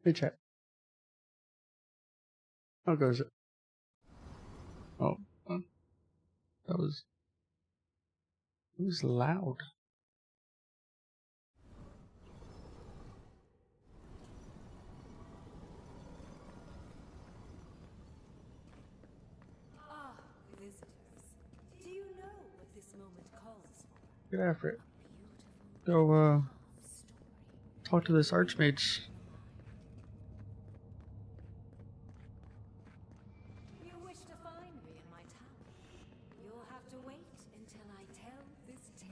Hey, chat. How goes it? Oh, that was loud. Ah, visitors. Do you know what this moment calls for? Get after it. A Go, story. talk to this archmage. You wish to find me in my tower? You'll have to wait until I tell this tale.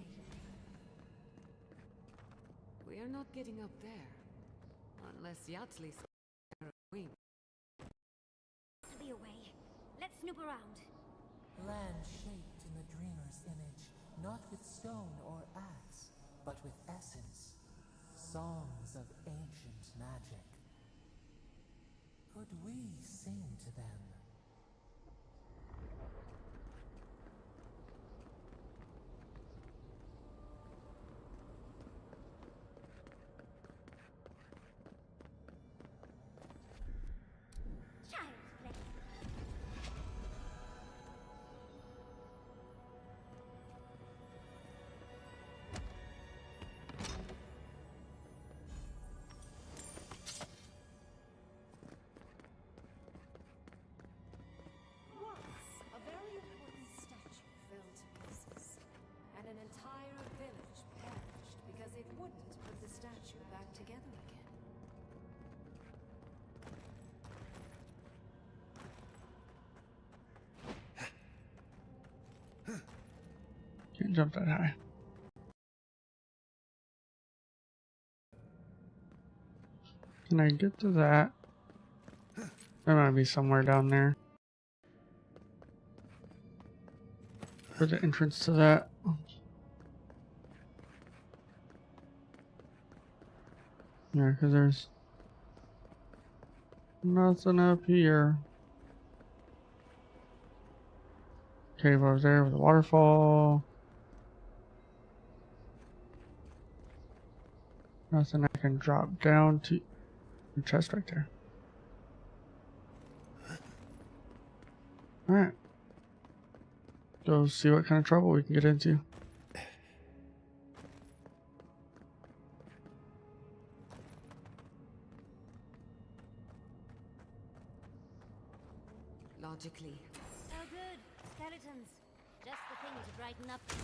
We are not getting up there, unless Yatzli's wing. To be away. Let's snoop around. Land shaped in the dreamer's image, not with stone or axe, but with essence. Songs of ancient magic. Could we sing to them? Child's play. Once, a very important statue fell to pieces, and an entire village perished because it wouldn't put the statue back together again. Can't jump that high. Can I get to that? There might be somewhere down there. For the entrance to that. Yeah, because there's nothing up here. Cave over there with a waterfall. Nothing I can drop down to. The chest right there. Alright. Go see what kind of trouble we can get into. Logically, Oh good. Skeletons. Just the thing to brighten up the day.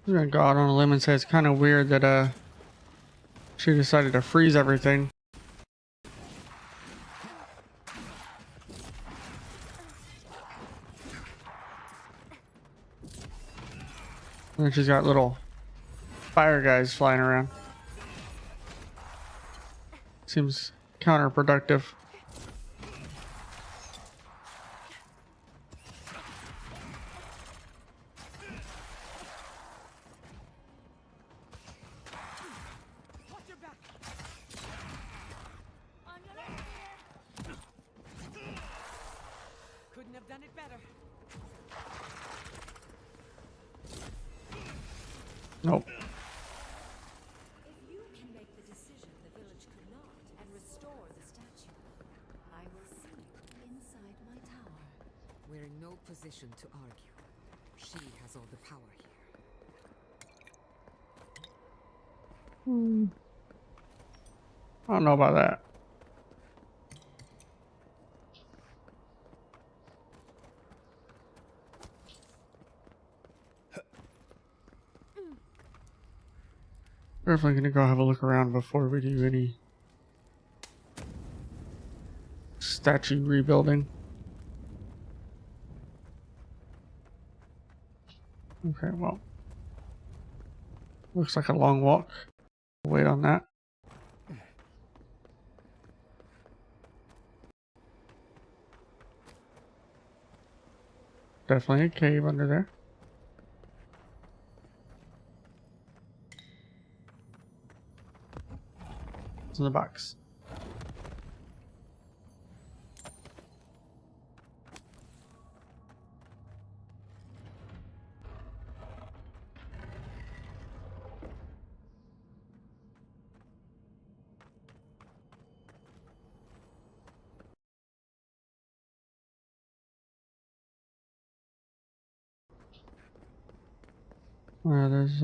I'm gonna go out on a limb and say it's kind of weird that she decided to freeze everything. And then she's got little fire guys flying around. Seems counterproductive. watch your back. On your left here. Couldn't have done it better. Nope. If you can make the decision the village could not and restore the statue, I will see you inside my tower. We're in no position to argue. She has all the power here. I don't know about that. Definitely gonna go have a look around before we do any statue rebuilding. Okay, well. Looks like a long walk. Wait on that. Definitely a cave under there. It's in the box. There's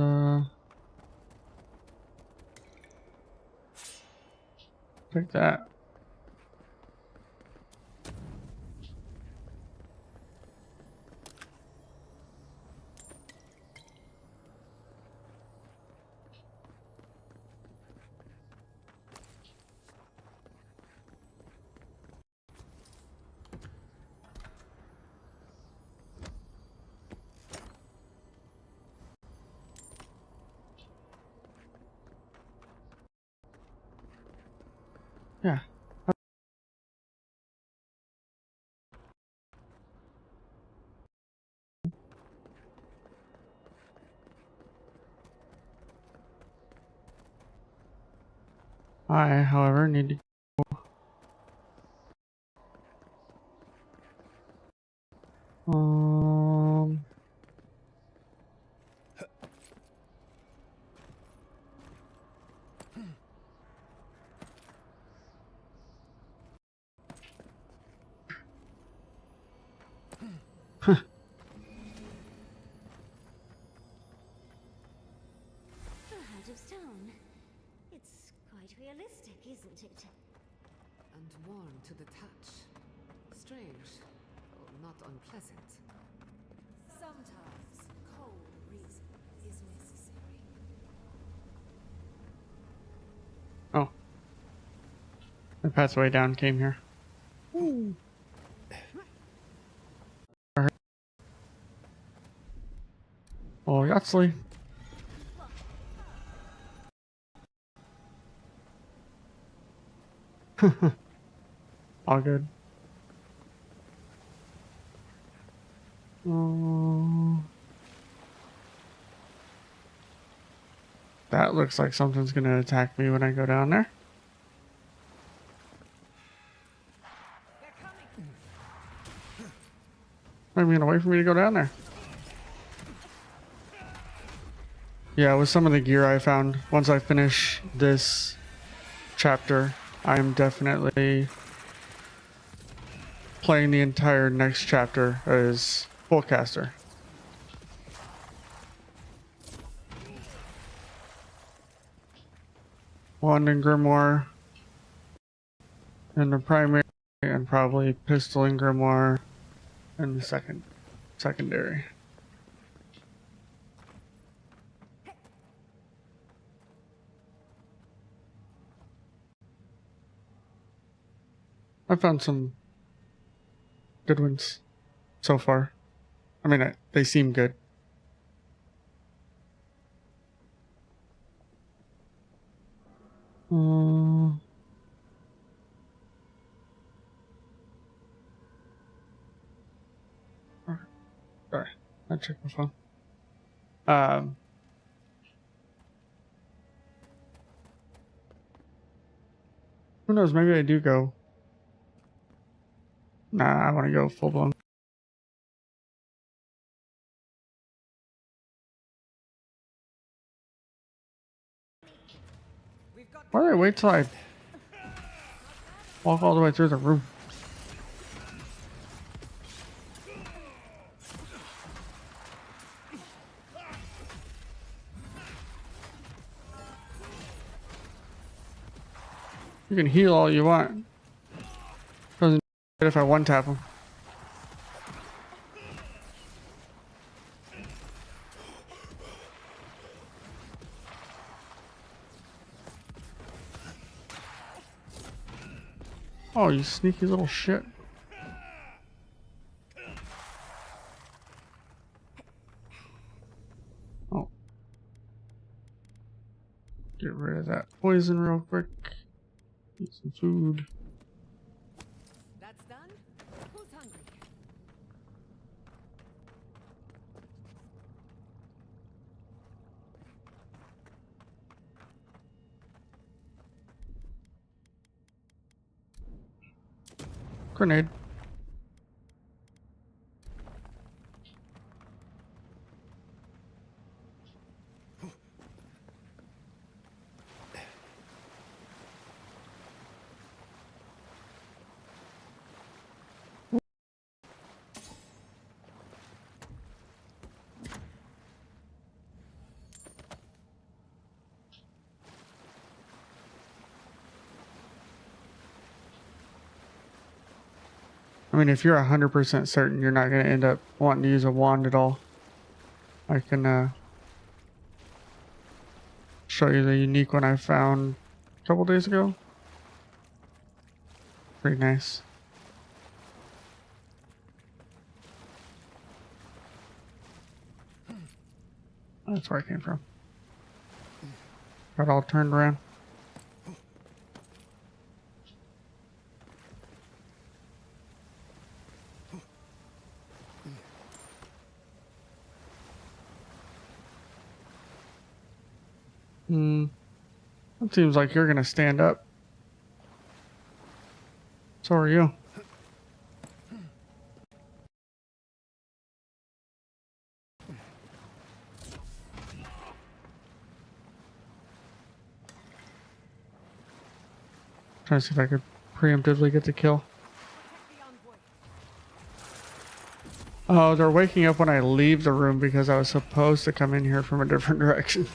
take that. Yeah. I, however, need to A heart of stone. It's quite realistic, isn't it? And warm to the touch. Strange, though not unpleasant. Sometimes cold reason is necessary. Oh. The pathway down came here. Ooh. Oh, Yatsley. All good. That looks like something's gonna attack me when I go down there. I mean, wait for me to go down there. Yeah, with some of the gear I found, once I finish this chapter, I'm definitely playing the entire next chapter as full caster. Wand and Grimoire in the primary, and probably Pistol and Grimoire in the secondary. I found some good ones so far. I mean, they seem good. Sorry, I checked my phone. Who knows? Maybe I do go. Nah, I want to go full blown. Why did I wait till I walk all the way through the room? You can heal all you want. Doesn't matter if I one tap them. Oh, you sneaky little shit. Oh. Get rid of that poison real quick. Eat some food. That's done? Who's hungry? Grenade. I mean, if you're 100% certain you're not going to end up wanting to use a wand at all, I can show you the unique one I found a couple days ago. Pretty nice. That's where I came from. Got all turned around. It seems like you're gonna stand up. So are you. Trying to see if I could preemptively get the kill. Oh, they're waking up when I leave the room because I was supposed to come in here from a different direction.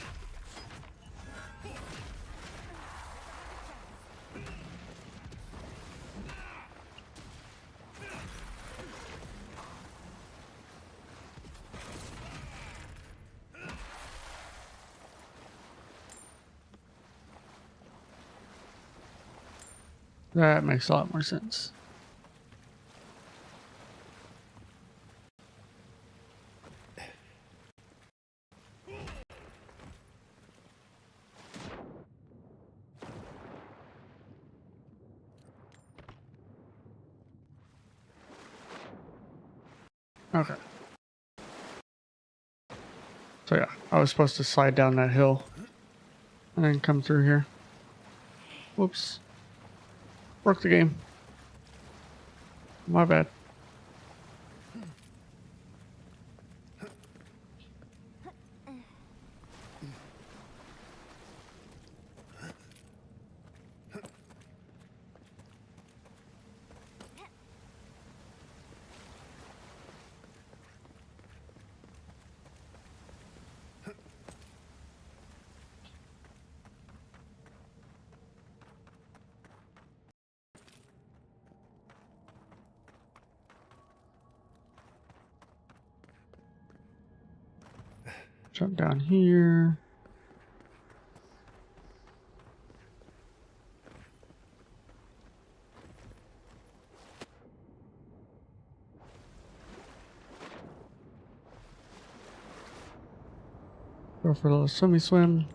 That makes a lot more sense. Okay. So yeah, I was supposed to slide down that hill and then come through here. Whoops. Broke the game. My bad. Jump down here. Go for a little swimmy swim.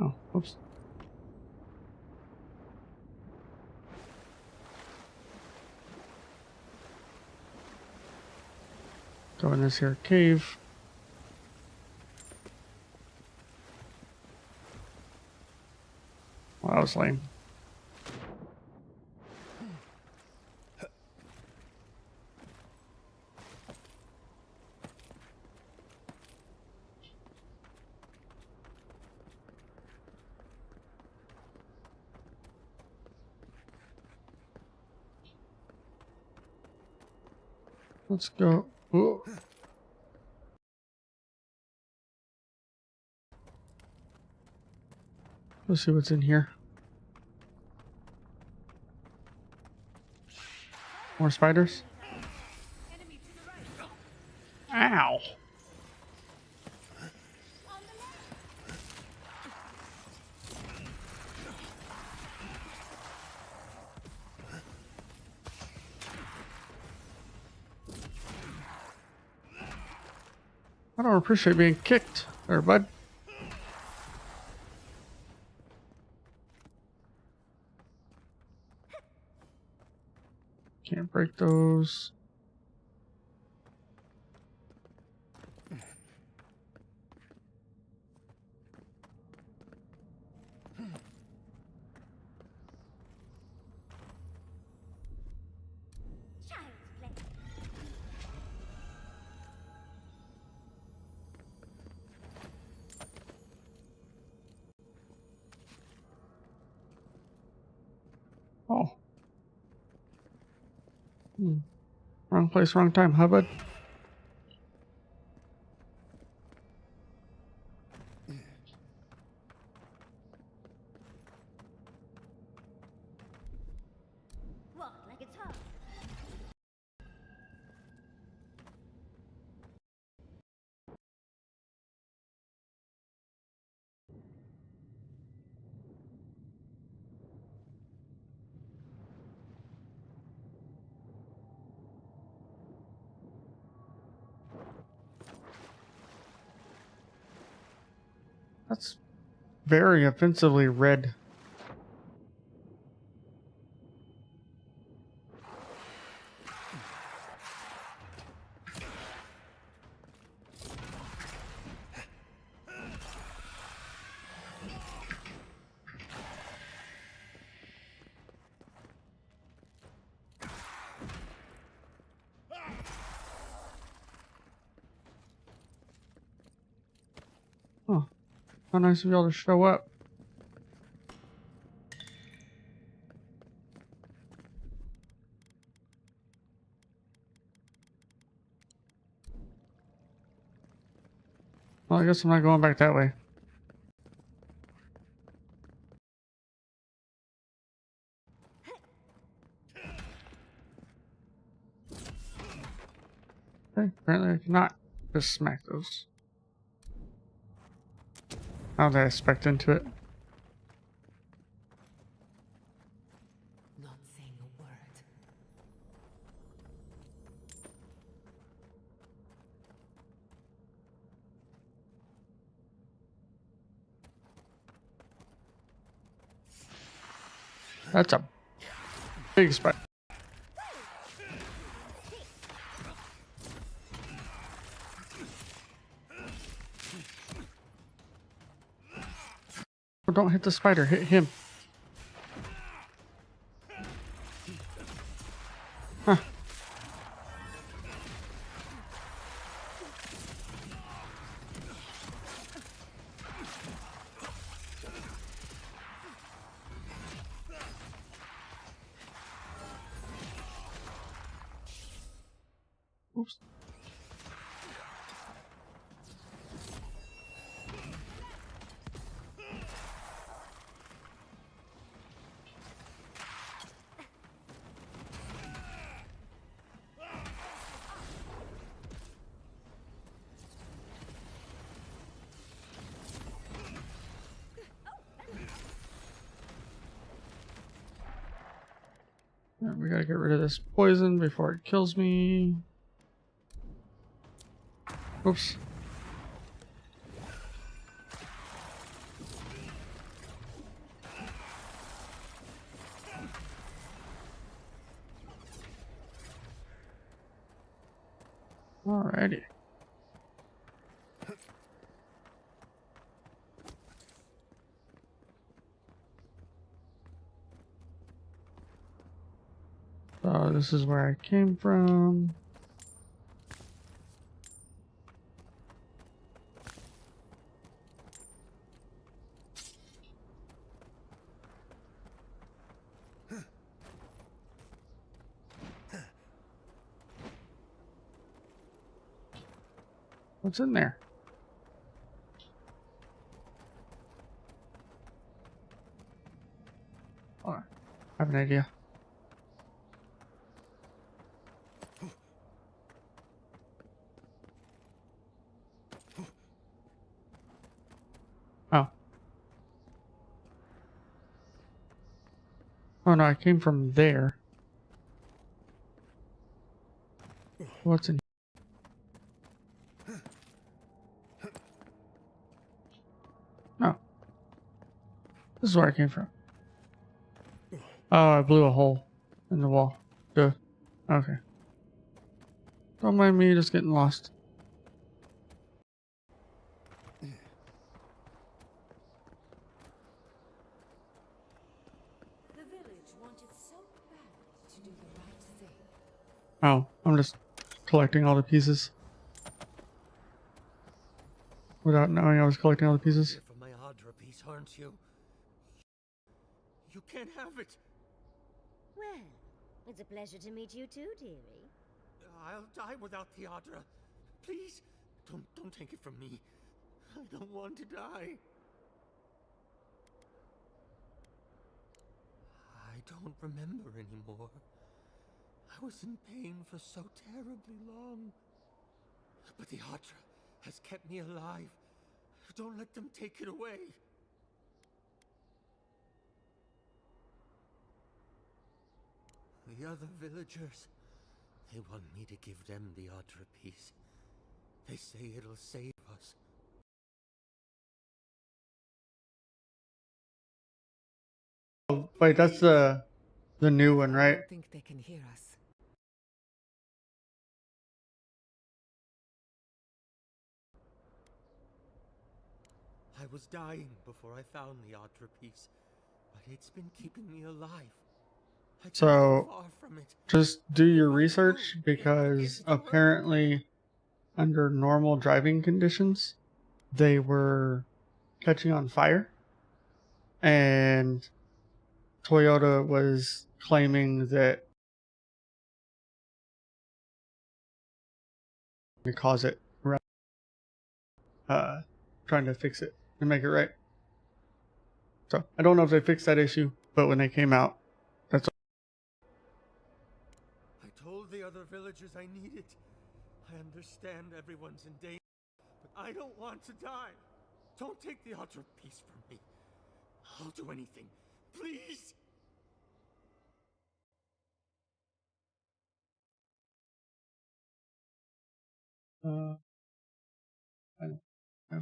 Oh, oops. Go in this here cave. Well, that was lame. Let's go. Whoa. Let's see what's in here. More spiders? Ow! I don't appreciate being kicked there, bud. Can't break those. Child's play. Oh. Wrong place, wrong time, huh, bud? Walk like it's hot. That's very offensively red. Oh, how nice of y'all to show up. Well, I guess I'm not going back that way. Okay, apparently I cannot just smack those. How did I expect into it? Not saying a word. That's a big spike. Oh, don't hit the spider, hit him. Huh. Oops. Alright, we gotta get rid of this poison before it kills me. Oops. Alrighty. So this is where I came from. What's in there? Oh, I have an idea. Oh. Oh no, I came from there. What's in This is where I came from. Oh, I blew a hole in the wall. Duh. Okay. Don't mind me just getting lost. The village wanted so badly to do the right thing. Oh, I'm just collecting all the pieces. Without knowing I was collecting all the pieces. Here for my Adra piece, aren't you? You can't have it. Well, it's a pleasure to meet you too, dearie. I'll die without the Adra. Please, don't take it from me. I don't want to die. I don't remember anymore. I was in pain for so terribly long. But the Adra has kept me alive. Don't let them take it away. The other villagers, they want me to give them the Adra piece. They say it'll save us. Oh, wait, that's the new one, I right? don't think they can hear us. I was dying before I found the Adra piece, but it's been keeping me alive. I can't So go far from it. just do your If I research do, it because begins to hurt. apparently under normal driving conditions they were catching on fire and Toyota was claiming that to cause it, trying to fix it and make it right. So I don't know if they fixed that issue, but when they came out, that's I told the other villagers I need it. I understand everyone's in danger, but I don't want to die. Don't take the Adra piece from me. I'll do anything. Please! I don't know.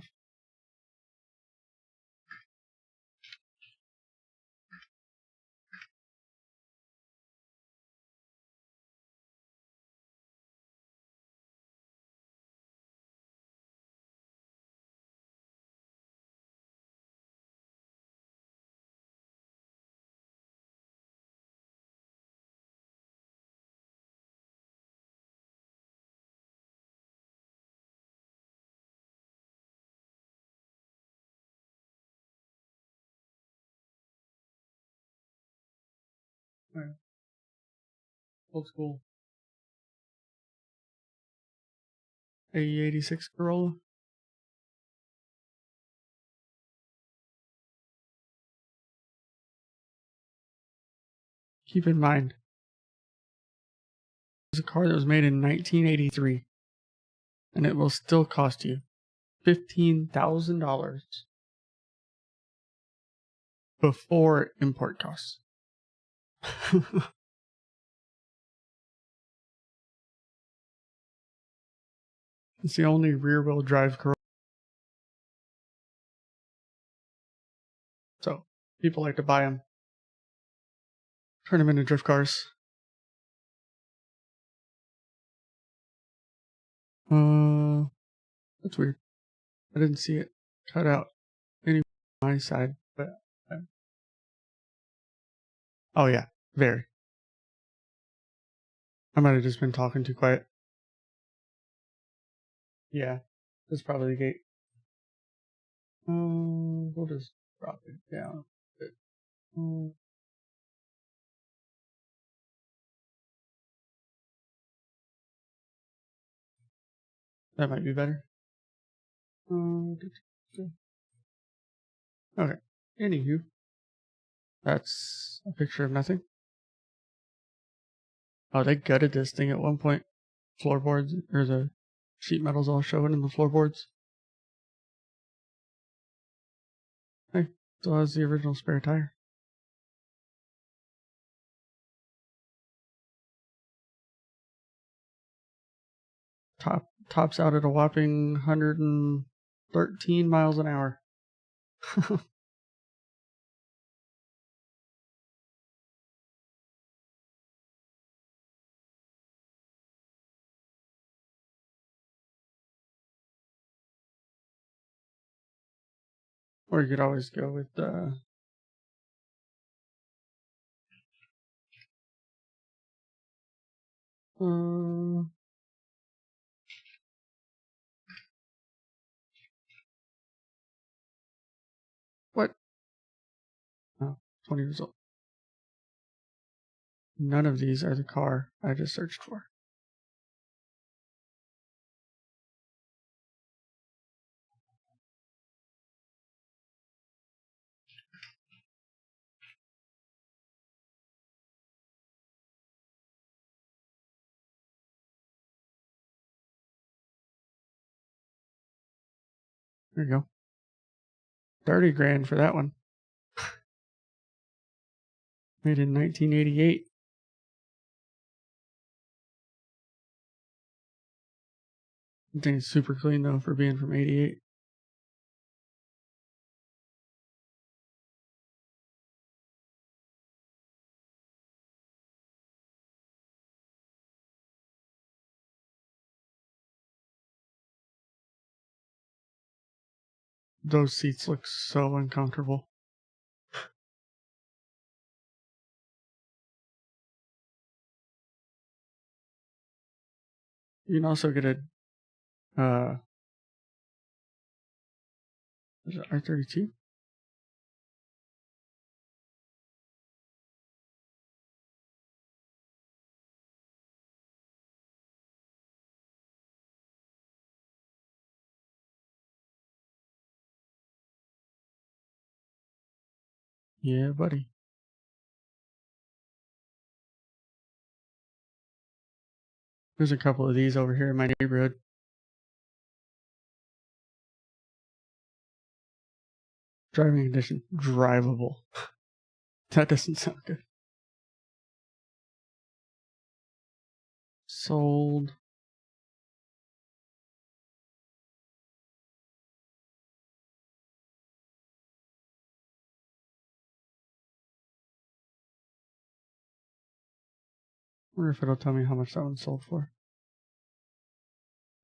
Alright. Old school AE86 Corolla. Keep in mind, it's a car that was made in 1983, and it will still cost you $15,000 before import costs. It's the only rear-wheel drive Corolla. So people like to buy them, turn them into drift cars. That's weird. I didn't see it cut out any on my side, but oh yeah, very. I might have just been talking too quiet. Yeah, that's probably the gate. We'll just drop it down a bit. That might be better. Okay. Anywho, that's a picture of nothing. Oh, they gutted this thing at one point. Floorboards, or the sheet metal's all showing in the floorboards. Hey, still has the original spare tire. Tops out at a whopping 113 miles an hour. Or you could always go with what? Oh, 20 years old. None of these are the car I just searched for. There you go. 30 grand for that one. Made in 1988. I think it's super clean though for being from 88. Those seats look so uncomfortable. You can also get a is it R32? Yeah, buddy. There's a couple of these over here in my neighborhood. Driving condition, drivable. That doesn't sound good. Sold. Wonder if it'll tell me how much that one sold for.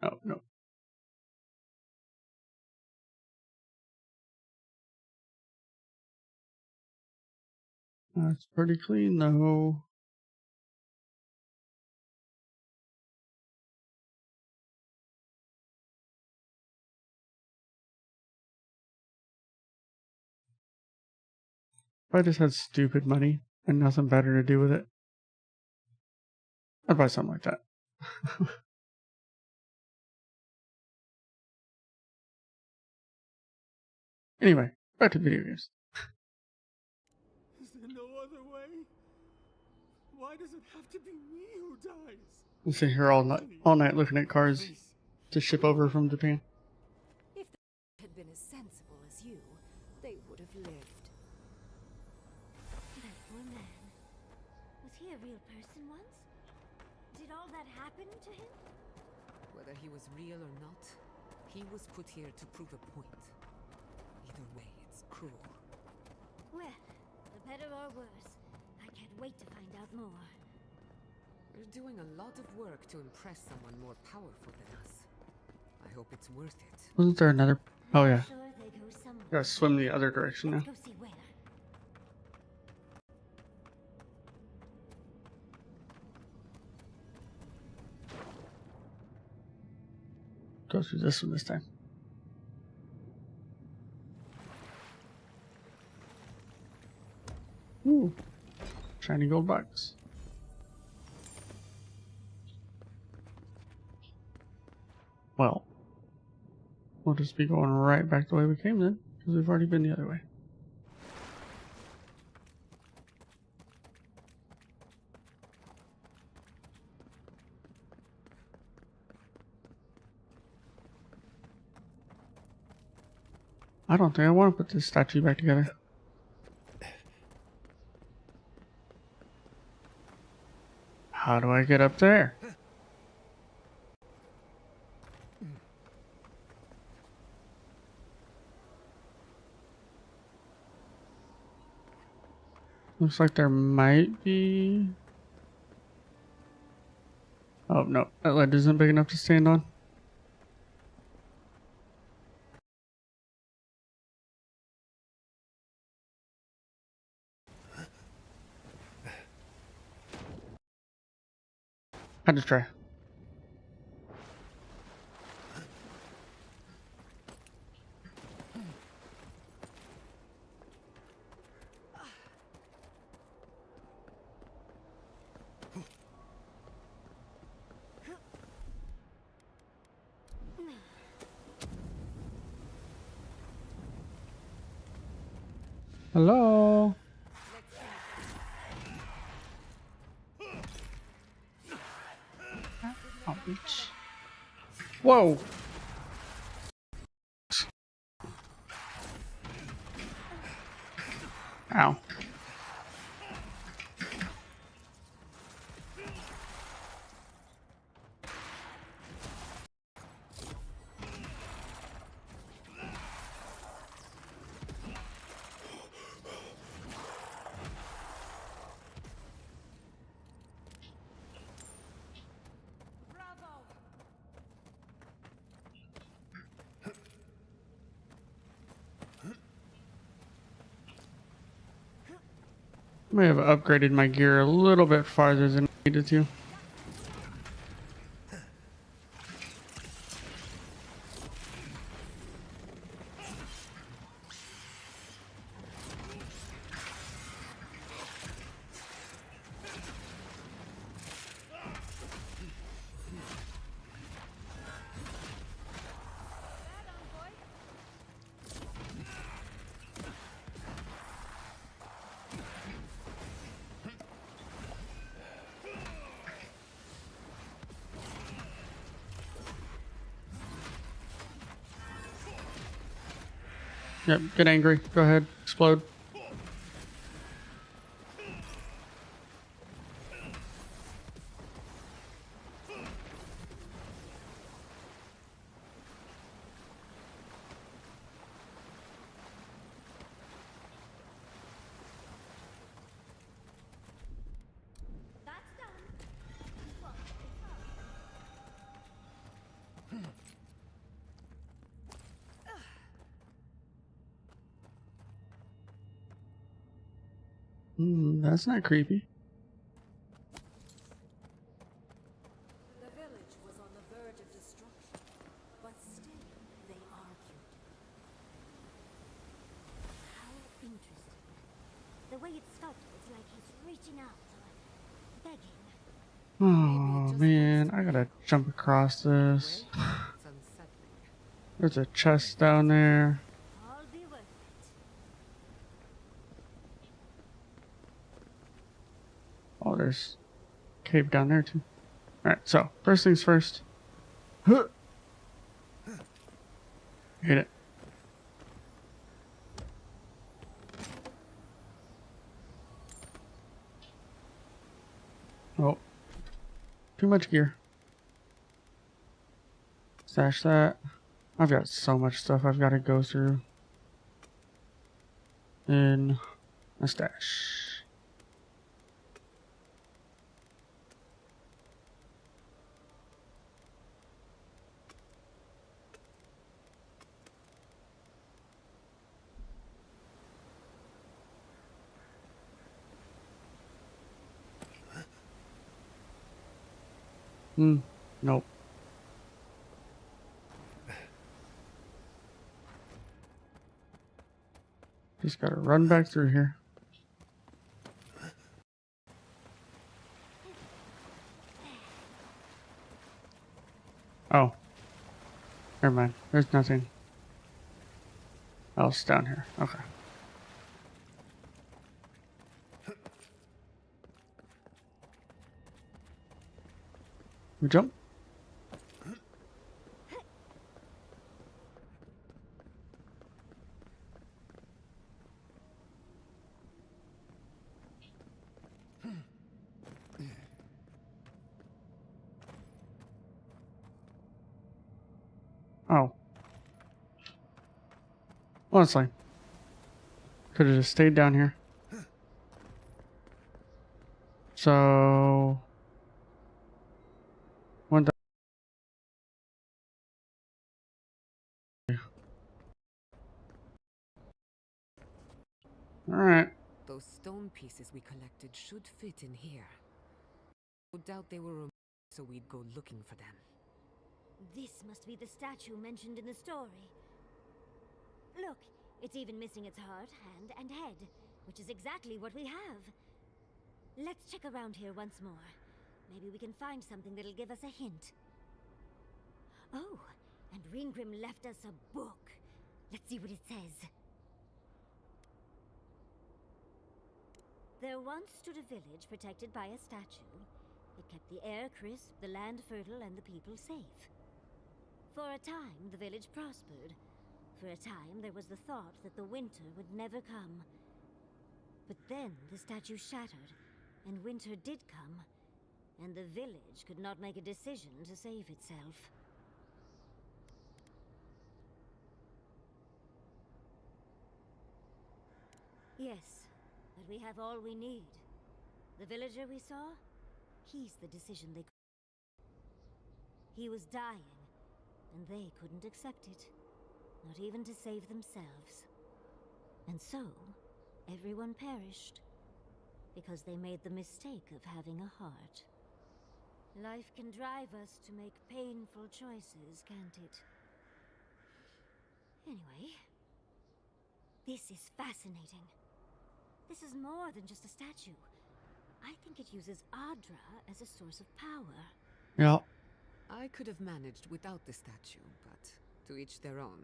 Oh, no. That's pretty clean though. If I just had stupid money and nothing better to do with it, I'd buy something like that. Anyway, back to video games. Is there no other way? Why does it have to be me who dies? We'll sit here all night looking at cars Please. to ship over from Japan. If they had been as sensible as you, they would have lived. That poor man. Was he a real person once? Did all that happen to him? Whether he was real or not, he was put here to prove a point. Either way, it's cruel. Well, the better or worse. I can't wait to find out more. We're doing a lot of work to impress someone more powerful than us. I hope it's worth it. Wasn't there another? Oh yeah. Sure they go somewhere. Gotta swim the other direction now. Let's go see where. Go through this one this time. Ooh. Shiny gold box. Well, we'll just be going right back the way we came then, because we've already been the other way. I don't think I want to put this statue back together. How do I get up there? Looks like there might be... Oh, no. That ledge isn't big enough to stand on. Had to try. Hello. Ouch. Whoa. Ow. May have upgraded my gear a little bit farther than I needed to. Yep, get angry. Go ahead. Explode. That's done. Well, That's not creepy. The village was on the verge of destruction, but still they argued. how interesting. The way it started, it's like he's reaching out, begging. Oh man, I gotta jump across this. It's unsettling. There's a chest down there. All be worth it. Oh, there's a cave down there too. Alright, so first things first. Huh. Hit it. Oh. Too much gear. Stash that. I've got so much stuff I've got to go through. In a stash. Nope. Just gotta run back through here. Oh. Never mind. There's nothing else down here. Okay. We jump? Oh. Honestly. Could have just stayed down here. So... One th- Alright. Those stone pieces we collected should fit in here. No doubt they were so we'd go looking for them. This must be the statue mentioned in the story. Look, it's even missing its heart, hand, and head, which is exactly what we have. Let's check around here once more. Maybe we can find something that'll give us a hint. Oh, and Ringrim left us a book. Let's see what it says. There once stood a village protected by a statue. It kept the air crisp, the land fertile, and the people safe. For a time, the village prospered. For a time, there was the thought that the winter would never come. But then the statue shattered, and winter did come, and the village could not make a decision to save itself. Yes, but we have all we need. The villager we saw, he's the decision they could. He was dying, and they couldn't accept it. Not even to save themselves. And so, everyone perished. Because they made the mistake of having a heart. Life can drive us to make painful choices, can't it? Anyway, this is fascinating. This is more than just a statue. I think it uses Adra as a source of power. Yeah. I could have managed without the statue, but to each their own.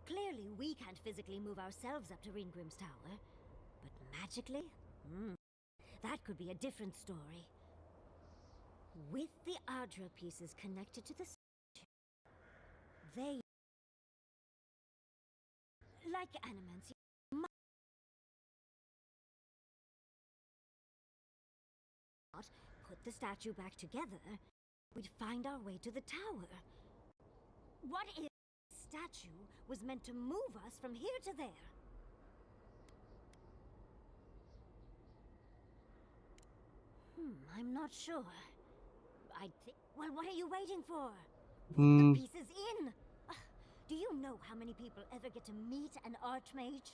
Clearly, we can't physically move ourselves up to Ringrim's tower. But magically? That could be a different story. With the Adra pieces connected to the statue, they... like Animancy, might put the statue back together, we'd find our way to the tower. What if the statue was meant to move us from here to there? I'm not sure. I think... Well, what are you waiting for? Put the pieces in! Do you know how many people ever get to meet an Archmage?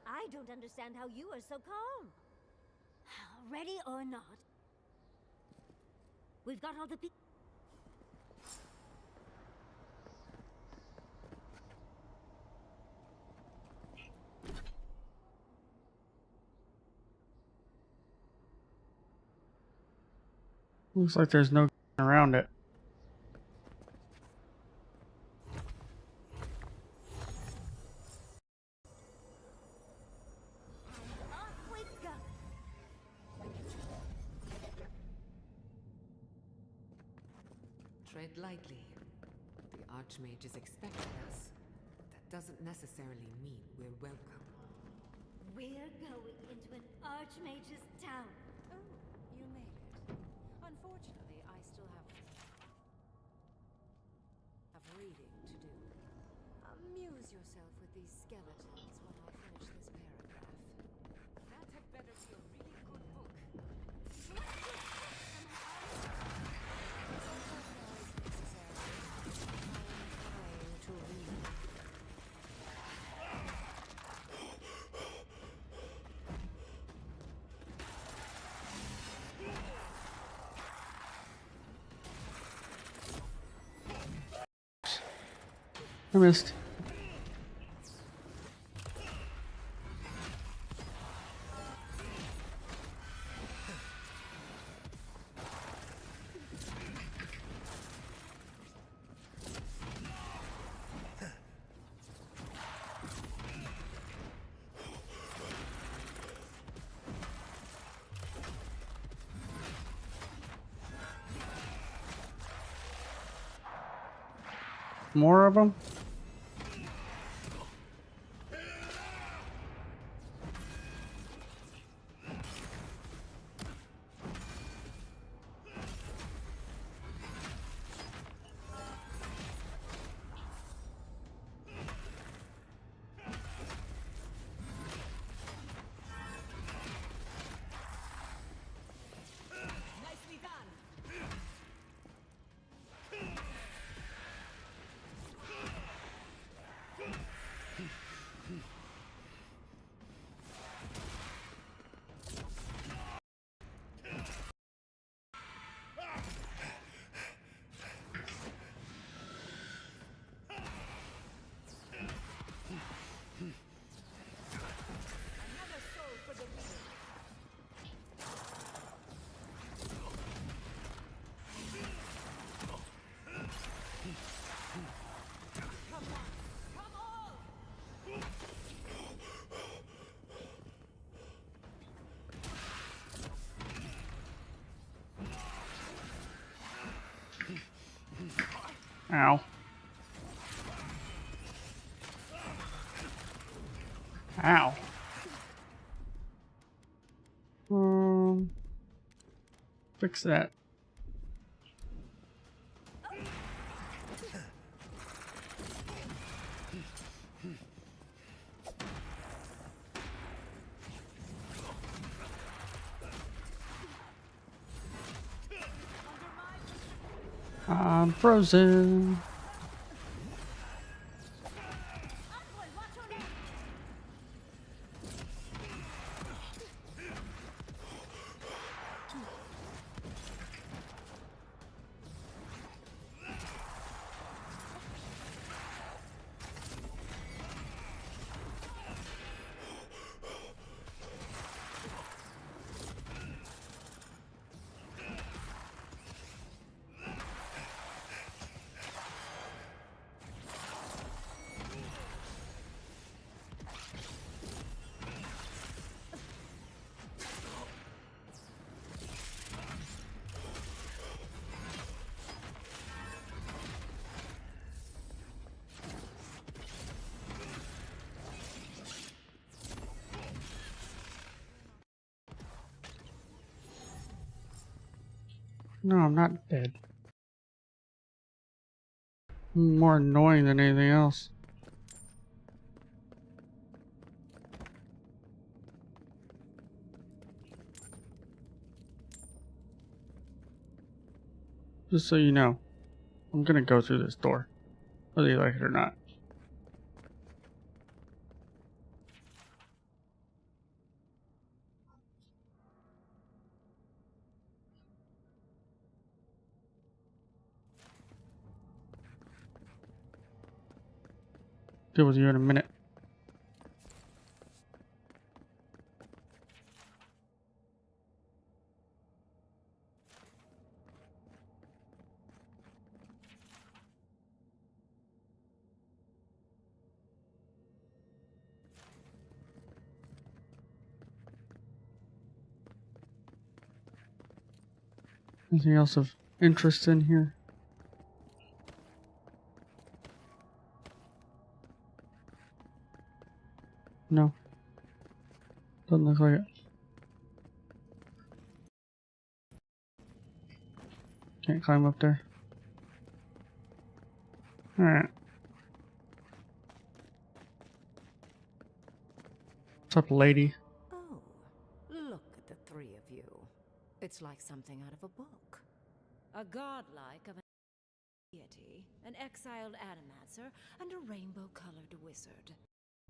I don't understand how you are so calm. Ready or not, we've got all the people. Looks like there's no around it. Off we go. Tread lightly. The Archmage is expecting us, but that doesn't necessarily mean we're welcome. We're going into an Archmage's town. Oh, you made it. Unfortunately, I still have reading to do. Amuse yourself with these skeletons while I finish this paragraph. That had better be a really good book. To read. I missed. More of them? Nicely done! Ow. Ow. Fix that. I'm frozen. No, I'm not dead. I'm more annoying than anything else. Just so you know, I'm gonna go through this door, whether you like it or not. Deal with you in a minute. Anything else of interest in here? No. Doesn't look like it. Can't climb up there. Alright. What's up, lady? Oh, look at the three of you. It's like something out of a book. A godlike of an deity, an exiled animator, and a rainbow-colored wizard.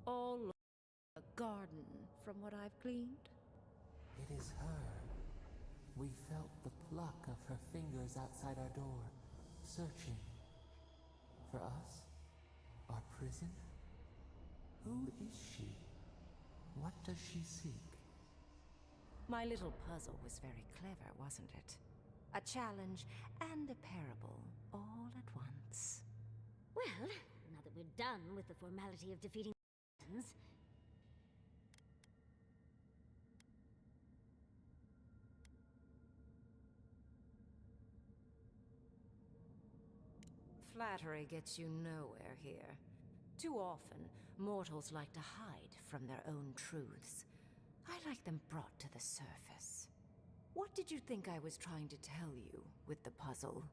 All look like a garden from what I've gleaned. It is her. We felt the pluck of her fingers outside our door, searching. For us? Our prison? Who is she? What does she seek? My little puzzle was very clever, wasn't it? A challenge and a parable all at once. Well, now that we're done with the formality of defeating Titans, Flattery gets you nowhere here. Too often, mortals like to hide from their own truths. I like them brought to the surface. What did you think I was trying to tell you with the puzzle?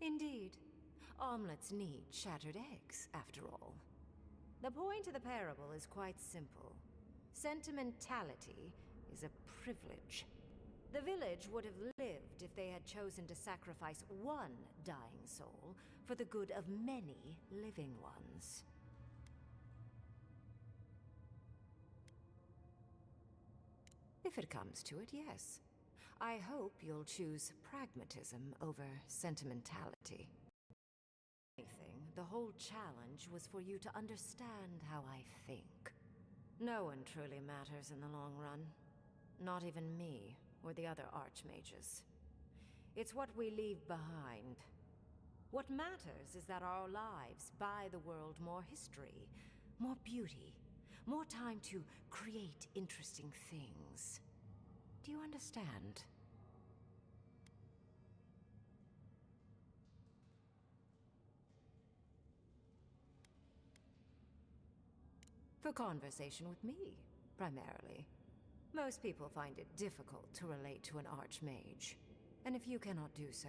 Indeed. Omelets need shattered eggs, after all. The point of the parable is quite simple. Sentimentality is a privilege. The village would have lived if they had chosen to sacrifice one dying soul for the good of many living ones. If it comes to it, yes. I hope you'll choose pragmatism over sentimentality. Anything, the whole challenge was for you to understand how I think. No one truly matters in the long run. Not even me. or the other archmages. It's what we leave behind. What matters is that our lives buy the world more history, more beauty, more time to create interesting things. Do you understand? For conversation with me, primarily. Most people find it difficult to relate to an archmage. And if you cannot do so,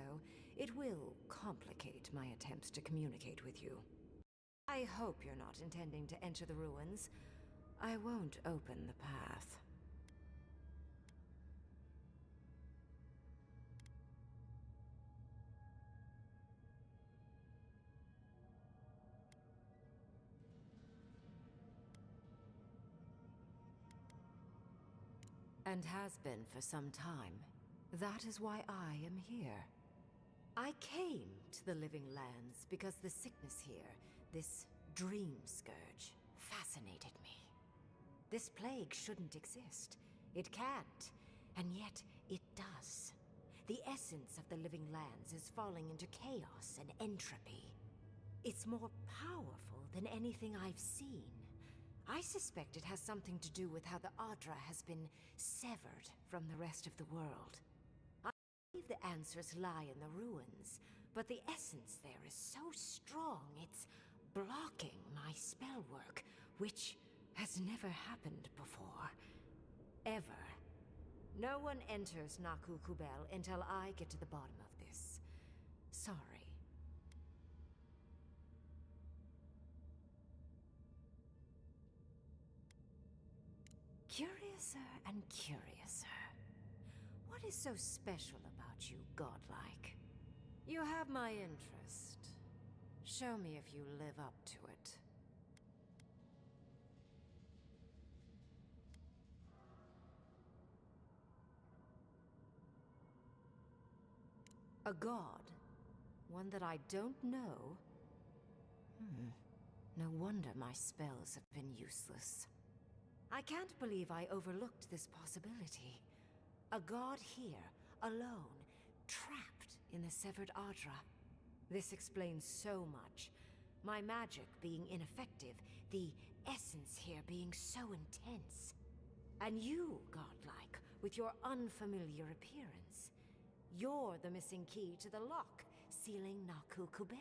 it will complicate my attempts to communicate with you. I hope you're not intending to enter the ruins. I won't open the path. And has been for some time. That is why I am here. I came to the Living Lands because the sickness here, this dream scourge, fascinated me. This plague shouldn't exist. It can't, and yet it does. The essence of the Living Lands is falling into chaos and entropy. It's more powerful than anything I've seen. I suspect it has something to do with how the Adra has been severed from the rest of the world. I believe the answers lie in the ruins, but the essence there is so strong it's blocking my spell work, which has never happened before. Ever. No one enters Naku Kubel until I get to the bottom of this. Sorry. Curiouser and curiouser. What is so special about you, godlike? You have my interest. Show me if you live up to it. A god? One that I don't know? No wonder my spells have been useless. I can't believe I overlooked this possibility. A god here, alone, trapped in the severed Adra. This explains so much. My magic being ineffective, the essence here being so intense. And you, godlike, with your unfamiliar appearance. You're the missing key to the lock, sealing Naku Kubel.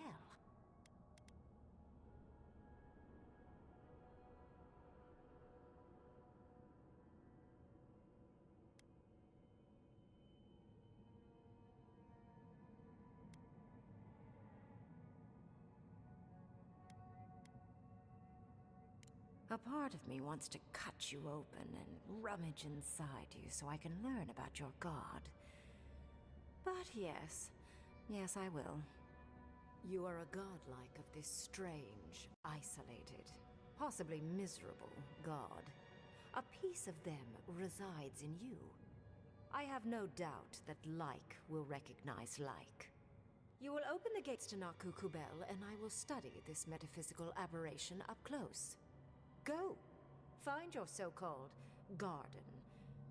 A part of me wants to cut you open and rummage inside you so I can learn about your god. But yes, I will. You are a godlike of this strange, isolated, possibly miserable god. A piece of them resides in you. I have no doubt that like will recognize like. You will open the gates to Naku Kubel, and I will study this metaphysical aberration up close. Go. Find your so-called garden.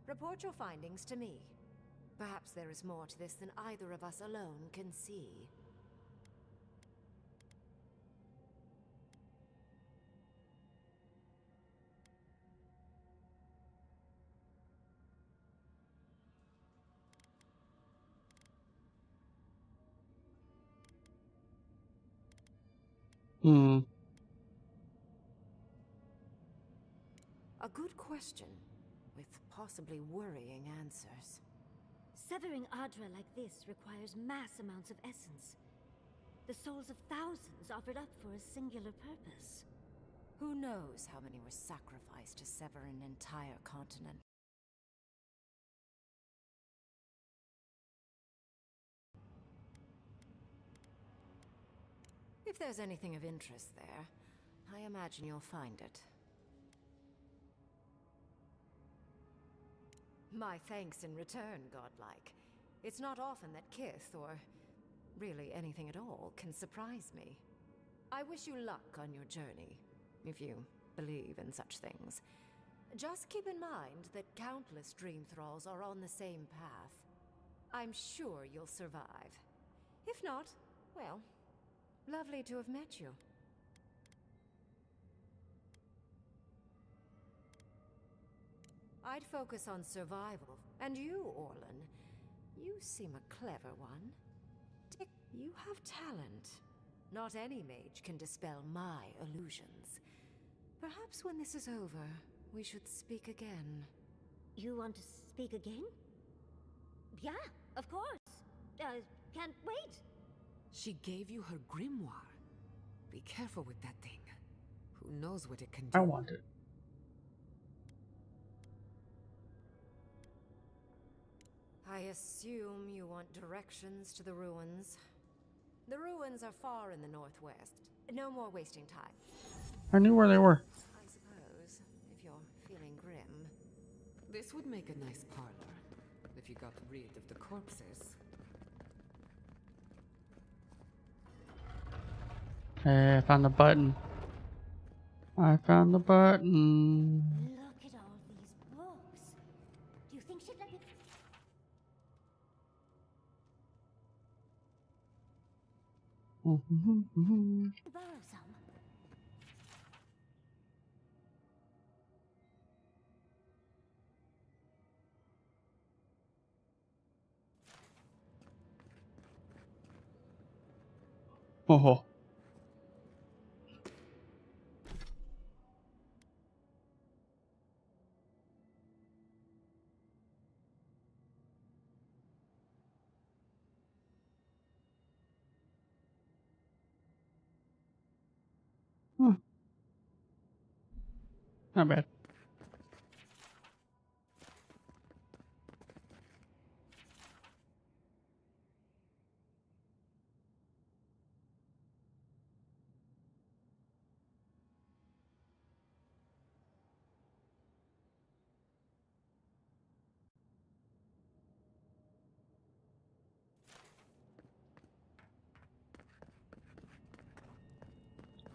Report your findings to me. Perhaps there is more to this than either of us alone can see. A good question, with possibly worrying answers. Severing Adra like this requires mass amounts of essence. The souls of thousands offered up for a singular purpose. Who knows how many were sacrificed to sever an entire continent? If there's anything of interest there, I imagine you'll find it. My thanks in return, godlike. It's not often that Kith, or really anything at all, can surprise me. I wish you luck on your journey, if you believe in such things. Just keep in mind that countless dream thralls are on the same path. I'm sure you'll survive. If not, well, lovely to have met you. I'd focus on survival. And you, Orlan, you seem a clever one. You have talent. Not any mage can dispel my illusions. Perhaps when this is over, we should speak again. You want to speak again? Yeah, of course. Can't wait. She gave you her grimoire. Be careful with that thing. Who knows what it can do? I want it. I assume you want directions to the ruins. The ruins are far in the northwest. No more wasting time. I knew where they were. I suppose, if you're feeling grim. This would make a nice parlor, if you got rid of the corpses. Hey, I found the button. I found the button. Look at all these books. Do you think she'd let me borrow some? Oh. Hmm. Not bad.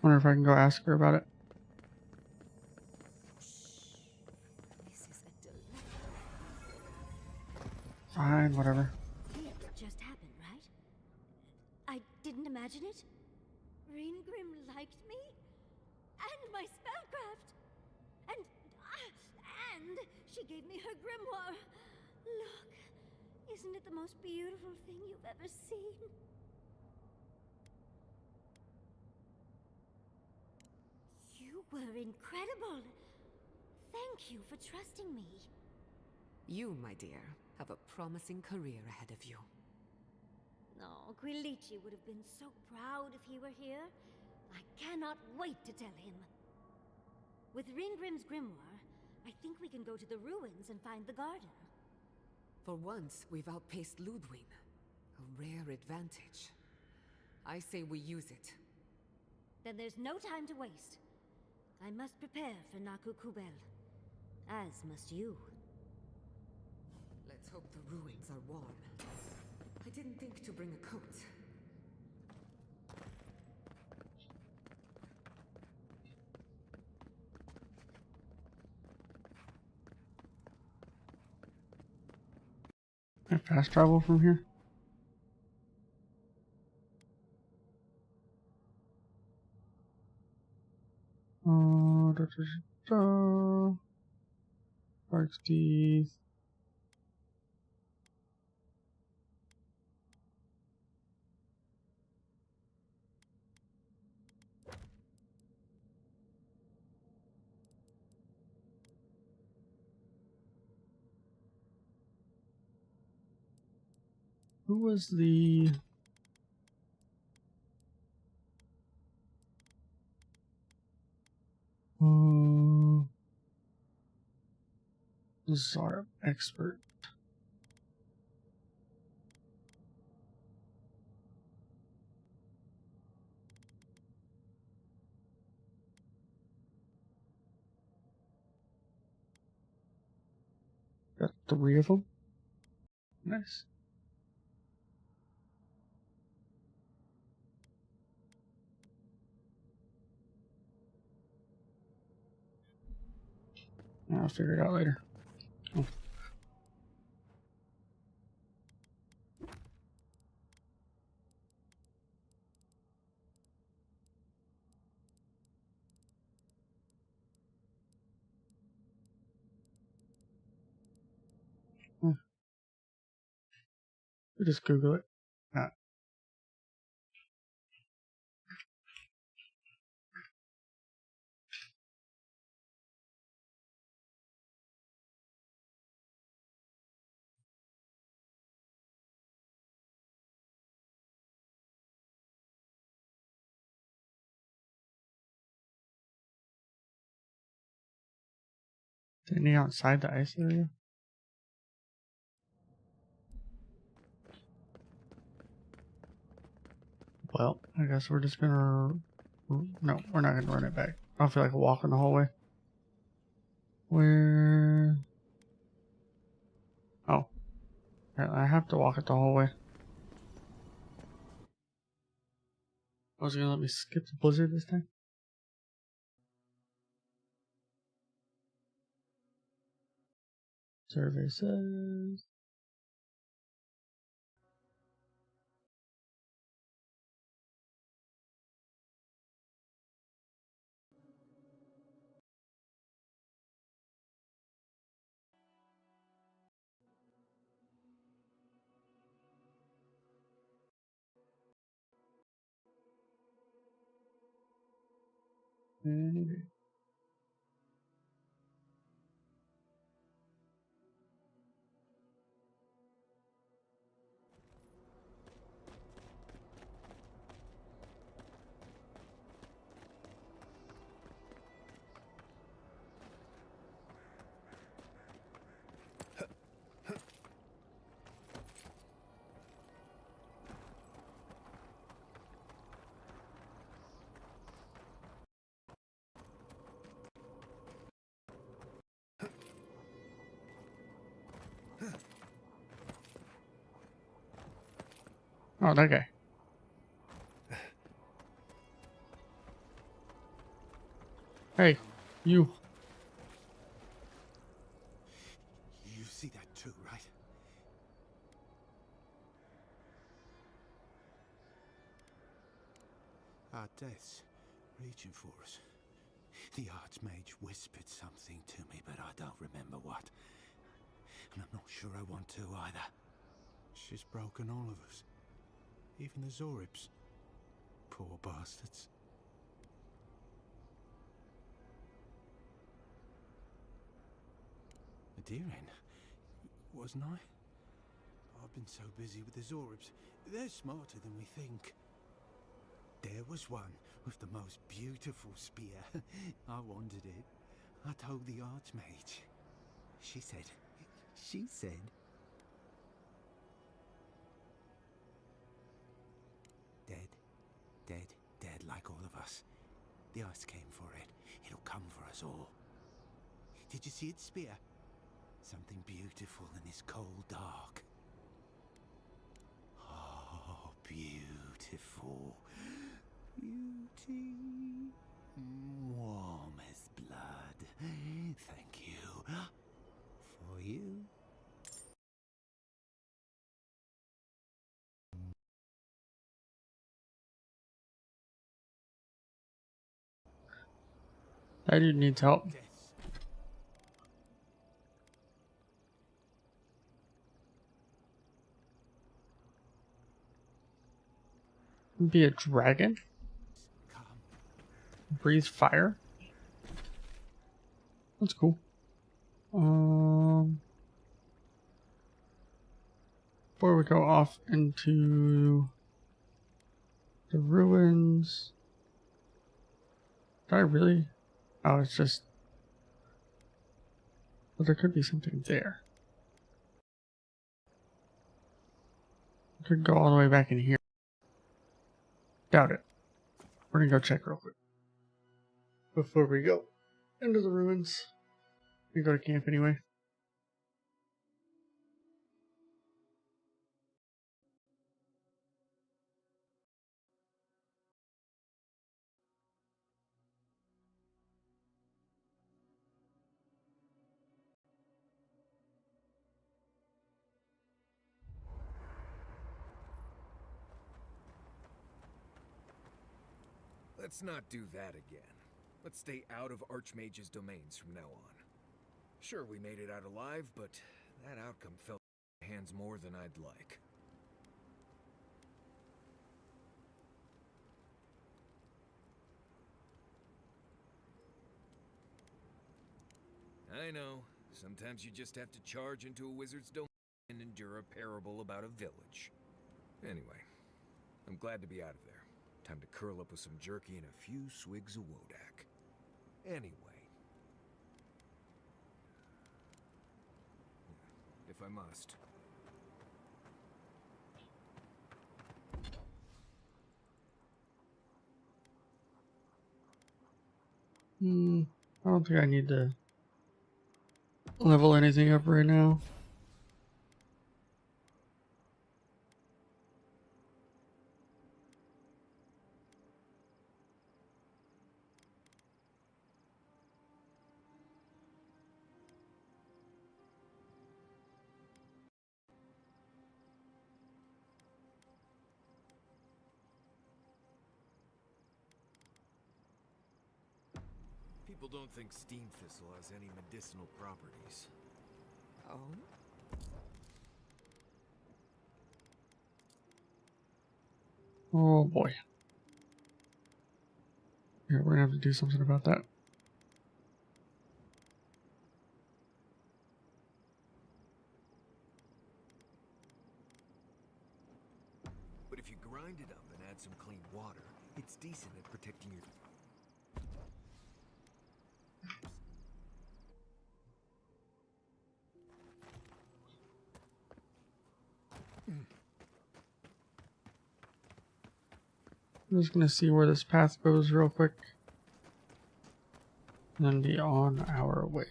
Wonder if I can go ask her about it. This is a delight. Fine, whatever. It just happened, right? I didn't imagine it. Ringrim liked me, and my spellcraft, and she gave me her grimoire. Look, isn't it the most beautiful thing you've ever seen? You were incredible. Thank you for trusting me. You, my dear, have a promising career ahead of you. Oh, Quilici would have been so proud if he were here. I cannot wait to tell him. With Ringrim's grimoire, I think we can go to the ruins and find the garden. For once, we've outpaced Ludwig. A rare advantage. I say we use it. Then there's no time to waste. I must prepare for Naku Kubel. As must you. Let's hope the ruins are warm. I didn't think to bring a coat. Can I fast travel from here? Shark's teeth. Who was the Zarb expert? Got 3 of them. Nice. I'll figure it out later. Oh. We just Google it. Ah. Any outside the ice area? Well, I guess we're just gonna... No, we're not gonna run it back. I don't feel like walking the hallway. Where... Oh. I have to walk it the whole way. Was it gonna let me skip the blizzard this time? Survey says... Oh, that guy. Hey, you. You see that too, right? Our deaths, reaching for us. The Archmage whispered something to me, but I don't remember what. And I'm not sure I want to either. She's broken all of us. Even the Zoribs. Poor bastards. A Deeren, wasn't I? I've been so busy with the Zoribs. They're smarter than we think. There was one with the most beautiful spear. I wanted it. I told the Archmage. She said... Dead. Dead. Dead like all of us. The ice came for it. It'll come for us all. Did you see its spear? Something beautiful in this cold dark. Oh, beautiful. Beauty. Warm as blood. Thank you. For you. That dude needs help. Be a dragon? Breathe fire? That's cool. Before we go off into the ruins. Did I really? Oh, it's just... Well, there could be something there. I could go all the way back in here. Doubt it. We're gonna go check real quick. Before we go into the ruins. We go to camp anyway. Let's not do that again. Let's stay out of Archmage's domains from now on. Sure, we made it out alive, but that outcome fell in my hands more than I'd like. I know. Sometimes you just have to charge into a wizard's domain and endure a parable about a village. Anyway, I'm glad to be out of there. Time to curl up with some jerky and a few swigs of Wodak. Anyway. If I must. I don't think I need to level anything up right now. People don't think steam thistle has any medicinal properties. Oh? Oh boy. Yeah, we're gonna have to do something about that. But if you grind it up and add some clean water, it's decent at protecting your... I'm just gonna see where this path goes real quick. And then be on our way.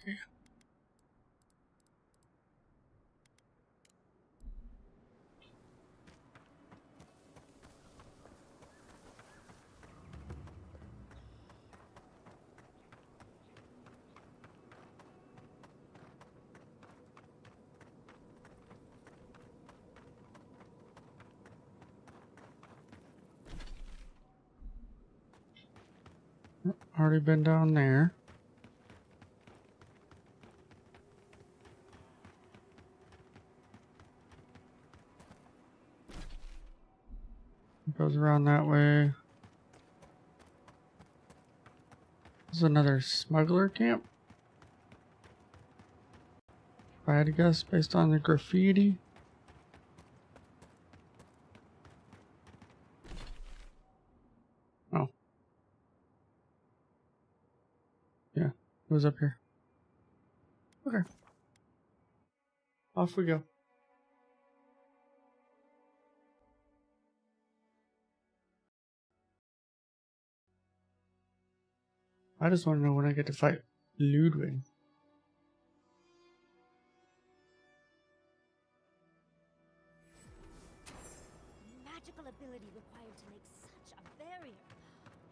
Already been down there. It goes around that way. This is another smuggler camp. If I had to guess based on the graffiti. Oh. Yeah, it was up here. Okay. Off we go. I just want to know when I get to fight Ludwig. Magical ability required to make such a barrier.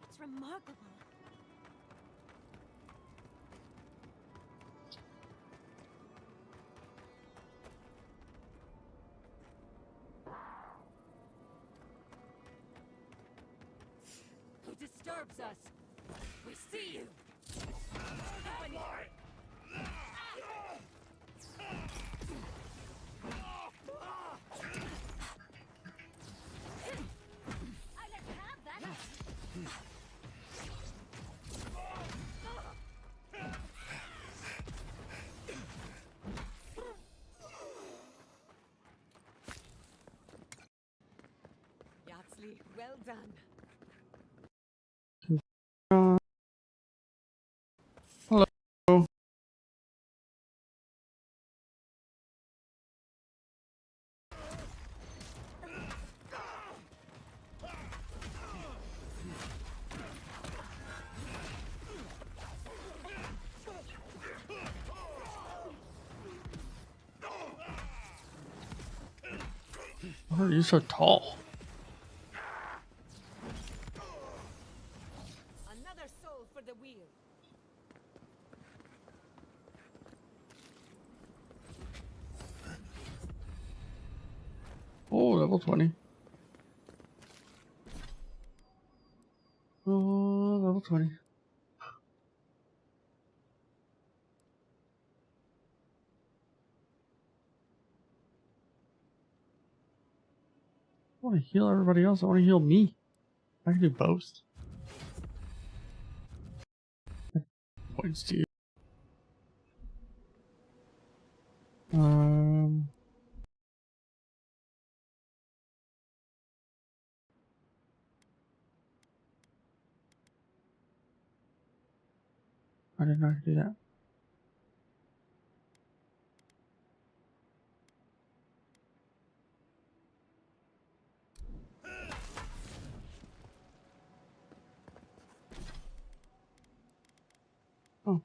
It's remarkable. Who disturbs us? We see you! I let you have that. Yaxley, well done. Hello. Why are you so tall? Another soul for the wheel. Oh, level 20. Oh. 20. I want to heal everybody else. I want to heal me. I can do both. Points to you. I did not do that. Oh.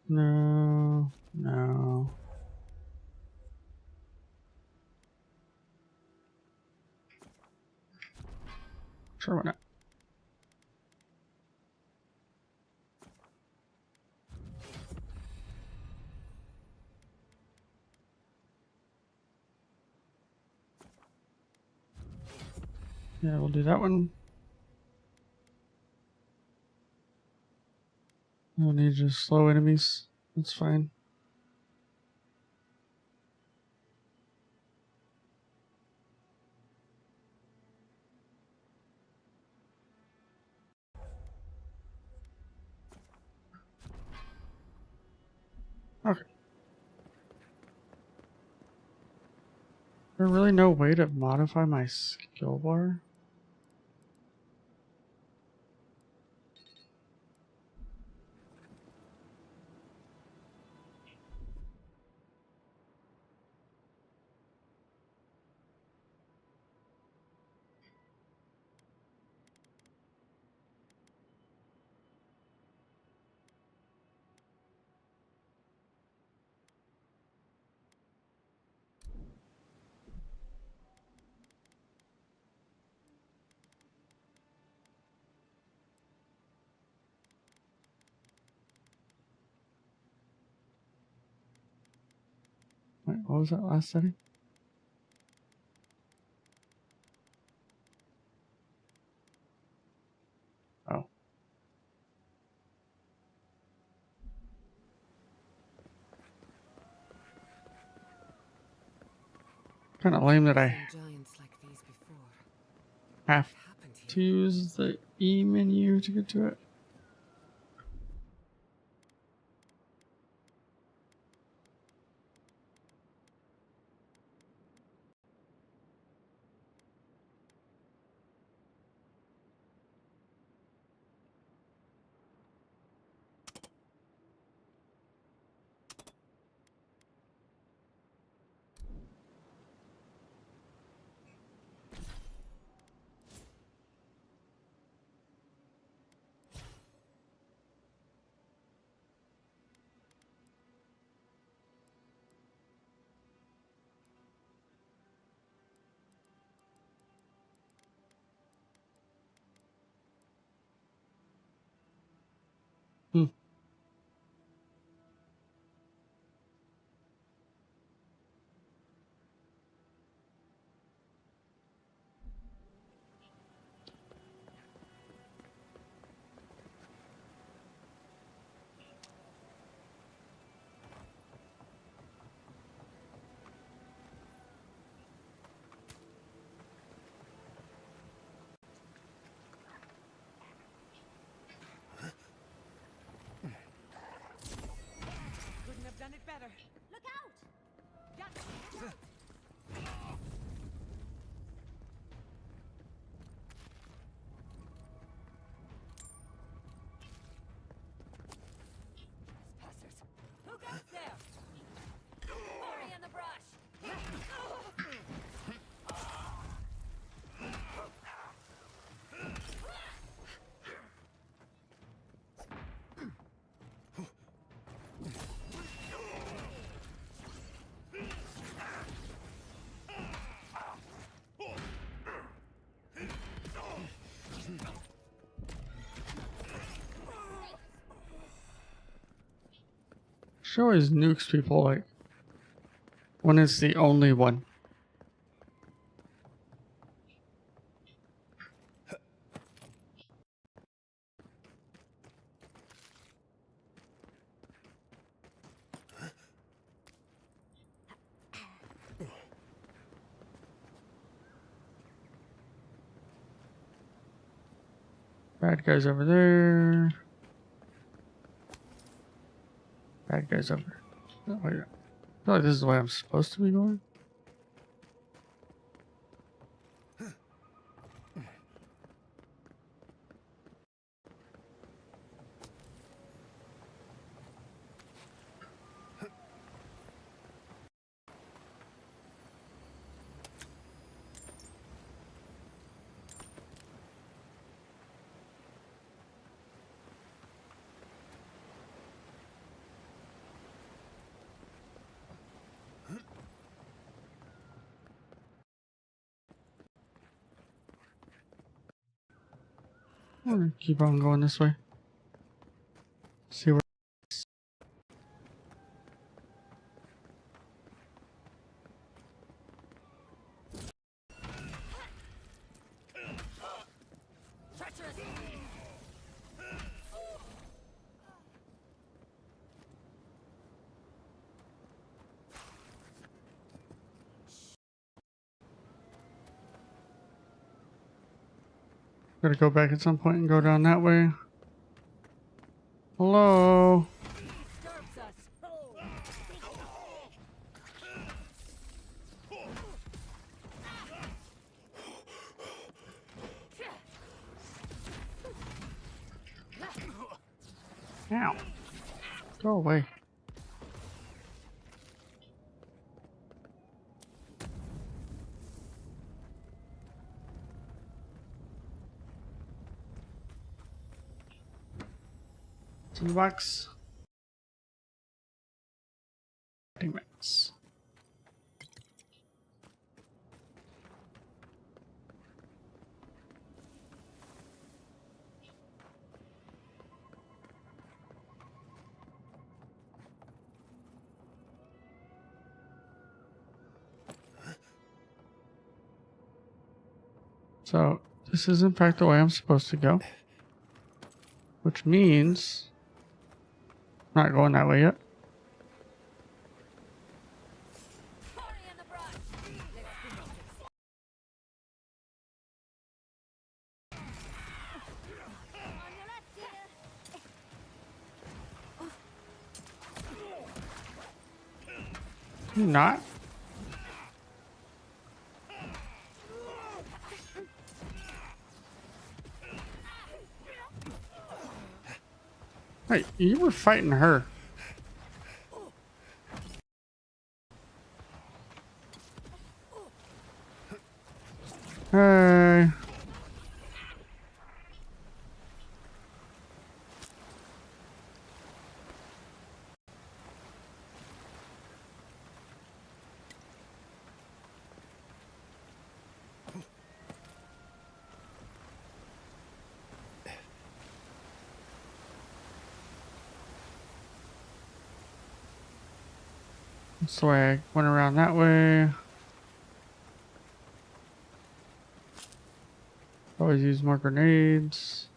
No. No. Sure, why not? Yeah, we'll do that one. No need to slow enemies. That's fine. Okay. There's really no way to modify my skill bar? Wait, what was that last setting? Oh. Kind of lame that I Giants like these before. have What happened to here? use the E menu to get to it. Hmm. Couldn't have done it better. Look out! Who goes there? Hurry in the brush! She always nukes people like when it's the only one. Bad guys over there. Bad guys over there. Oh, wait. I feel like this is the way I'm supposed to be going. I'm gonna keep on going this way. See where. Gotta go back at some point and go down that way. Hello. Ow. Go away. It's in the box. Mix. So, this is in fact the way I'm supposed to go. Which means I'm not going that way yet. You're not. Wait, you were fighting her. Hey. That's the way I went around that way. Always use more grenades.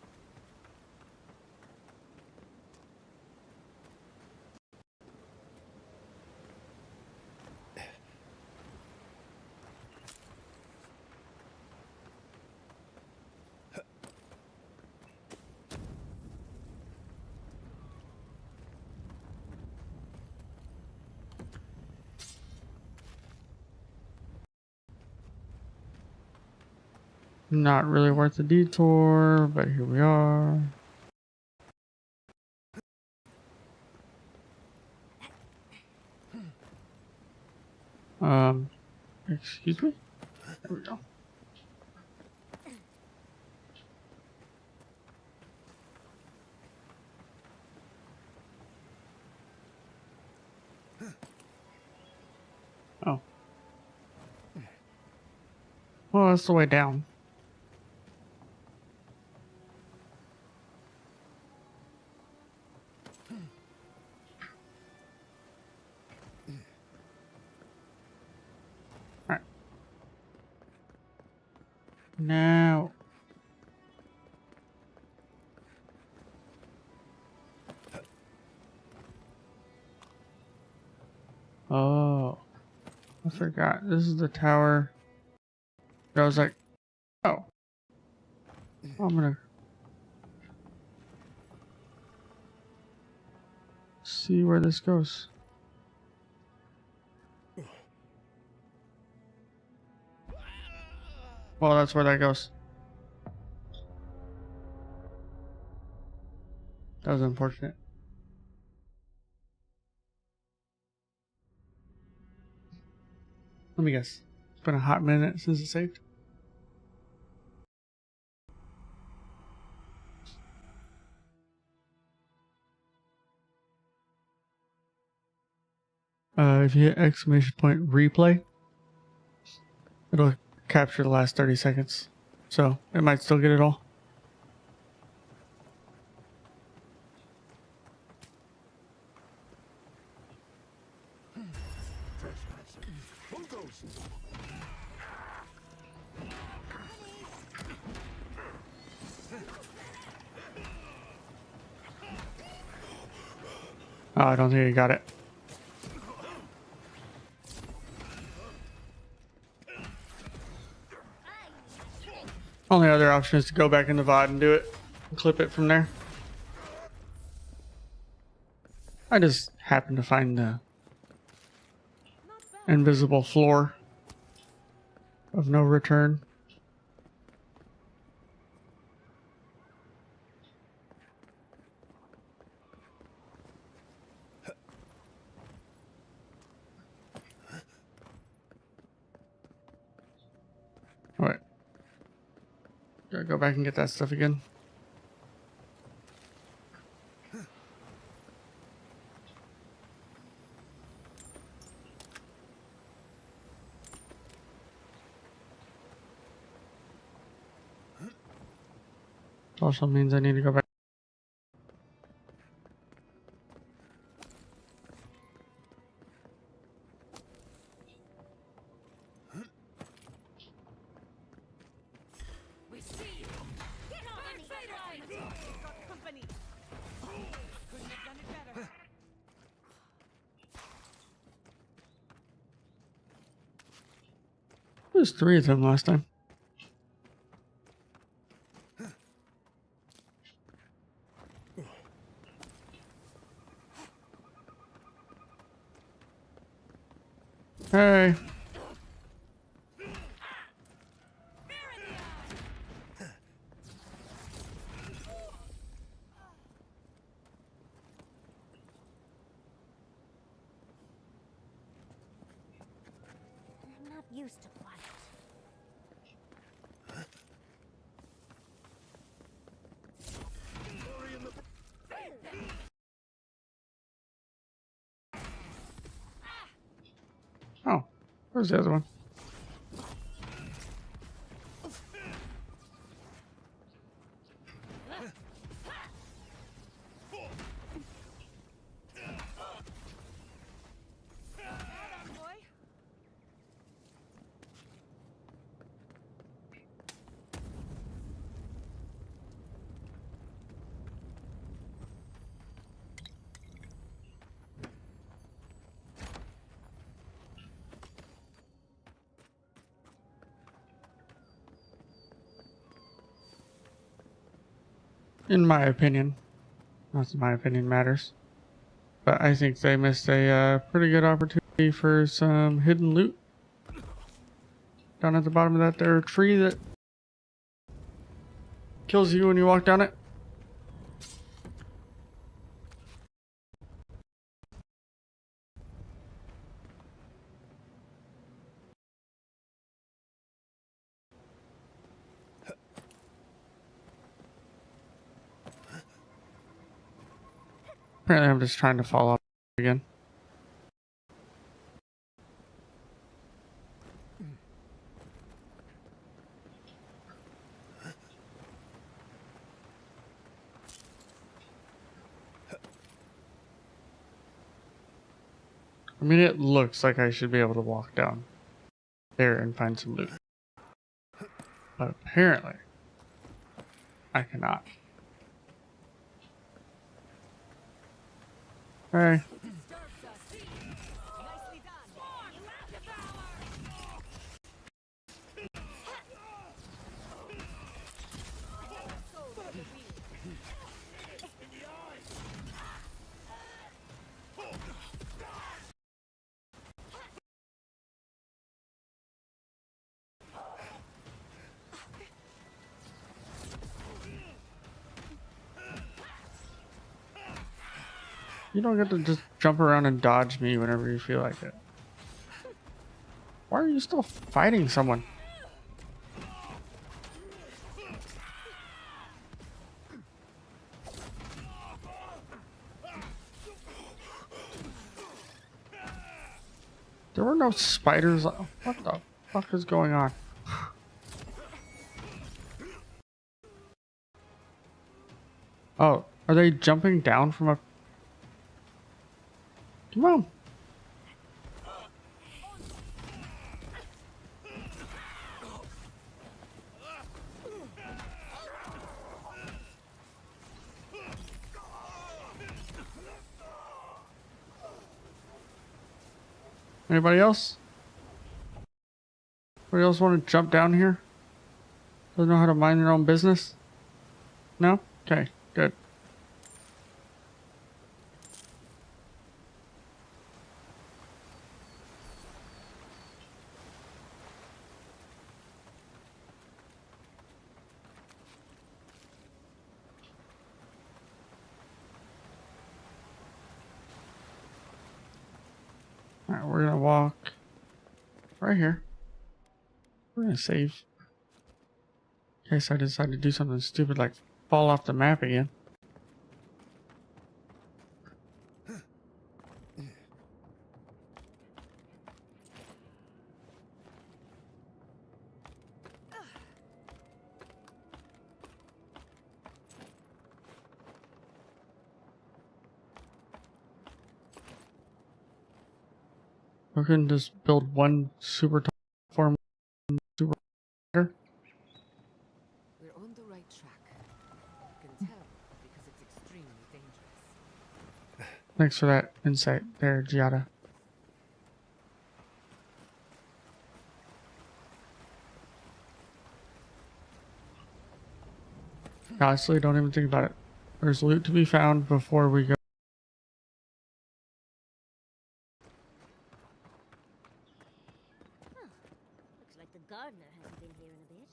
Not really worth the detour, but here we are. Excuse me? There we go. Oh. Well, that's the way down. Now. Oh, I forgot. This is the tower. I was like, oh, I'm gonna see where this goes. Well, that's where that goes. That was unfortunate. Let me guess. It's been a hot minute since it saved. If you hit exclamation point replay, it'll capture the last 30 seconds. So it might still get it all. Oh, I don't think I got it. Only other option is to go back in the VOD and do it. And clip it from there. I just happened to find the invisible floor of no return. Alright. Gotta go back and get that stuff again. Also means I need to go back. We see you. Get on Invader! Got company. Couldn't have done it better. There was 3 of them last time. Hey. I'm not used to quiet. Oh, where's the other one? In my opinion, not that my opinion matters, but I think they missed a pretty good opportunity for some hidden loot down at the bottom of that there tree that kills you when you walk down it. Apparently I'm just trying to fall off again. I mean, it looks like I should be able to walk down there and find some loot. But apparently, I cannot. Hey. Nicely done. You don't get to just jump around and dodge me whenever you feel like it. Why are you still fighting someone? There were no spiders. What the fuck is going on? Oh, are they jumping down from a... Come on. Anybody else? Anybody else want to jump down here? Doesn't know how to mind their own business? No? Okay, good. Alright, we're gonna walk right here. We're gonna save. In case I decide to do something stupid like fall off the map again. We can just build one super tall form, super better. We're on the right track. You can tell because it's extremely dangerous. Thanks for that insight there, Giada. Honestly, don't even think about it. There's loot to be found before we go. Looks like the gardener hasn't been here in a bit.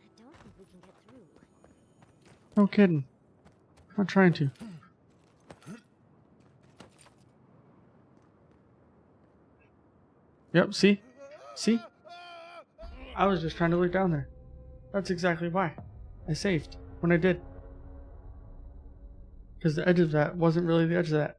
I don't think we can get through. No kidding. I'm not trying to. Yep, see? See? I was just trying to look down there. That's exactly why. I saved when I did. Because the edge of that wasn't really the edge of that.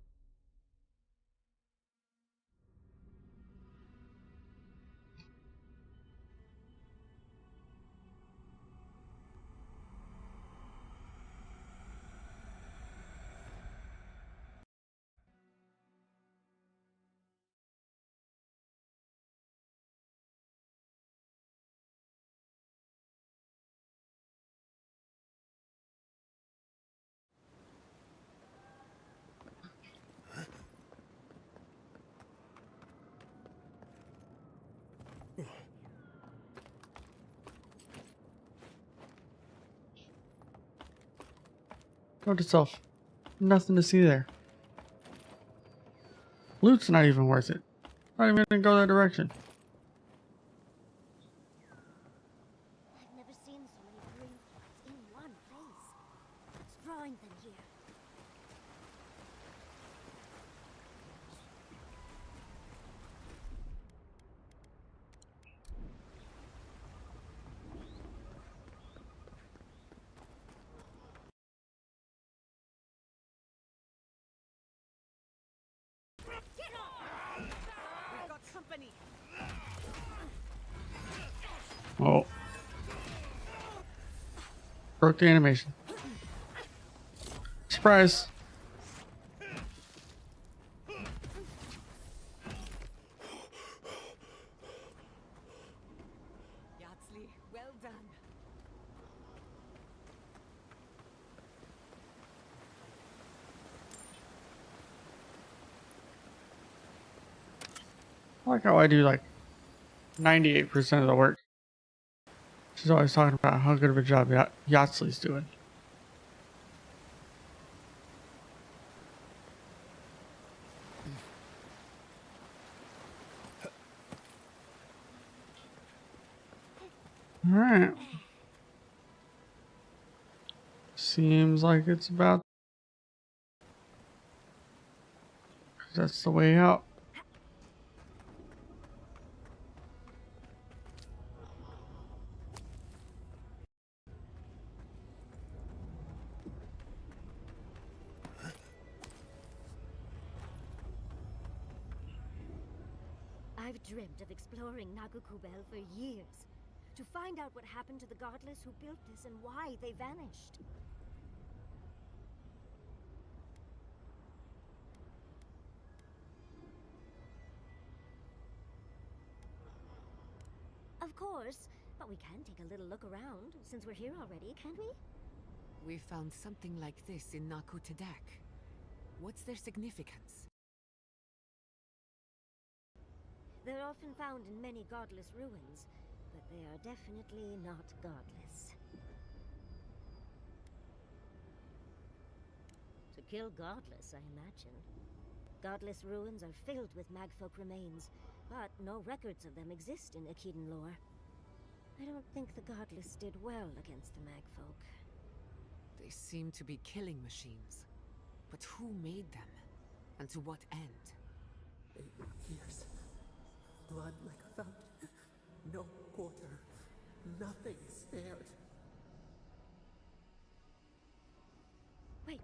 Note itself. Nothing to see there. Loot's not even worth it. Not even gonna go that direction. I've never seen so many green plants in one place. What's drawing them here? We've got company. Oh. Broke the animation. Surprise. Yardsley, well done. I like how I do like 98% of the work. She's always talking about how good of a job Yatsley's doing. Alright. Seems like it's about... That's the way out. I've dreamt of exploring Nagukubel for years. To find out what happened to the godless who built this and why they vanished. Of course, but we can take a little look around, since we're here already, can't we? We found something like this in Nakutadak. What's their significance? They're often found in many godless ruins, but they are definitely not godless. To kill godless, I imagine. Godless ruins are filled with magfolk remains, but no records of them exist in Akiden lore. I don't think the godless did well against the magfolk. They seem to be killing machines. But who made them? And to what end? 8 years. Blood like a fountain. No quarter. Nothing spared. Wait,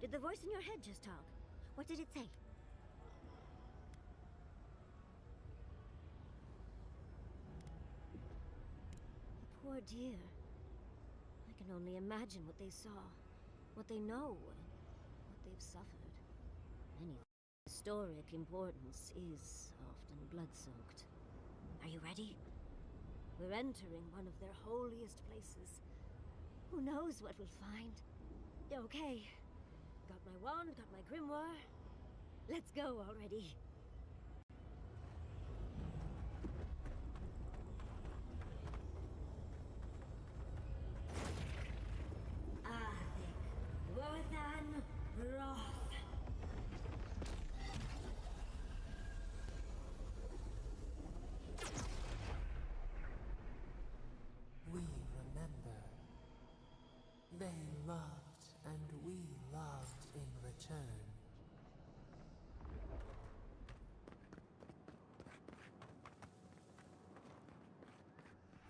did the voice in your head just talk? What did it say? The poor dear. I can only imagine what they saw, what they know, what they've suffered. Anything of historic importance is often blood-soaked. Are you ready? We're entering one of their holiest places. Who knows what we'll find? Okay. Got my wand, got my grimoire. Let's go already. We remember. They loved, and we loved in return.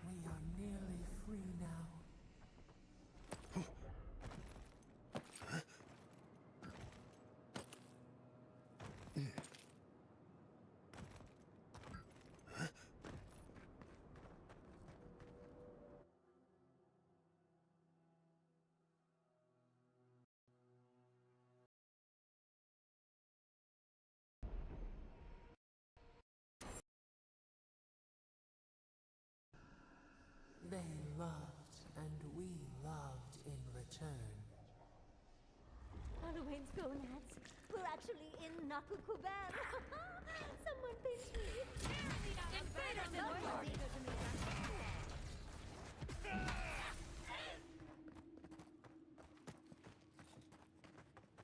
We are nearly free now. They loved, and we loved in return. Halloween's gonads. We're actually in Nakukubel. Someone pinch me.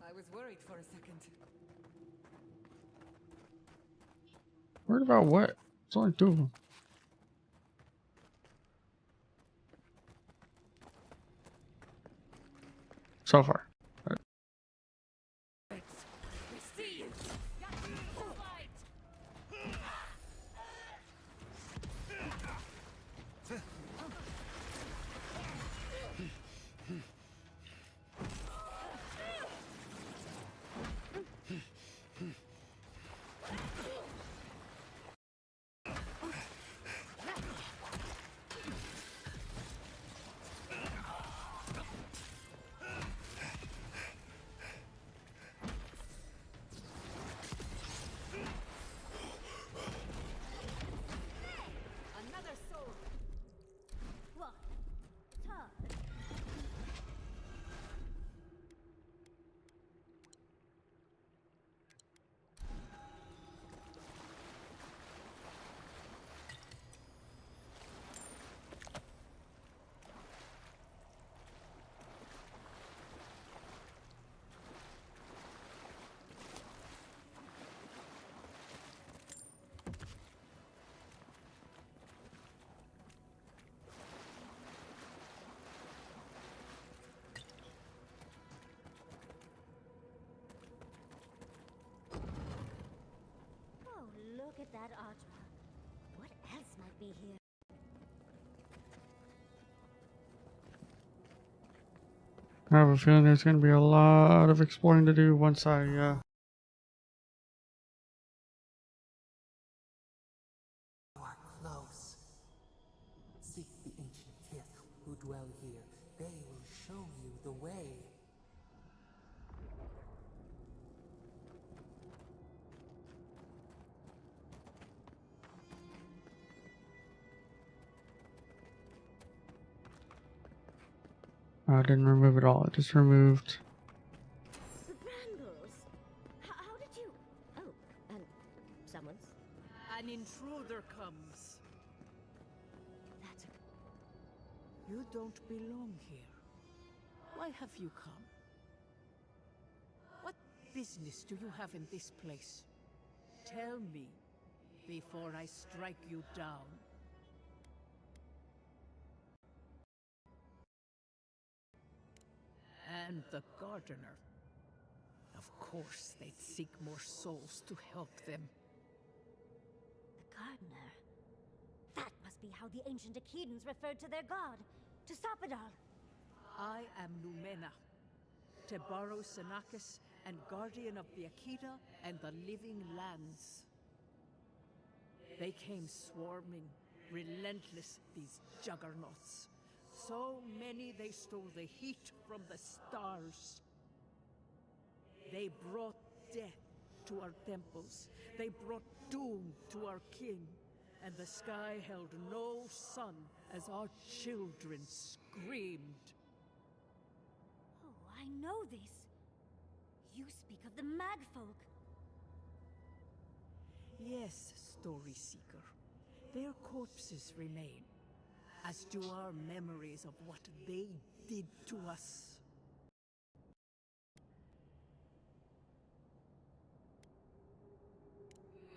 I was worried for a second. Worried about what? It's only 2 of them. So far. at that Audra. What else might be here? I have a feeling there's going to be a lot of exploring to do once I You are close. Seek the ancient kith who dwell here. They will show you the way. I didn't remove it all. It just removed. The brambles. How did you? Oh, and someone's. An intruder comes. That's a. You don't belong here. Why have you come? What business do you have in this place? Tell me, before I strike you down. And the gardener. Of course, they'd seek more souls to help them. The gardener. That must be how the ancient Akedans referred to their god. To stop it all. I am Numena, Tebaro Senakis, and guardian of the Akita and the living lands. They came swarming, relentless, these juggernauts. So many they stole the heat from the stars. They brought death to our temples. They brought doom to our king. And the sky held no sun as our children screamed. Oh, I know this. You speak of the Magfolk. Yes, Story Seeker. Their corpses remain, as do our memories of what they did to us.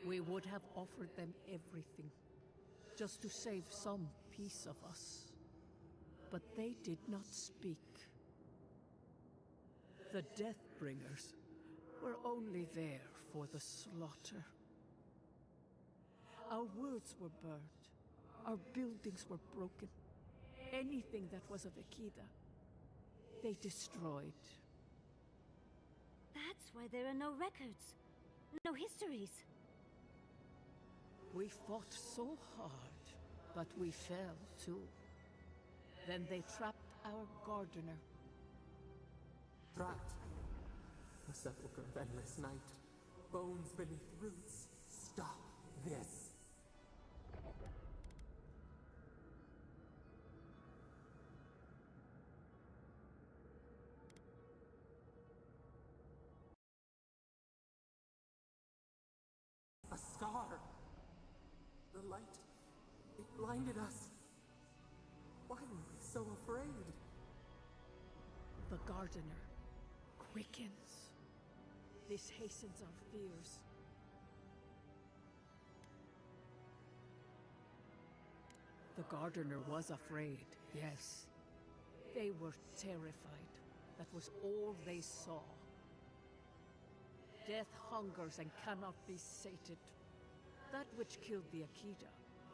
We would have offered them everything, just to save some piece of us. But they did not speak. The Deathbringers were only there for the slaughter. Our words were burned. Our buildings were broken. Anything that was of Akida, they destroyed. That's why there are no records. No histories. We fought so hard, but we fell too. Then they trapped our gardener. Trapped. A sepulchre of endless night. Bones beneath roots. Stop this. A star. The light. It blinded us. Why were we so afraid? The gardener quickens. This hastens our fears. The gardener was afraid, yes. They were terrified. That was all they saw. Death hungers and cannot be sated. That which killed the Akita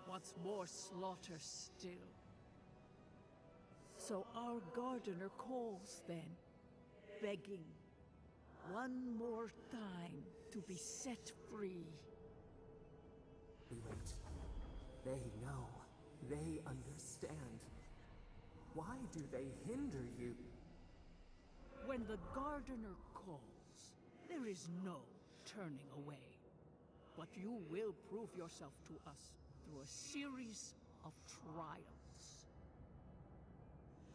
wants more slaughter still. So our gardener calls then, begging one more time to be set free. We wait. They know. They understand. Why do they hinder you? When the gardener calls, there is no turning away. But you will prove yourself to us through a series of trials.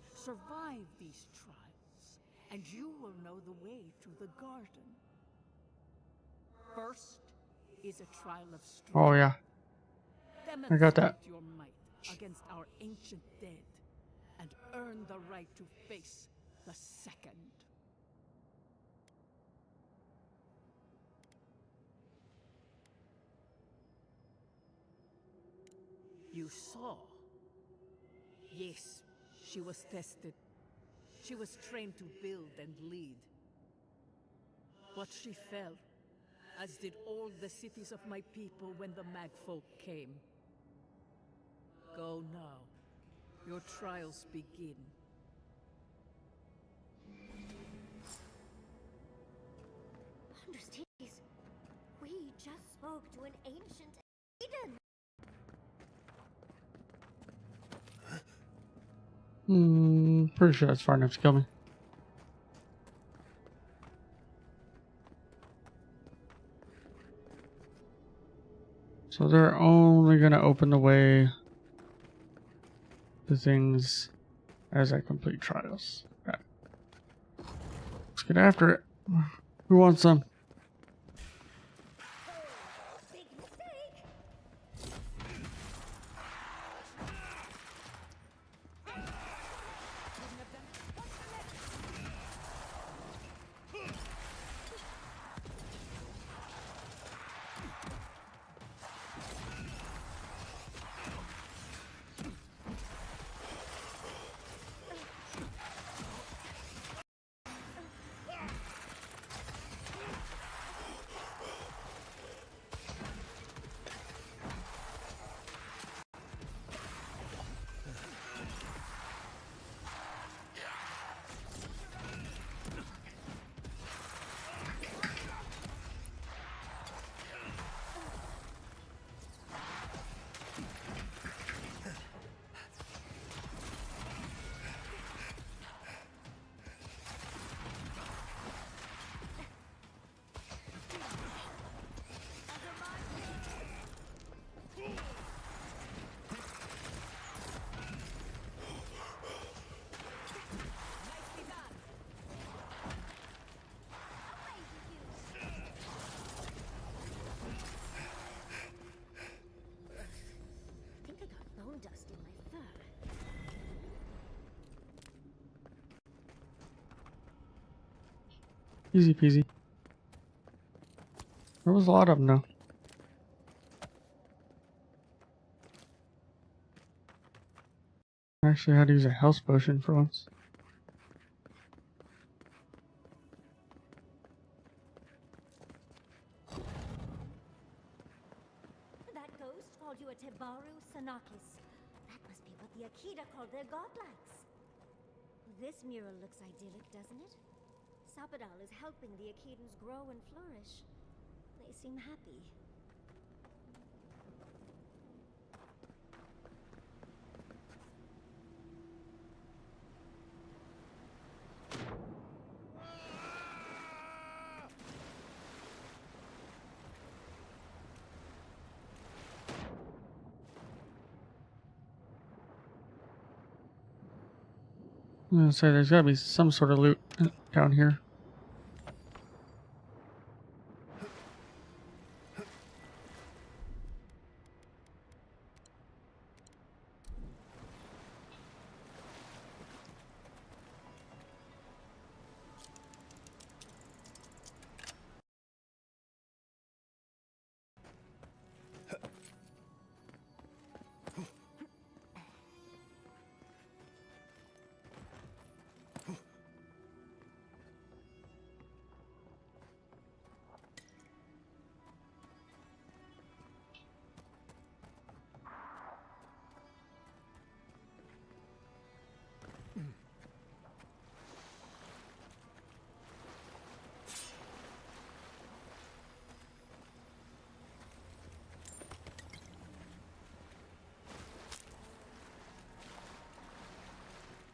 Survive these trials, and you will know the way to the garden. First is a trial of strength. Oh yeah, I got that. Demonstrate your might against our ancient dead, and earn the right to face the second. You saw. Yes, she was tested. She was trained to build and lead. But she fell, as did all the cities of my people when the Magfolk came. Go now. Your trials begin. Understands. We just spoke to an ancient Eden. Pretty sure that's far enough to kill me. So they're only gonna open the way to things as I complete trials. Got it. Let's get after it. Who wants some? Big mistake. I think I got bone dust in my fur. Easy peasy. There was a lot of them though. I actually had to use a health potion for once. That ghost called you a Tebaru Sanakis. That must be what the Akita called their godlike. This mural looks idyllic, doesn't it? Sapadal is helping the Akitans grow and flourish. They seem happy. I'm gonna say there's gotta be some sort of loot down here.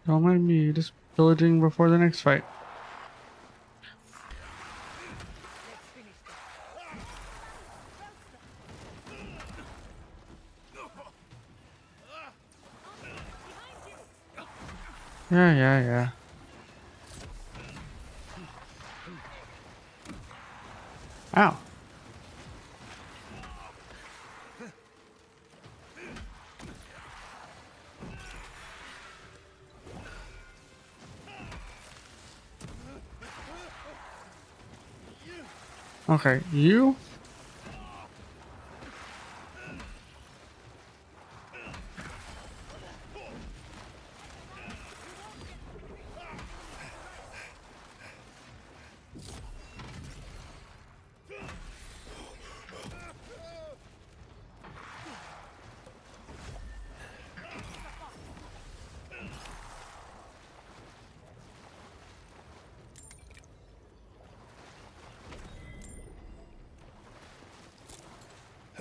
Don't mind me, just pillaging before the next fight. Yeah. Ow. Okay, you?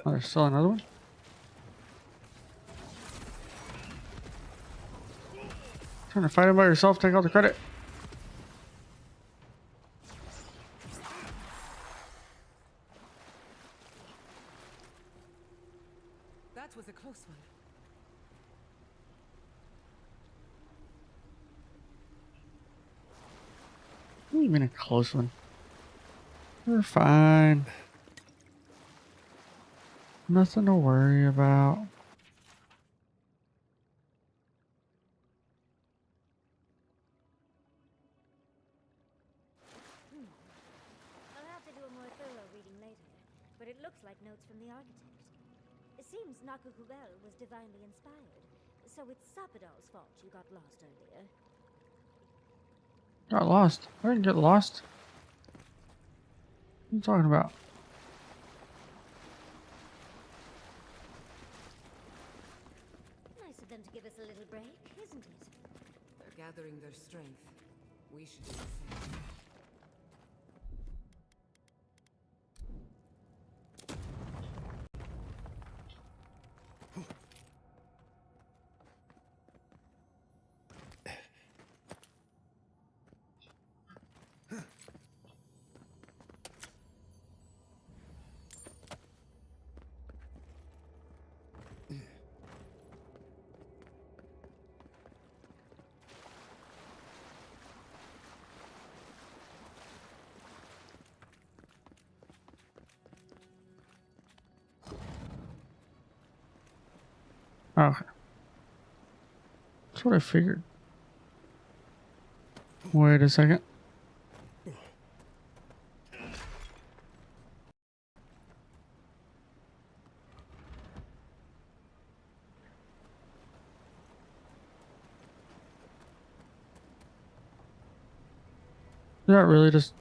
Oh, there's still another one? Trying to fight him by yourself, take all the credit. That was a close one. What do you mean a close one? We're fine. Nothing to worry about. I'll have to do a more thorough reading later, but it looks like notes from the architect. It seems Nakukubel was divinely inspired, so it's Sapadal's fault you got lost earlier. Got lost. I didn't get lost. What are you talking about? Nice of them to give us a little break, isn't it? They're gathering their strength. We should do the same. Okay. That's what I figured. Wait a second. Is that really just...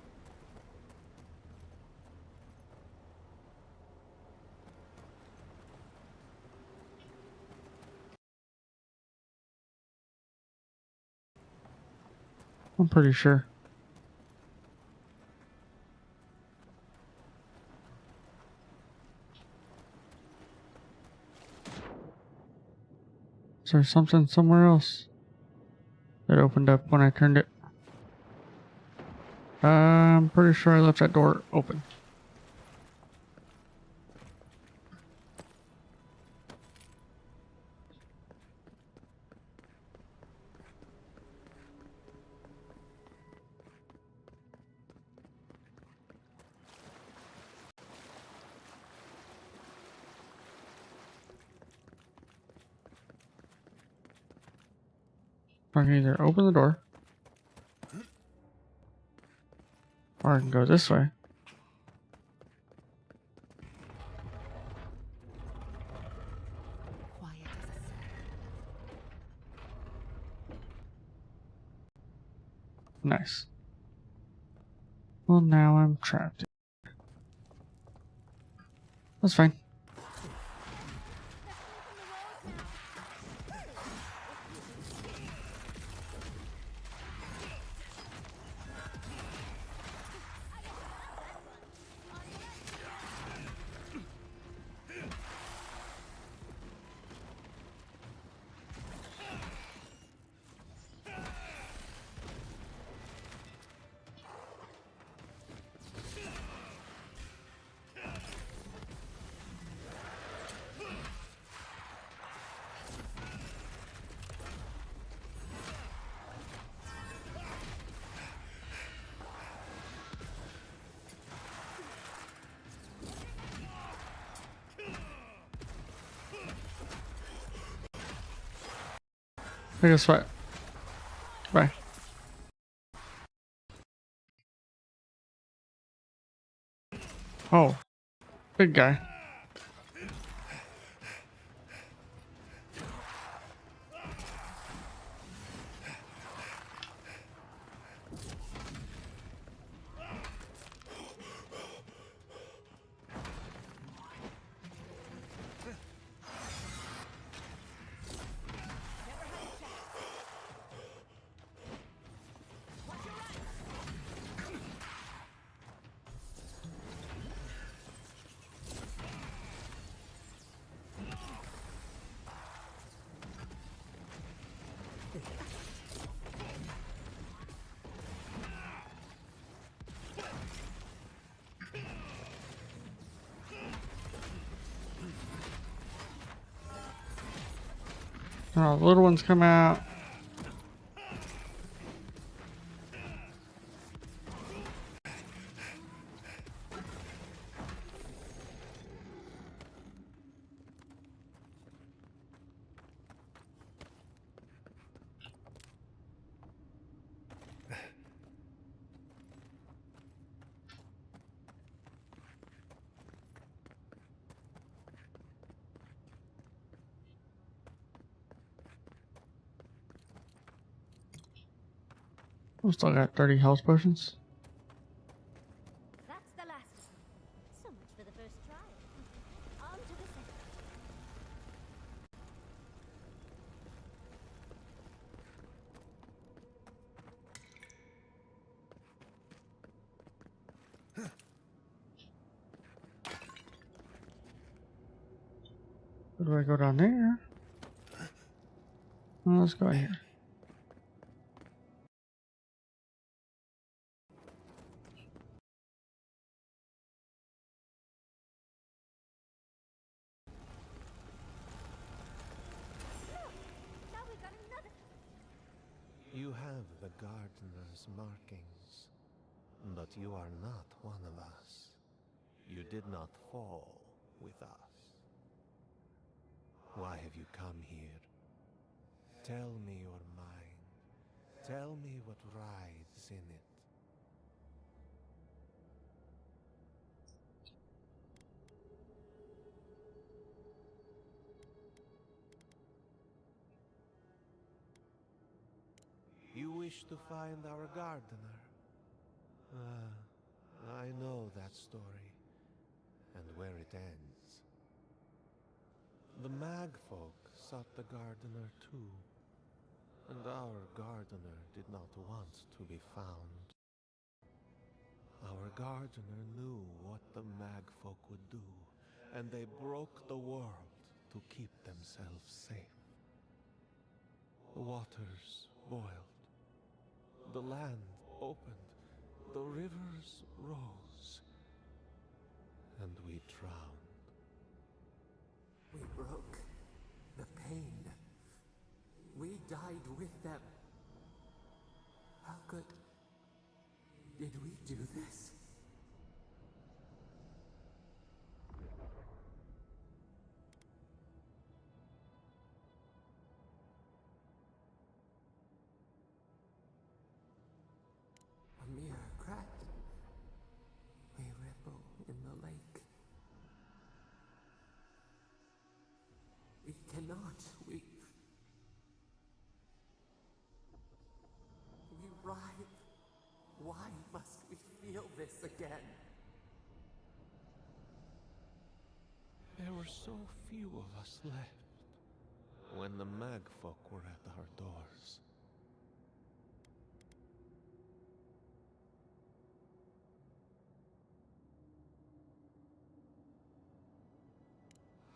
I'm pretty sure. Is there something somewhere else that opened up when I turned it? I'm pretty sure I left that door open. I can either open the door, or I can go this way. Quiet as a cell. Nice. Well, now I'm trapped. That's fine. I guess what? Bye. Oh, big guy. Oh, the little ones come out. We still got 30 health potions. That's the last of them. So much for the first trial. On to the second. Where do I go down there? Well, let's go here. Now we've got another. You have the gardener's markings, but you are not one of us. You did not fall with us. Why have you come here? Tell me your mind. Tell me what rides in it. You wish to find our gardener? I know that story, and where it ends. The Magfolk sought the gardener too, and our gardener did not want to be found. Our gardener knew what the Magfolk would do, and they broke the world to keep themselves safe. The waters boiled, the land opened, the rivers rose, and we drowned. We broke the pain. We died with them. How could... did we do this? A mere crack. We ripple in the lake. We cannot. We writhe. Why must we feel this again? There were so few of us left when the Magfolk were at our doors.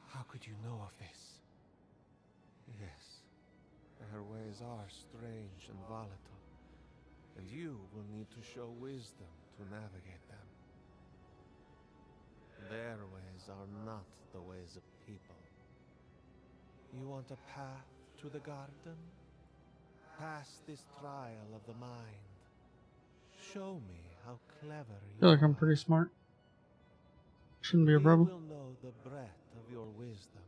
How could you know of this? Yes, their ways are strange and volatile, and you will need to show wisdom to navigate them. Their ways are not the ways of people. You want a path to the garden? Pass this trial of the mind. Show me how clever I you feel like I'm are. pretty smart. Shouldn't be a We problem. will know the breadth of your wisdom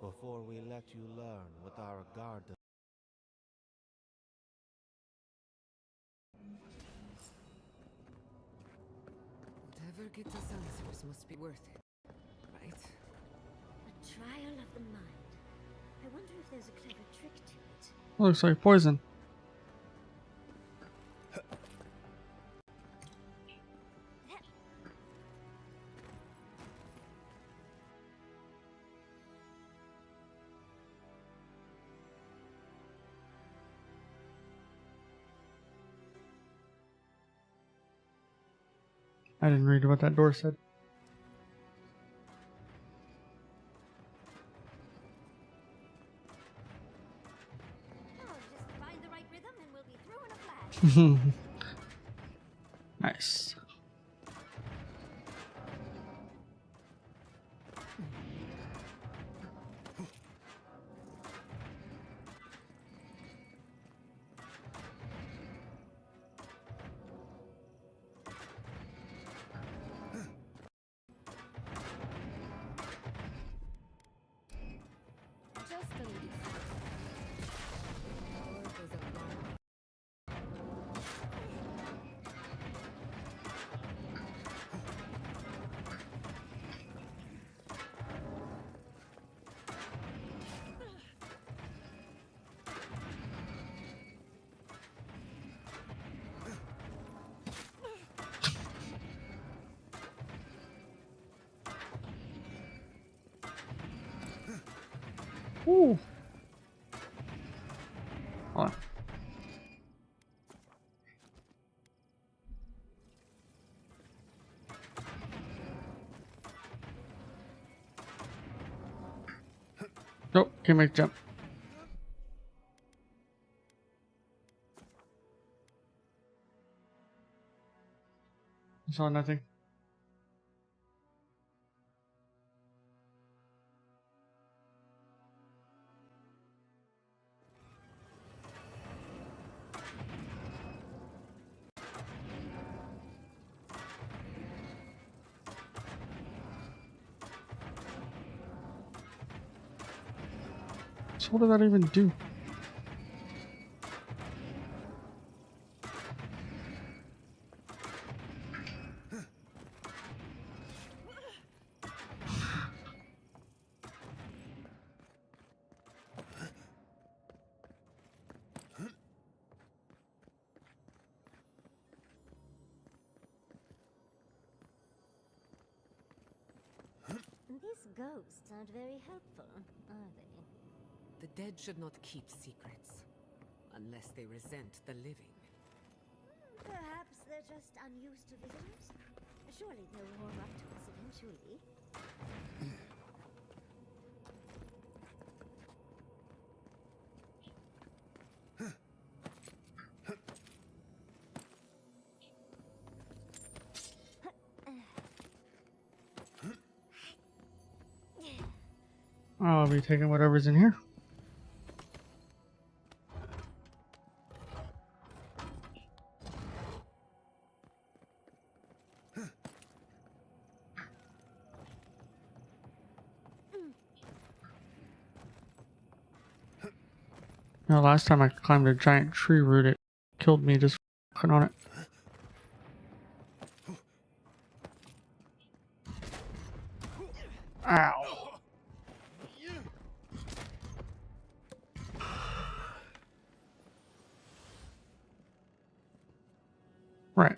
before we let you learn what our garden... Whatever gets us answers must be worth it, right? A trial of the mind. I wonder if there's a clever trick to it. Looks like poison. I didn't read what that door said. Oh, just find the right rhythm and we'll be through in a flash. Nice. Ooh. Hold on. Nope, can't make the jump. Saw nothing. So what did that even do? These ghosts aren't very helpful, are they? The dead should not keep secrets. Unless they resent the living. Perhaps they're just unused to visitors? Surely they'll warm up to us eventually. I'll be taking whatever's in here. You know, last time I climbed a giant tree root, it killed me just f***ing on it. Ow. Right.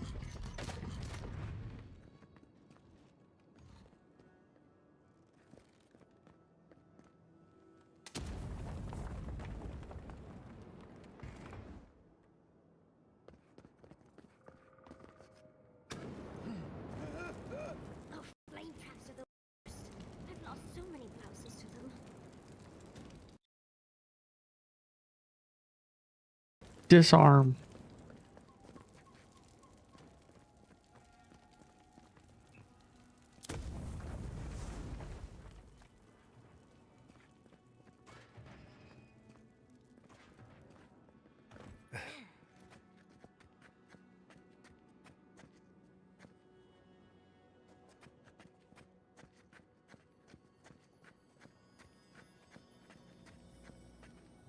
Oh, flame traps are the worst. I've lost so many blouses to them. Disarm.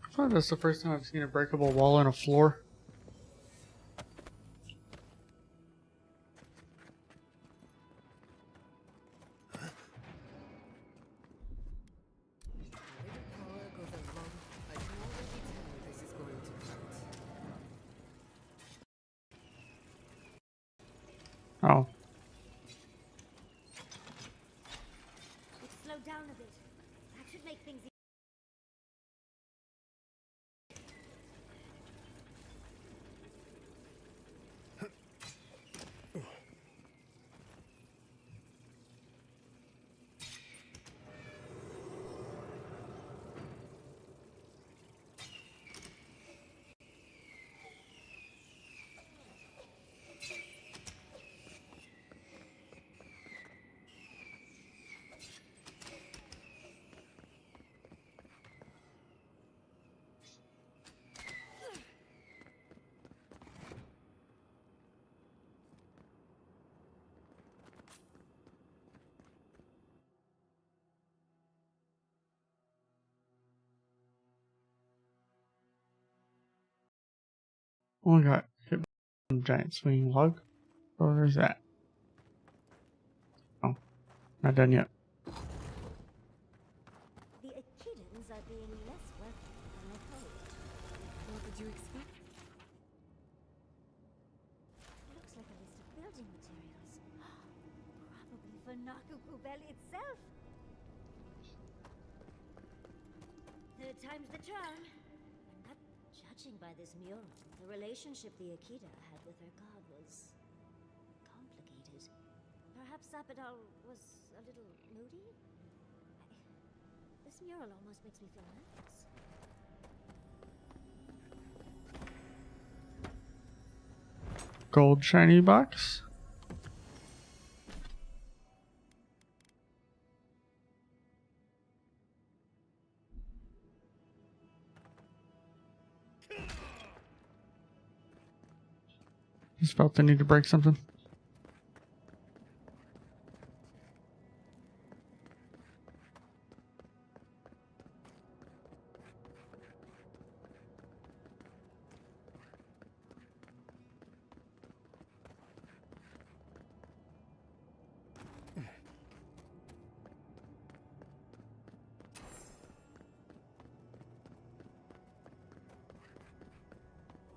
I thought that's the first time I've seen a breakable wall in a floor. Little power goes a long. I can already tell this is going to hurt. Oh. Let's slow down a bit. That should make things Oh, I got hit by some giant swinging log. Oh, there's that. Oh, not done yet. the Echidans are being less welcome than I hoped. What did you expect? Looks like a list of building materials. Probably for Nakukubel itself. Third time's the charm. But judging by this mural, the relationship the Akita had with her god was complicated. Perhaps Sapidal was a little moody? This mural almost makes me feel nervous. Gold shiny box. Just felt the need to break something.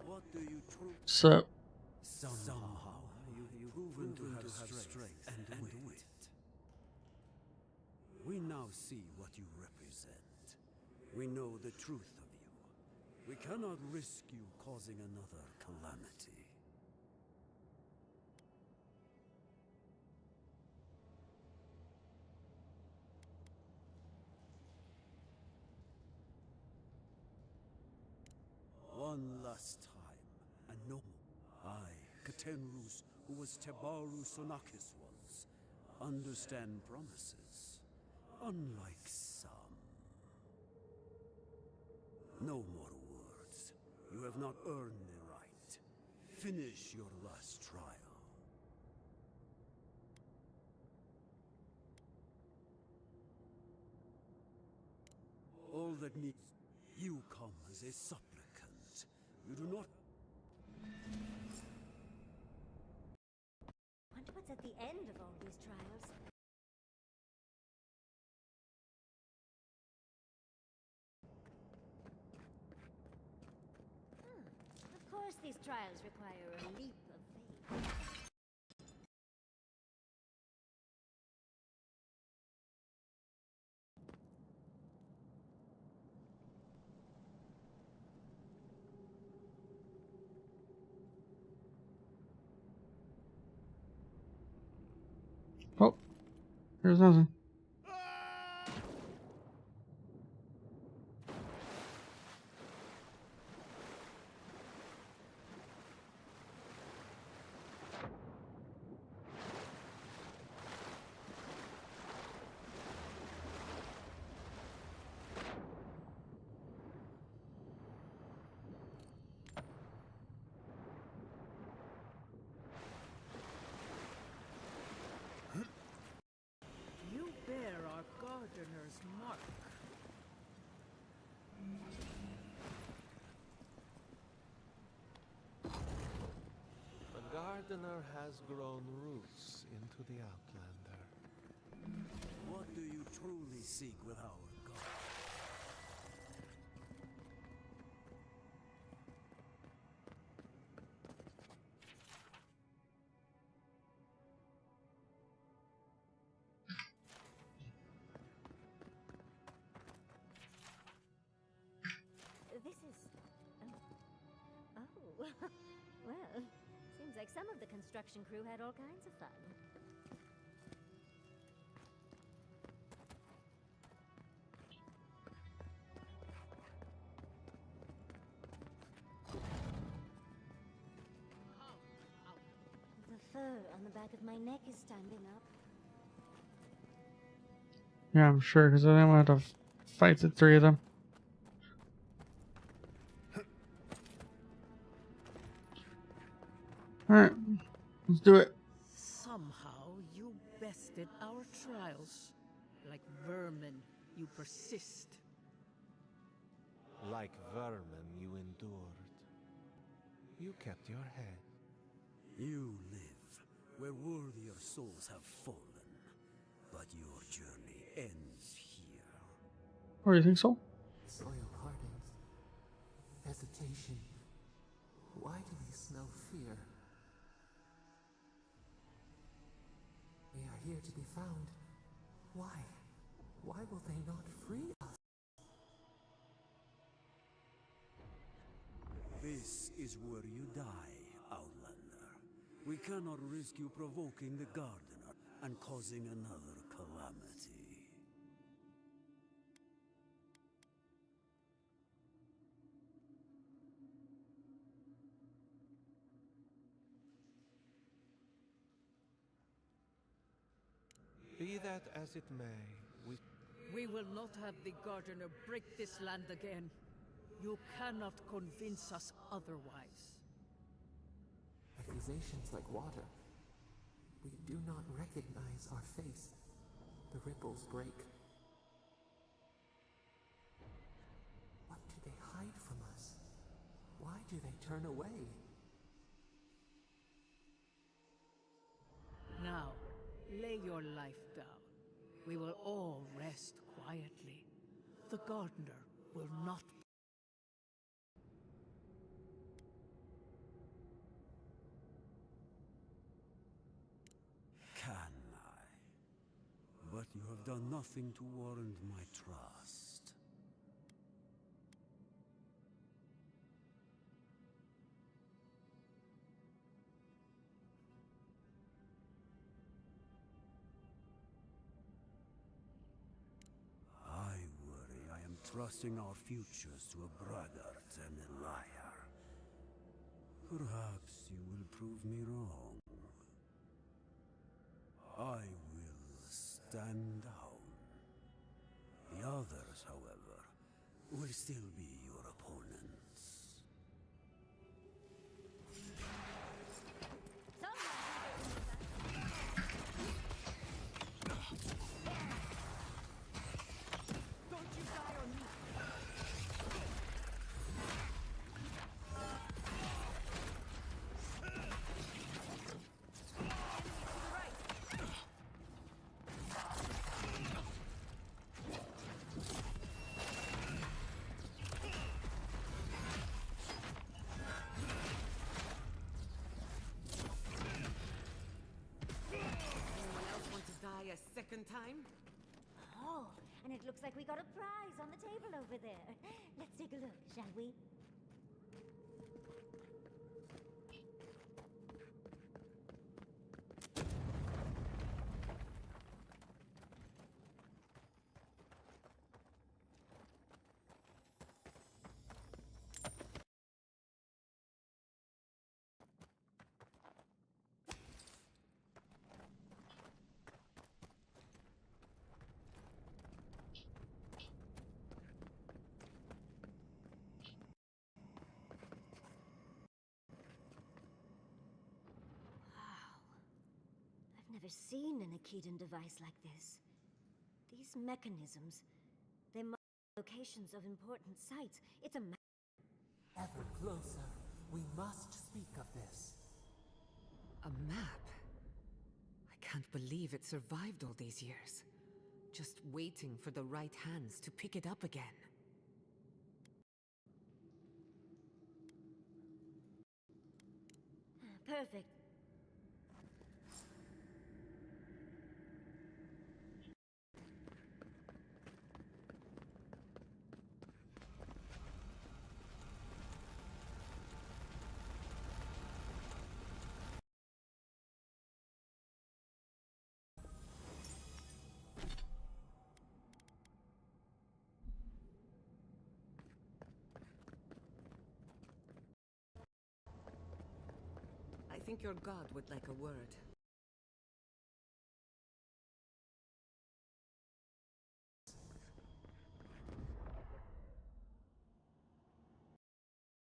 What do you So, somehow you've proven to have strength and wit. We now see what you represent. We know the truth of you. We cannot risk you causing another calamity. One last time, and no more. I, Katenrus, who was Tebaru Sonakis once, understand promises, unlike some. No more words. You have not earned the right. Finish your last trial. All that needs... You come as a supplicant. You do not... Wonder what's at the end of all these trials. Of course these trials require a leap of faith. oh, there's nothing. You bear our gardener's mark. The gardener has grown roots into the Outlander. What do you truly seek with our God? This is... Oh. Well, seems like some of the construction crew had all kinds of fun. The fur on the back of my neck is standing up. Yeah, I'm sure, because then we'll have to fight the three of them. Alright, let's do it. Somehow you bested our trials. Like vermin, you persist. Like vermin, you endured. You kept your head. You live where worthier souls have fallen. But your journey ends here. Oh, you think so? Soil hardens. Hesitation. Why do they smell fear? We are here to be found. Why? Why will they not free us? This is where you die, Outlander. We cannot risk you provoking the Gardener and causing another calamity. Be that as it may, We will not have the Gardener break this land again. You cannot convince us otherwise. Accusations like water. We do not recognize our face. The ripples break. What do they hide from us? Why do they turn away? Now, lay your life down. We will all rest quietly. The Gardener will not. Can I? But you have done nothing to warrant my trust. I worry I am trusting our futures to a braggart and a liar. Perhaps you will prove me wrong. I will stand down. The others, however, will still be your opponents. Don't you die on me! Anyone else want to die a second time? Oh, and it looks like we got a prize on the table over there. Let's take a look, shall we? I've never seen an Akedan device like this. These mechanisms, they mark locations of important sites. It's a Ever closer. We must speak of this. A map? I can't believe it survived all these years. Just waiting for the right hands to pick it up again. perfect. I think your god would like a word.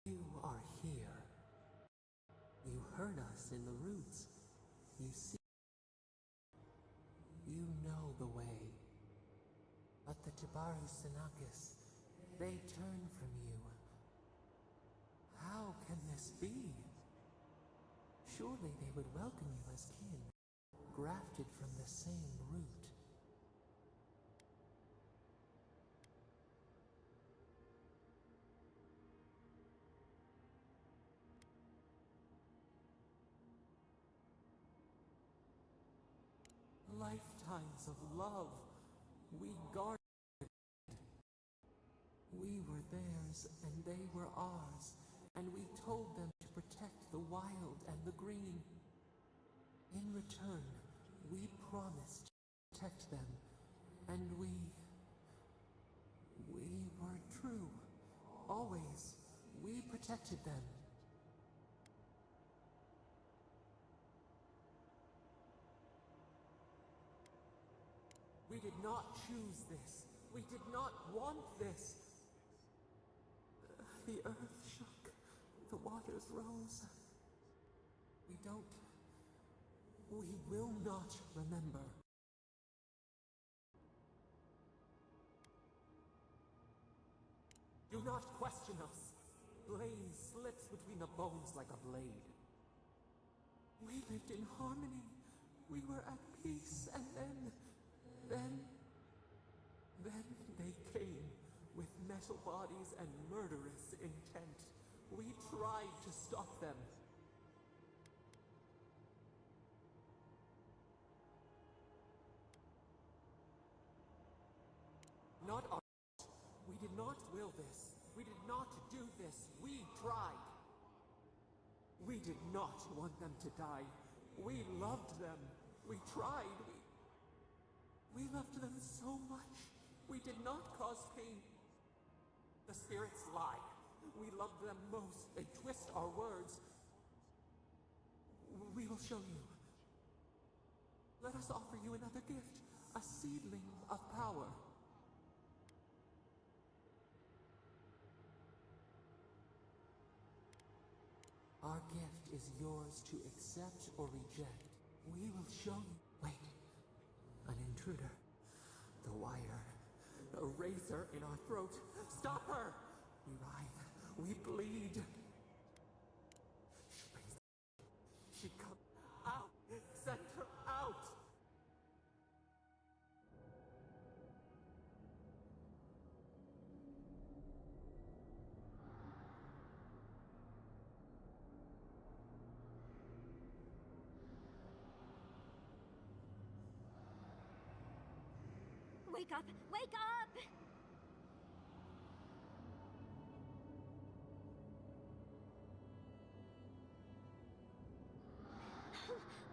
You are here. You heard us in the roots. You see. You know the way. But the Tibaru Sinakis, they turn from you. How can this be? Surely they would welcome you as kin, grafted from the same root. Lifetimes of love, we guarded. We were theirs and they were ours. and we told them to protect the wild and the green. In return, we promised to protect them, and we were true. Always, we protected them. We did not choose this. We did not want this. The earth shook. The waters rose. We will not remember. Do not question us. Blame slips between the bones like a blade. We lived in harmony. We were at peace, and then they came with metal bodies and murderous intent. We tried to stop them. Not our fault. We did not will this. We did not do this. We tried. We did not want them to die. We loved them. We tried. We loved them so much. We did not cause pain. The spirits lie. We love them most. They twist our words. We will show you. Let us offer you another gift. A seedling of power. Our gift is yours to accept or reject. We will show you. Wait. An intruder. The wire. A razor in our throat. Stop her! We writhe. We bleed. She comes out. Send her out! Wake up! Wake up!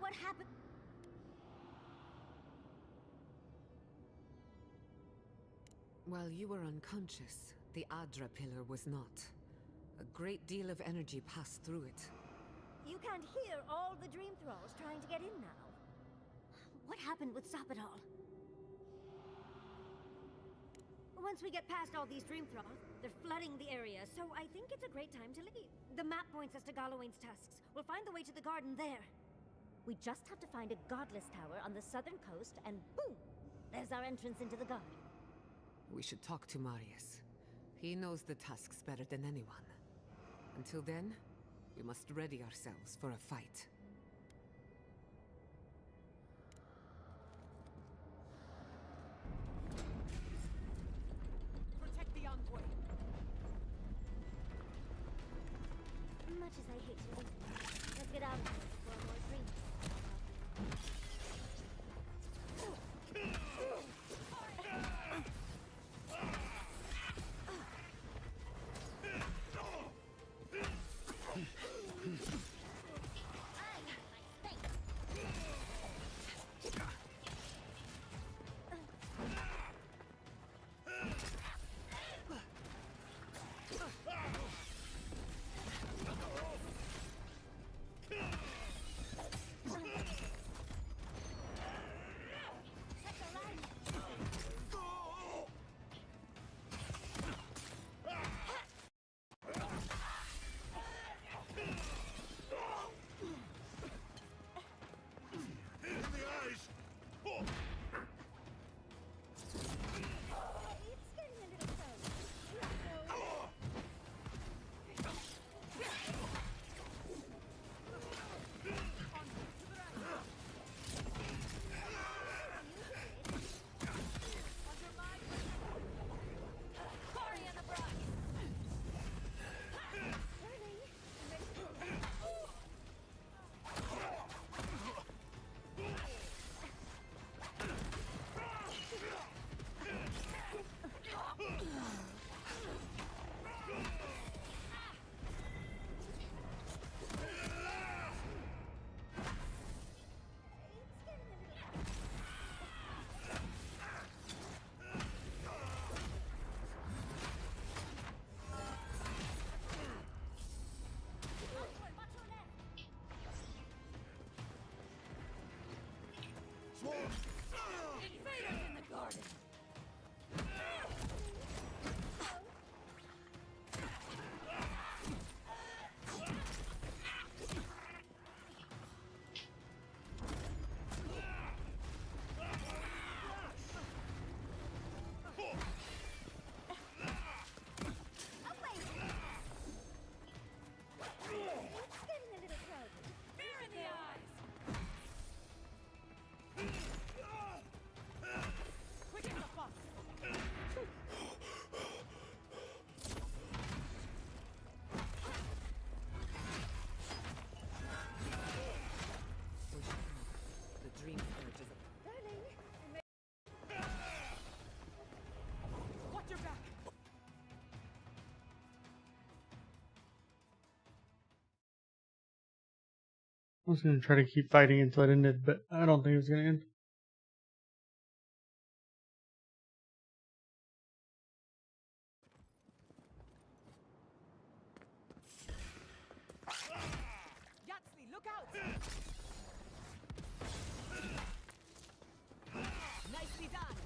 What happened? While you were unconscious, the Adra pillar was not. A great deal of energy passed through it. You can't hear all the dream thralls trying to get in now. What happened with Sapidal? Once we get past all these dream thralls, they're flooding the area, so I think it's a great time to leave. The map points us to Galawain's tusks. We'll find the way to the garden there. We just have to find a godless tower on the southern coast, and boom! There's our entrance into the garden. We should talk to Marius. He knows the tusks better than anyone. Until then, we must ready ourselves for a fight. Protect the envoy! Much as I hate to leave, let's get out of here before more dreams. was gonna try to keep fighting until it ended, but I don't think it's gonna end. Yatsni, look out! Nicely done!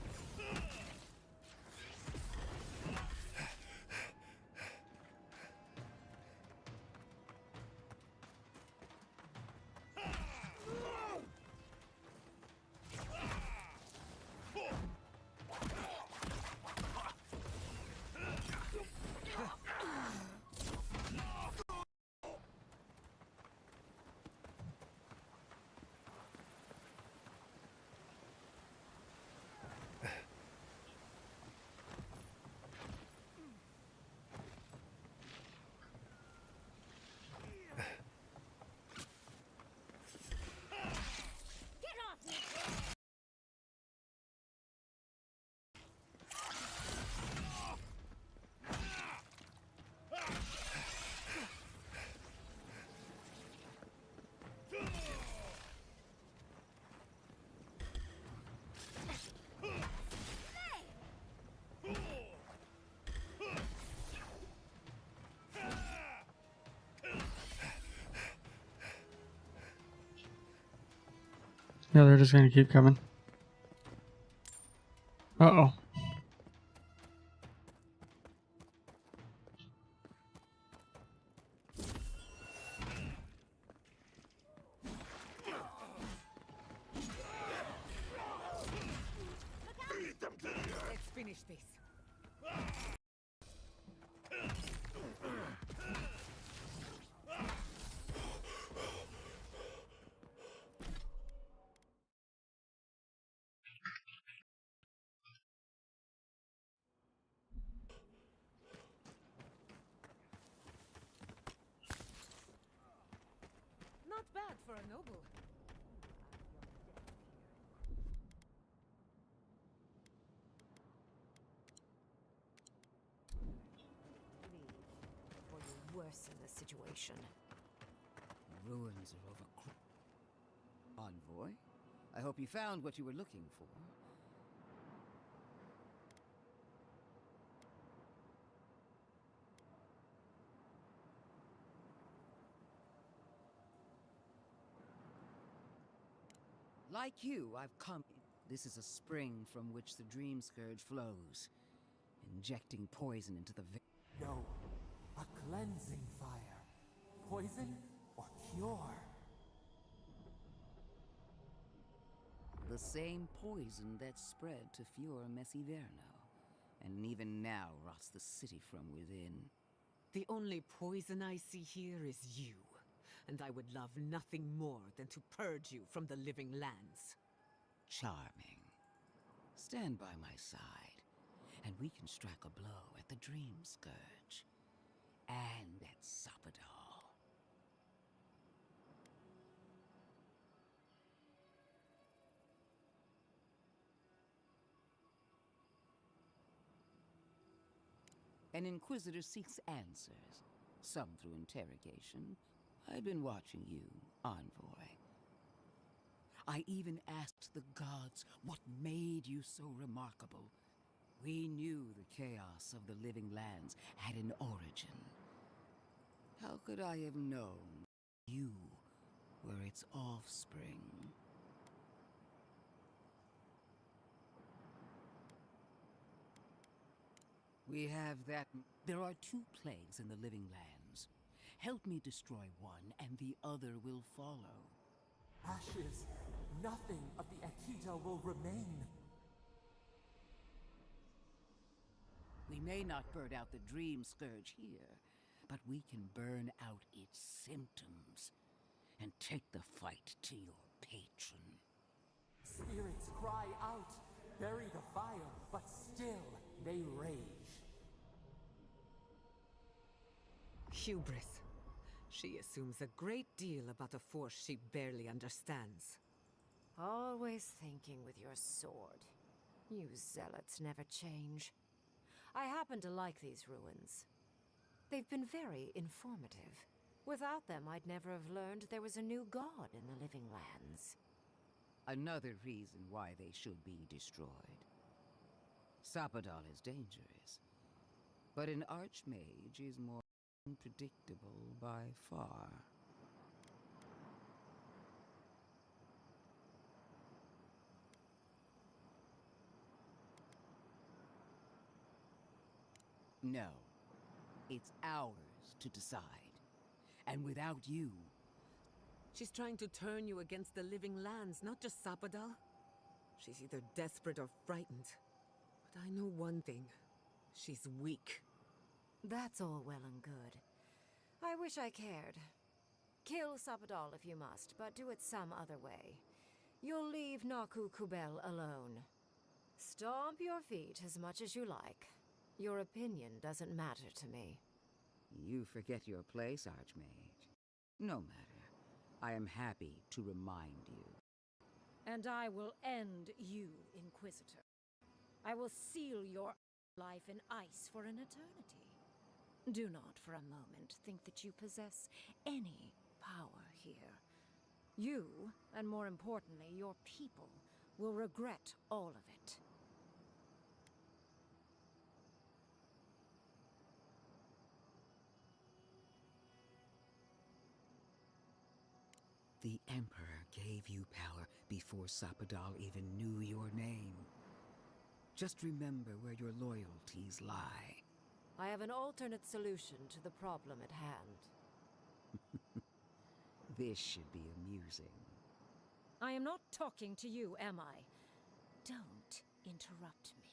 Yeah, they're just gonna keep coming. Uh-oh. Let's finish this. Not bad for a noble. Or you'll worsen the situation. Ruins are overgrown. Envoy, I hope you found what you were looking for. Like you, I've come. This is a spring from which the Dream Scourge flows, injecting poison into the No. A cleansing fire. Poison or cure? The same poison that spread to Fior Messiverno, and even now rots the city from within. The only poison I see here is you, and I would love nothing more than to purge you from the living lands. Charming. Stand by my side, and we can strike a blow at the Dream Scourge. And at Sapadal. An Inquisitor seeks answers, some through interrogation. I've been watching you, Envoy. I even asked the gods what made you so remarkable. We knew the chaos of the living lands had an origin. How could I have known you were its offspring? We have that. There are two plagues in the living lands. Help me destroy one, and the other will follow. Ashes. Nothing of the Akita will remain. We may not burn out the Dream Scourge here, but we can burn out its symptoms and take the fight to your patron. Spirits cry out, bury the fire, but still they rage. Hubris. She assumes a great deal about a force she barely understands. Always thinking with your sword. You zealots never change. I happen to like these ruins. They've been very informative. Without them, I'd never have learned there was a new god in the living lands. Another reason why they should be destroyed. Sapadal is dangerous, but an archmage is more unpredictable by far. No, it's ours to decide. And without you... She's trying to turn you against the living lands, not just Sapadal. She's either desperate or frightened. But I know one thing. She's weak. That's all well and good. I wish I cared. Kill Sapadal if you must, but do it some other way. You'll leave Naku Kubel alone. Stomp your feet as much as you like. Your opinion doesn't matter to me. You forget your place, Archmage. No matter. I am happy to remind you. And I will end you, Inquisitor. I will seal your life in ice for an eternity. Do not for a moment think that you possess any power here. You, and more importantly, your people, will regret all of it. The Emperor gave you power before Sapadal even knew your name. Just remember where your loyalties lie. I have an alternate solution to the problem at hand. This should be amusing. I am not talking to you, am I? Don't interrupt me.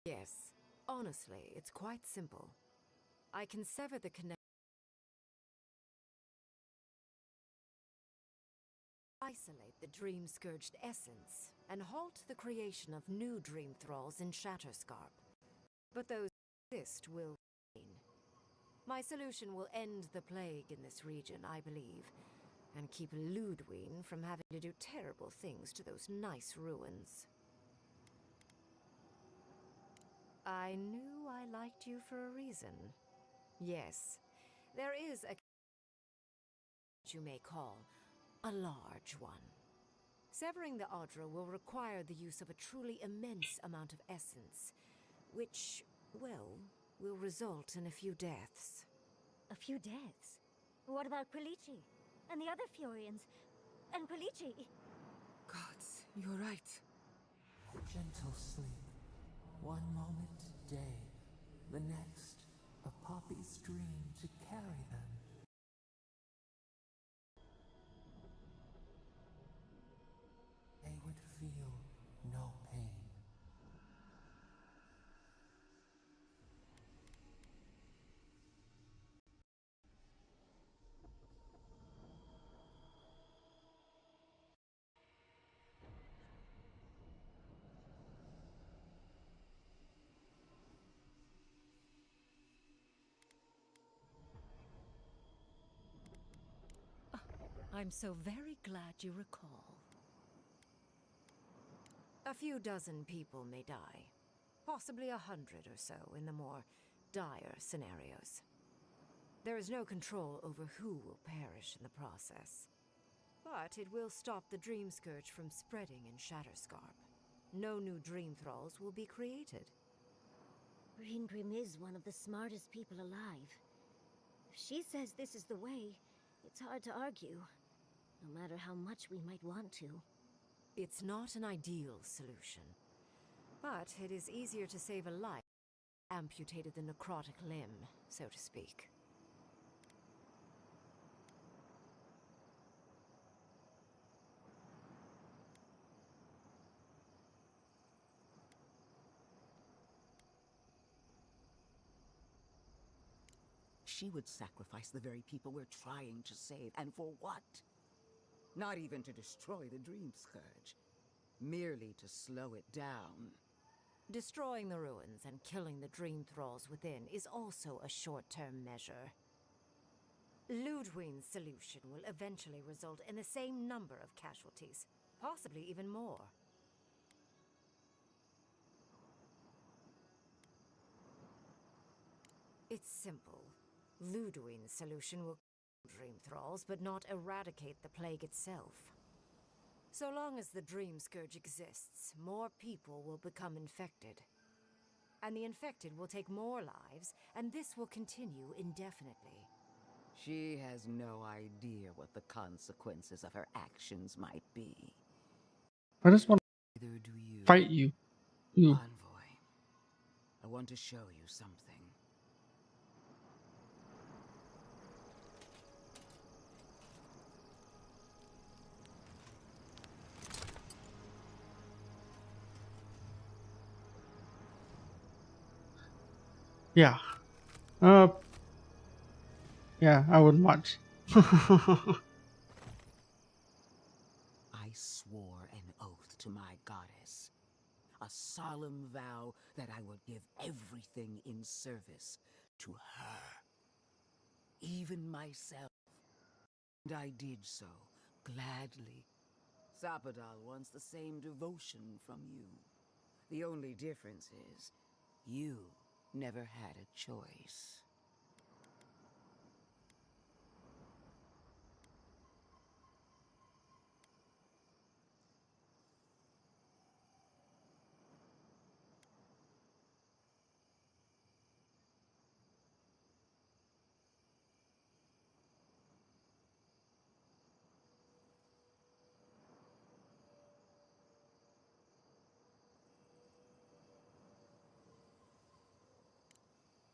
Yes. Honestly, it's quite simple. I can sever the connection. Isolate the dream-scourged essence, and halt the creation of new dream thralls in Shatterscarp. But those who exist will remain. My solution will end the plague in this region, I believe, and keep Ludwine from having to do terrible things to those nice ruins. I knew I liked you for a reason. Yes, there is a you may call a large one. Severing the Audra will require the use of a truly immense amount of essence, which, well, will result in a few deaths. A few deaths? What about Quilici? And the other Furians? And Quilici? Gods, you're right. Gentle sleep. One moment, day. The next, a poppy's dream to carry them. They would feel no pain. I'm so very glad you recall. A few dozen people may die. Possibly 100 or so in the more dire scenarios. There is no control over who will perish in the process. But it will stop the Dream Scourge from spreading in Shatterscarp. No new Dream Thralls will be created. Greengrim is one of the smartest people alive. If she says this is the way, it's hard to argue. No matter how much we might want to. It's not an ideal solution. But it is easier to save a life than amputated the necrotic limb, so to speak. She would sacrifice the very people we're trying to save, and for what? Not even to destroy the Dream Scourge. Merely to slow it down. Destroying the ruins and killing the Dream Thralls within is also a short-term measure. Ludwine's solution will eventually result in the same number of casualties, possibly even more. It's simple. Luduin's solution will kill dream thralls, but not eradicate the plague itself. So long as the Dream Scourge exists, more people will become infected. And the infected will take more lives, and this will continue indefinitely. She has no idea what the consequences of her actions might be. I just want Neither do you. to fight you. You. Envoy, I want to show you something. Yeah. Yeah, I wouldn't watch. I swore an oath to my goddess. A solemn vow that I would give everything in service to her. Even myself. And I did so, gladly. Sapadal wants the same devotion from you. The only difference is, you never had a choice.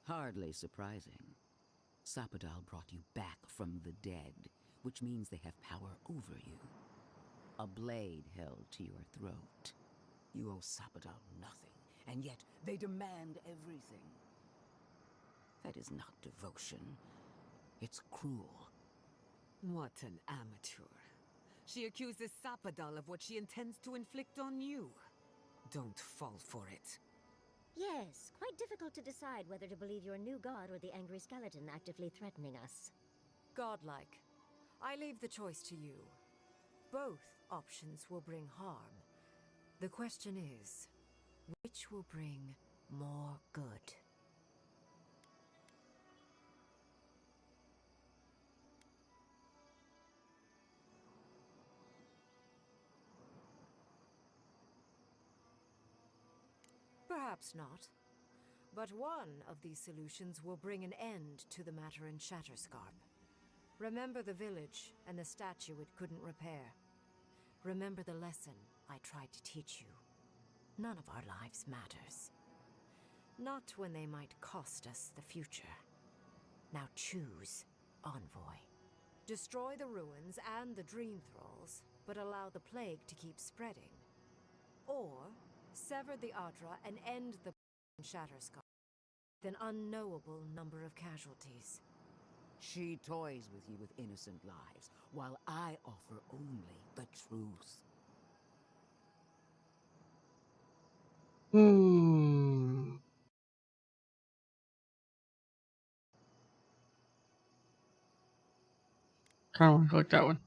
Hardly surprising. Sapadal brought you back from the dead, which means they have power over you. A blade held to your throat. You owe Sapadal nothing, and yet they demand everything. That is not devotion. It's cruel. What an amateur. She accuses Sapadal of what she intends to inflict on you. Don't fall for it. Yes, quite difficult to decide whether to believe your new god or the angry skeleton actively threatening us. Godlike. I leave the choice to you. Both options will bring harm. The question is, which will bring more good? Perhaps not. But one of these solutions will bring an end to the matter in Shatterscarp. Remember the village and the statue it couldn't repair. Remember the lesson I tried to teach you. None of our lives matters. Not when they might cost us the future. Now choose, Envoy. Destroy the ruins and the Dream Thralls, but allow the plague to keep spreading. Or sever the Adra and end the Shatterscarp with an unknowable number of casualties. She toys with you with innocent lives, while I offer only the truth. Kind of want to click that one.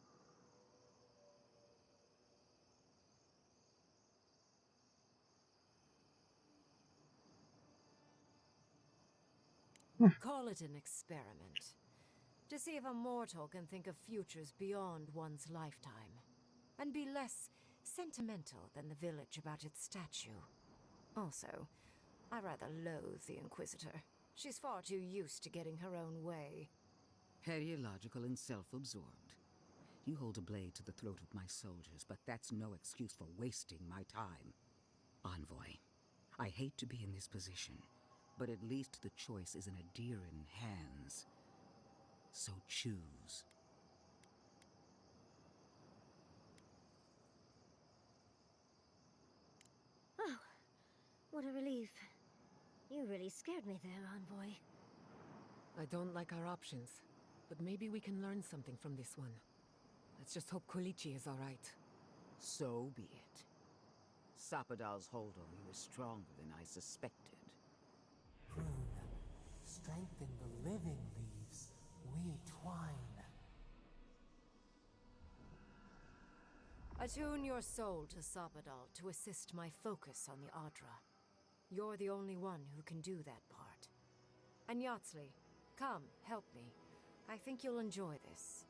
Call it an experiment. To see if a mortal can think of futures beyond one's lifetime. And be less sentimental than the village about its statue. Also, I rather loathe the Inquisitor. She's far too used to getting her own way. Ideological and self-absorbed. You hold a blade to the throat of my soldiers, but that's no excuse for wasting my time. Envoy, I hate to be in this position, but at least the choice is in Adiran hands. So choose. Oh, what a relief. You really scared me there, Envoy. I don't like our options, but maybe we can learn something from this one. Let's just hope Kolichi is alright. So be it. Sapadal's hold on you is stronger than I suspected. Prune, strengthen the living leaves. We twine. Attune your soul to Sapadal to assist my focus on the Adra. You're the only one who can do that part. And Yatsley, come, help me. I think you'll enjoy this.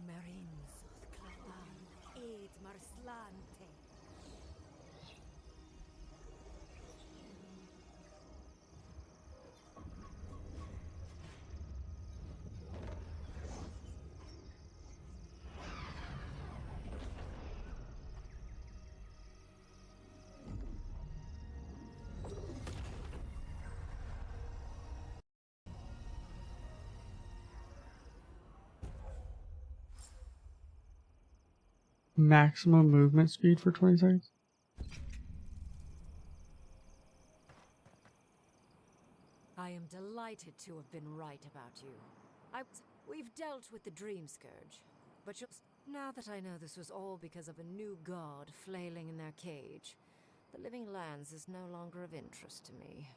Marins Clavan, Aid Marslante. Maximum movement speed for 20 seconds. I am delighted to have been right about you. We've dealt with the Dream Scourge, but now that I know this was all because of a new god flailing in their cage, the Living Lands is no longer of interest to me.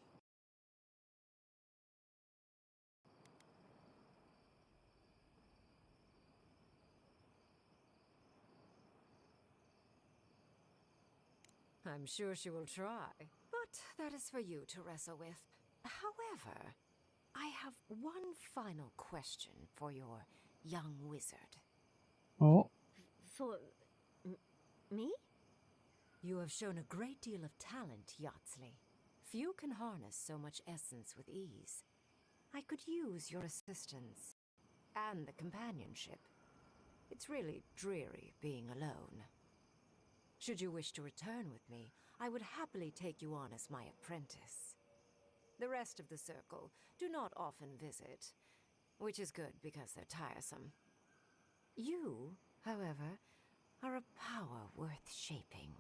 I'm sure she will try, but that is for you to wrestle with. However, I have one final question for your young wizard. Oh. For... me? You have shown a great deal of talent, Yatsley. Few can harness so much essence with ease. I could use your assistance and the companionship. It's really dreary being alone. Should you wish to return with me, I would happily take you on as my apprentice. The rest of the circle do not often visit, which is good because they're tiresome. You, however, are a power worth shaping,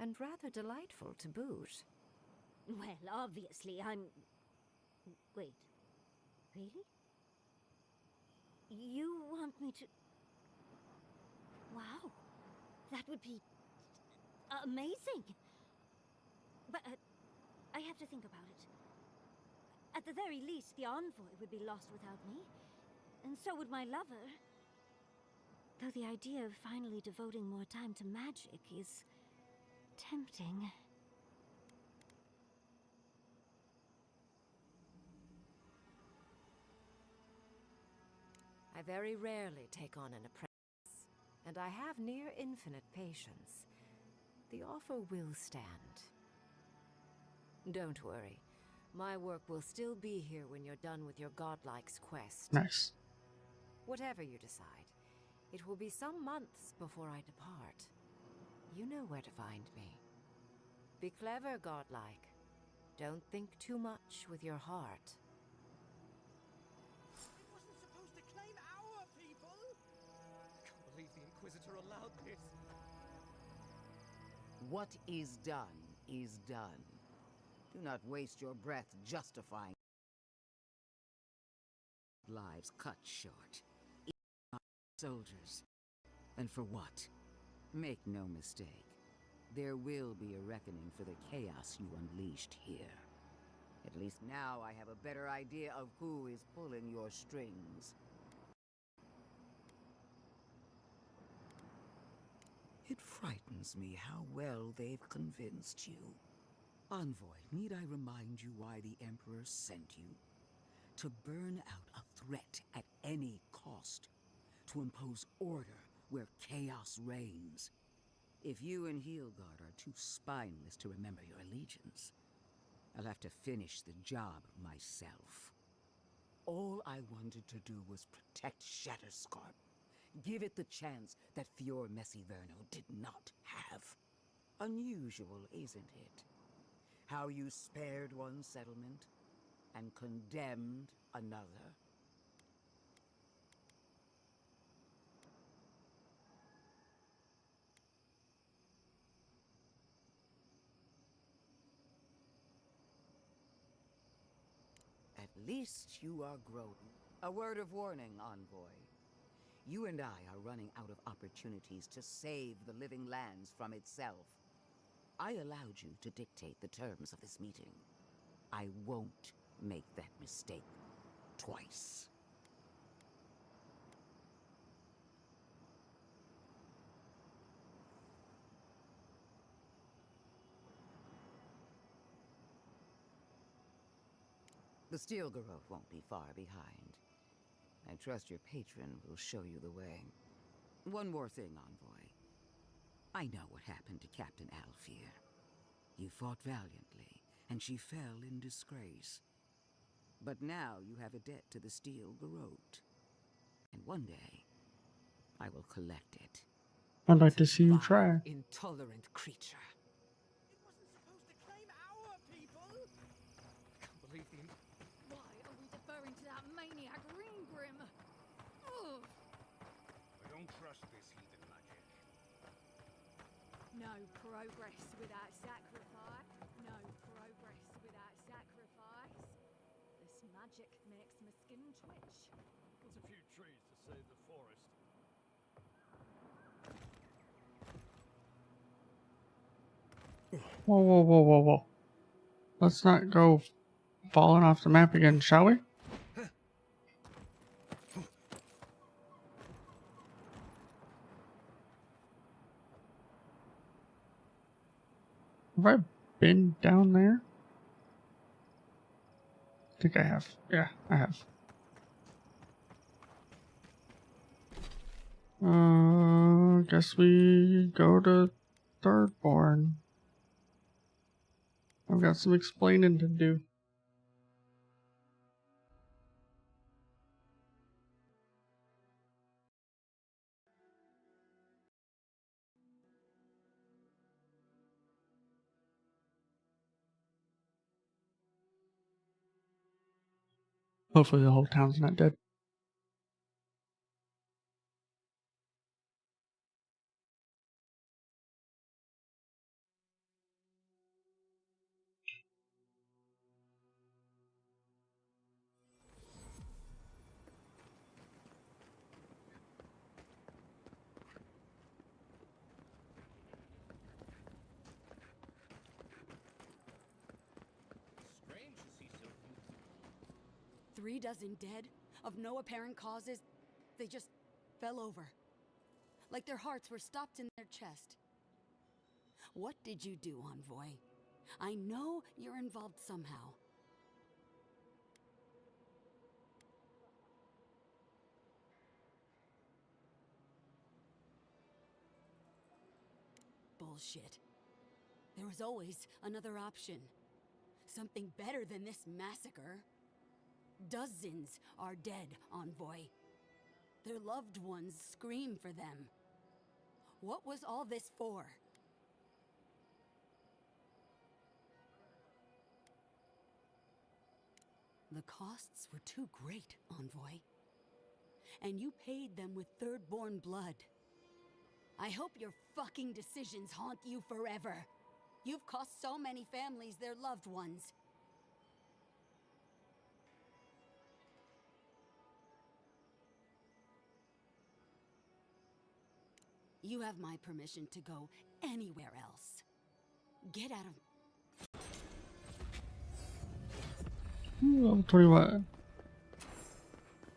and rather delightful to boot. Well, obviously, I'm... Wait. Really? You want me to... Wow. That would be... amazing! But, I have to think about it. At the very least, the envoy would be lost without me. And so would my lover. Though the idea of finally devoting more time to magic is... tempting. I very rarely take on an apprentice, and I have near infinite patience. The offer will stand. Don't worry. My work will still be here when you're done with your godlike's quest. Nice. Whatever you decide, it will be some months before I depart. You know where to find me. Be clever, godlike. Don't think too much with your heart. It wasn't supposed to claim our people! I can't believe the Inquisitor allowed this. What is done is done. Do not waste your breath justifying lives cut short. Soldiers. And for what? Make no mistake. There will be a reckoning for the chaos you unleashed here. At least now I have a better idea of who is pulling your strings. It frightens me how well they've convinced you. Envoy, need I remind you why the Emperor sent you? To burn out a threat at any cost. To impose order where chaos reigns. If you and Heelguard are too spineless to remember your allegiance, I'll have to finish the job myself. All I wanted to do was protect Shatterscarp. Give it the chance that Fior Messiverno did not have. Unusual, isn't it? How you spared one settlement and condemned another. At least you are growing. A word of warning, Envoy. You and I are running out of opportunities to save the Living Lands from itself. I allowed you to dictate the terms of this meeting. I won't make that mistake twice. The Steel Garrote won't be far behind. I trust your patron will show you the way. One more thing, Envoy. I know what happened to Captain Alfear. You fought valiantly, and she fell in disgrace. But now you have a debt to the Steel Garrote. And one day, I will collect it. I'd like to see you Vile, try. intolerant creature. It wasn't supposed to claim our people! I can't believe the... Why are we deferring to that maniac Ringgrim? Ugh. I don't trust this heathen magic. No progress without sacrifice. No progress without sacrifice. This magic makes my skin twitch. There's a few trees to save the forest. Whoa, whoa, whoa, whoa, whoa. Let's not go falling off the map again, shall we? Have I been down there? I think I have. Yeah, I have. Guess we go to Thirdborn. I've got some explaining to do. Hopefully the whole town's not dead. Strange to see so few. 3 dozen dead, of no apparent causes. They just fell over. Like their hearts were stopped in their chest. What did you do, Envoy? I know you're involved somehow. Bullshit. There was always another option. Something better than this massacre. Dozens are dead, Envoy. Their loved ones scream for them. What was all this for? The costs were too great, Envoy. And you paid them with Thirdborn blood. I hope your fucking decisions haunt you forever. You've cost so many families their loved ones. You have my permission to go anywhere else. Get out of... Level 21.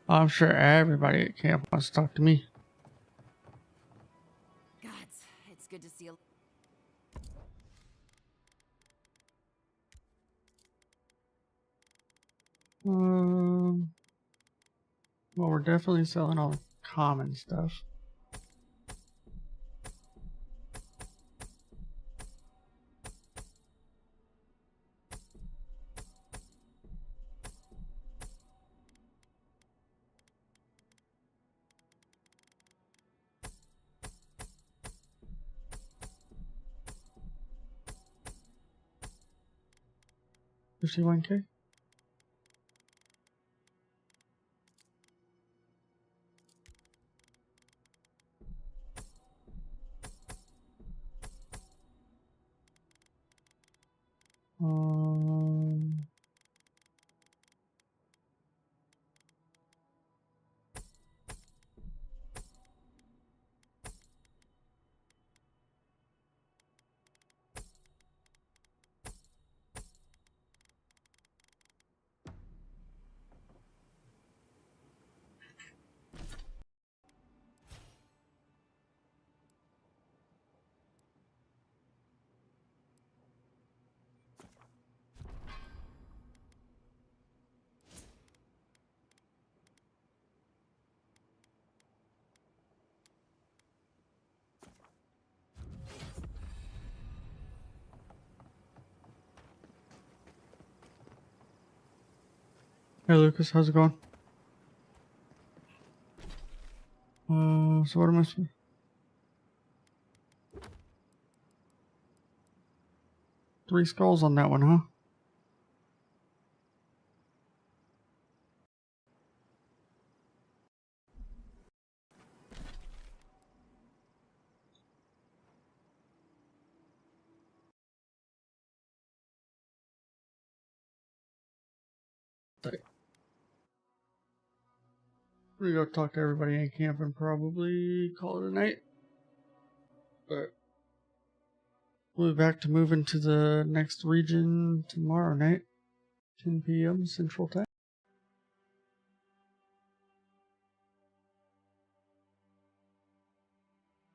I'm sure everybody at camp wants to talk to me. Gods, it's good to see a... Well, we're definitely selling all the common stuff. $51K? Hey Lucas, how's it going? So what am I supposed? Three skulls on that one, huh? We're gonna go talk to everybody in camp and probably call it a night. But we'll be back to move into the next region tomorrow night, 10 p.m. Central Time.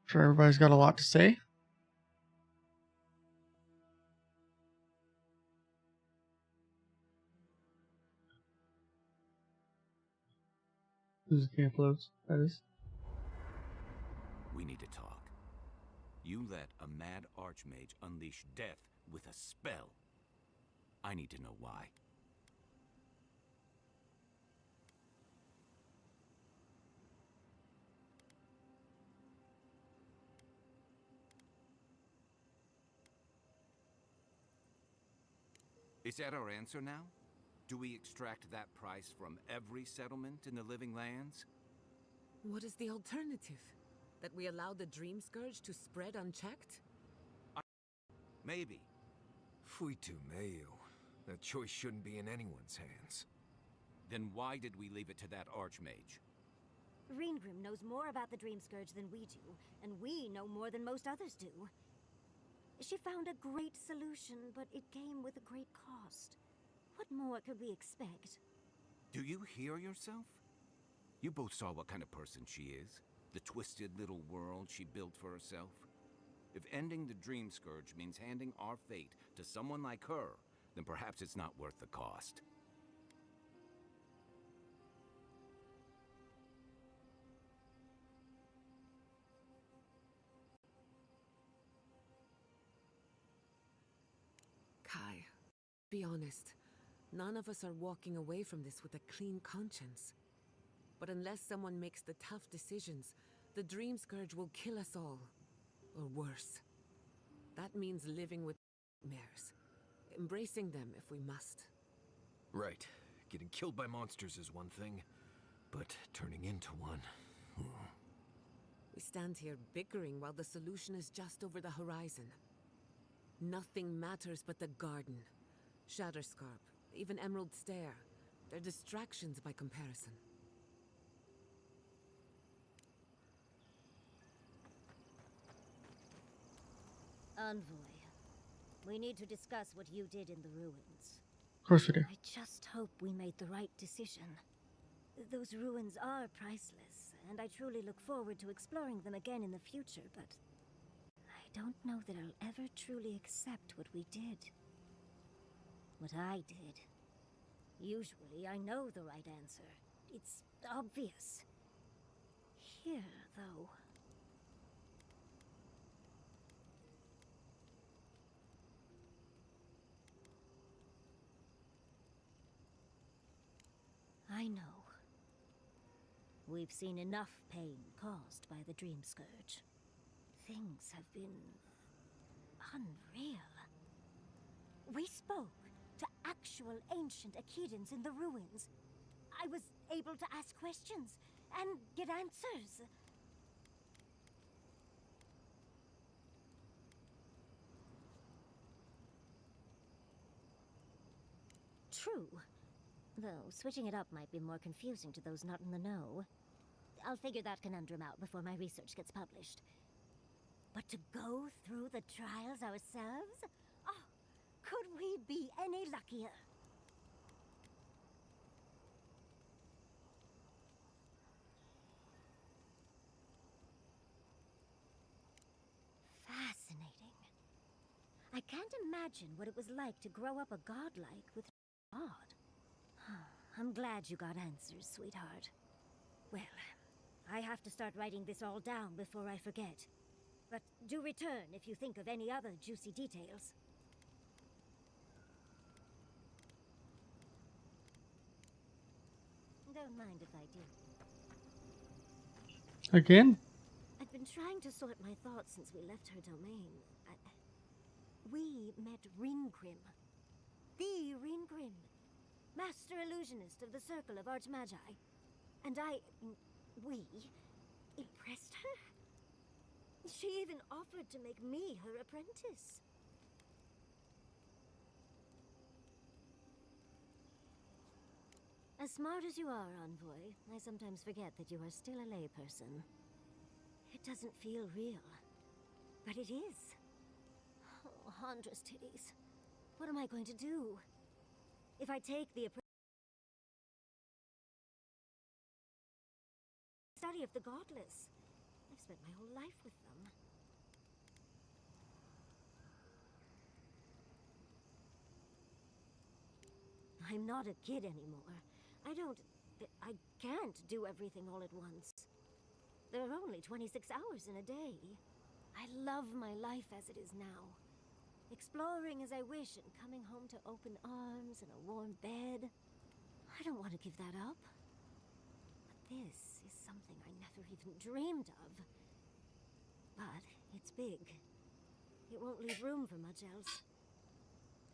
Sure, everybody's got a lot to say. This is camp loads, that is. We need to talk. You let a mad archmage unleash death with a spell. I need to know why. Is that our answer now? Do we extract that price from every settlement in the Living Lands? What is the alternative? That we allow the Dream Scourge to spread unchecked? Maybe. Fuitu meio. That choice shouldn't be in anyone's hands. Then why did we leave it to that archmage? Reengrim knows more about the Dream Scourge than we do, and we know more than most others do. She found a great solution, but it came with a great cost. What more could we expect? Do you hear yourself? You both saw what kind of person she is. The twisted little world she built for herself. If ending the Dream Scourge means handing our fate to someone like her, then perhaps it's not worth the cost. Kai, be honest. None of us are walking away from this with a clean conscience. But unless someone makes the tough decisions, the Dream Scourge will kill us all. Or worse. That means living with nightmares. Embracing them if we must. Right. Getting killed by monsters is one thing, but turning into one... We stand here bickering while the solution is just over the horizon. Nothing matters but the garden. Shatterscarp, even Emerald Stair. They're distractions by comparison. Envoy, we need to discuss what you did in the ruins. Of course we do. I just hope we made the right decision. Those ruins are priceless, and I truly look forward to exploring them again in the future, but I don't know that I'll ever truly accept what we did. What I did. Usually I know the right answer. It's obvious. Here, though... I know. We've seen enough pain caused by the Dream Scourge. Things have been... unreal. We spoke to actual ancient Akedans in the ruins. I was able to ask questions and get answers. True. Though, switching it up might be more confusing to those not in the know. I'll figure that conundrum out before my research gets published. But to go through the trials ourselves? Oh, could we be any luckier? Fascinating. I can't imagine what it was like to grow up a godlike with God. I'm glad you got answers, sweetheart. Well, I have to start writing this all down before I forget. But do return if you think of any other juicy details. don't mind if I do. Again? I've been trying to sort my thoughts since we left her domain. We met Ringrim. The Ringrim. Master illusionist of the Circle of Archmagi. And we impressed her. She even offered to make me her apprentice. As smart as you are, Envoy, I sometimes forget that you are still a layperson. It doesn't feel real, but it is. Oh, Handra's titties. What am I going to do? If I take the study of the godless, I've spent my whole life with them. I'm not a kid anymore. I can't do everything all at once. There are only 26 hours in a day. I love my life as it is now. Exploring as I wish and coming home to open arms and a warm bed. I don't want to give that up. But this is something I never even dreamed of. But it's big. It won't leave room for much else.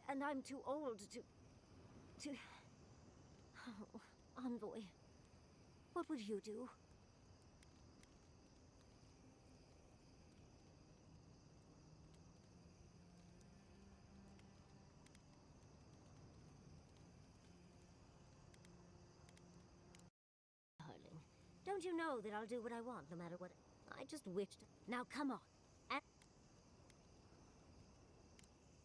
And I'm too old to... Oh, Envoy. What would you do? Darling, don't you know that I'll do what I want no matter what? I just wished... Now come on.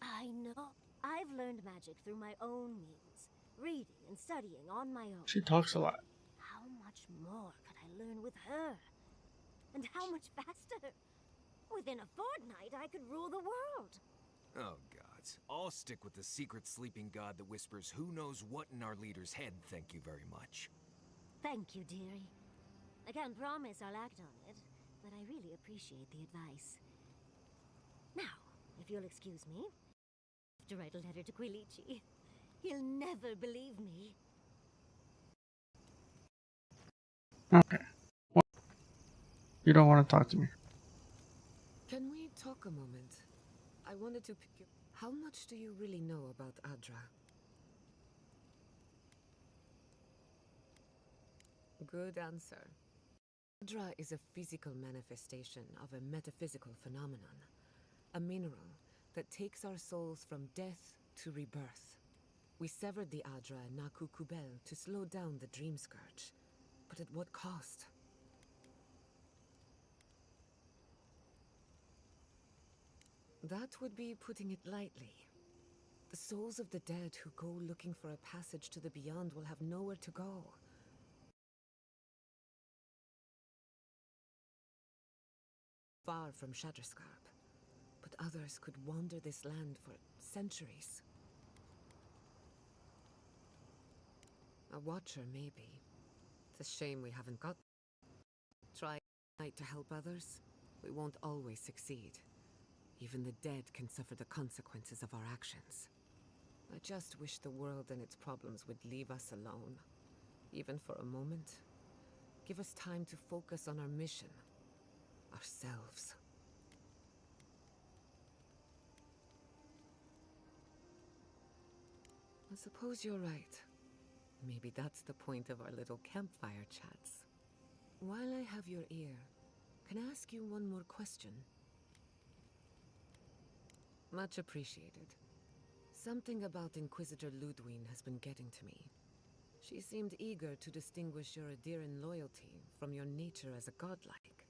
I know. I've learned magic through my own means. Reading and studying on my own. She talks a lot. How much more could I learn with her? And how much faster? Within a fortnight, I could rule the world. Oh, gods. I'll stick with the secret sleeping god that whispers who knows what in our leader's head, thank you very much. Thank you, dearie. I can't promise I'll act on it, but I really appreciate the advice. Now, if you'll excuse me, I have to write a letter to Quilici. He'll never believe me. Okay. Well, you don't want to talk to me. Can we talk a moment? I wanted to pick you. How much do you really know about Adra? Good answer. Adra is a physical manifestation of a metaphysical phenomenon. A mineral that takes our souls from death to rebirth. We severed the Adra and Naku Kubel to slow down the Dream Scourge. But at what cost? That would be putting it lightly. The souls of the dead who go looking for a passage to the beyond will have nowhere to go. Far from Shatterscarp, but others could wander this land for centuries. A watcher, maybe. It's a shame we haven't got. Try to help others, we won't always succeed. Even the dead can suffer the consequences of our actions. I just wish the world and its problems would leave us alone. Even for a moment. Give us time to focus on our mission. Ourselves. I suppose you're right. Maybe that's the point of our little campfire chats. While I have your ear, can I ask you one more question? Much appreciated. Something about Inquisitor Ludwine has been getting to me. She seemed eager to distinguish your Adiran loyalty from your nature as a godlike,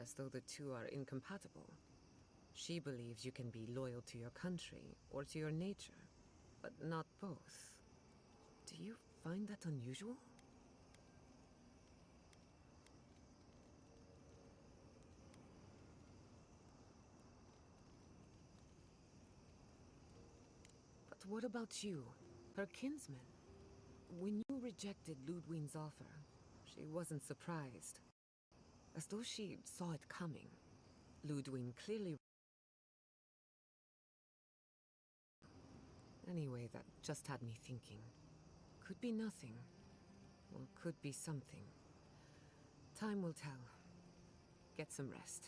as though the two are incompatible. She believes you can be loyal to your country or to your nature, but not both. Do you find that unusual? But what about you, her kinsman? When you rejected Ludwine's offer, she wasn't surprised. As though she saw it coming. Ludwine clearly... Anyway, that just had me thinking. Could be nothing. or could be something. Time will tell. Get some rest.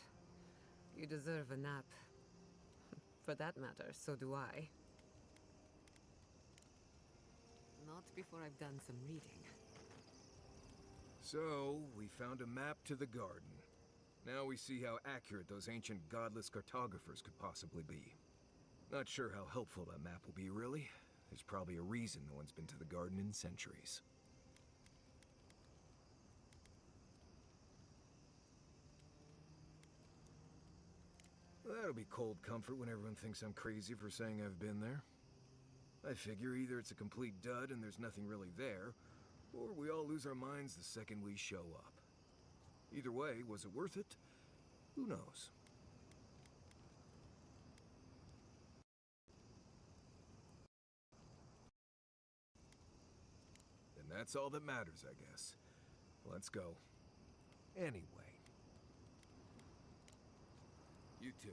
You deserve a nap. For that matter, so do I. Not before I've done some reading. So, we found a map to the garden. Now we see how accurate those ancient godless cartographers could possibly be. Not sure how helpful that map will be, really. There's probably a reason no one's been to the garden in centuries. Well, that'll be cold comfort when everyone thinks I'm crazy for saying I've been there. I figure either it's a complete dud and there's nothing really there, or we all lose our minds the second we show up. Either way, was it worth it? Who knows? And that's all that matters, I guess. Let's go. Anyway. You too.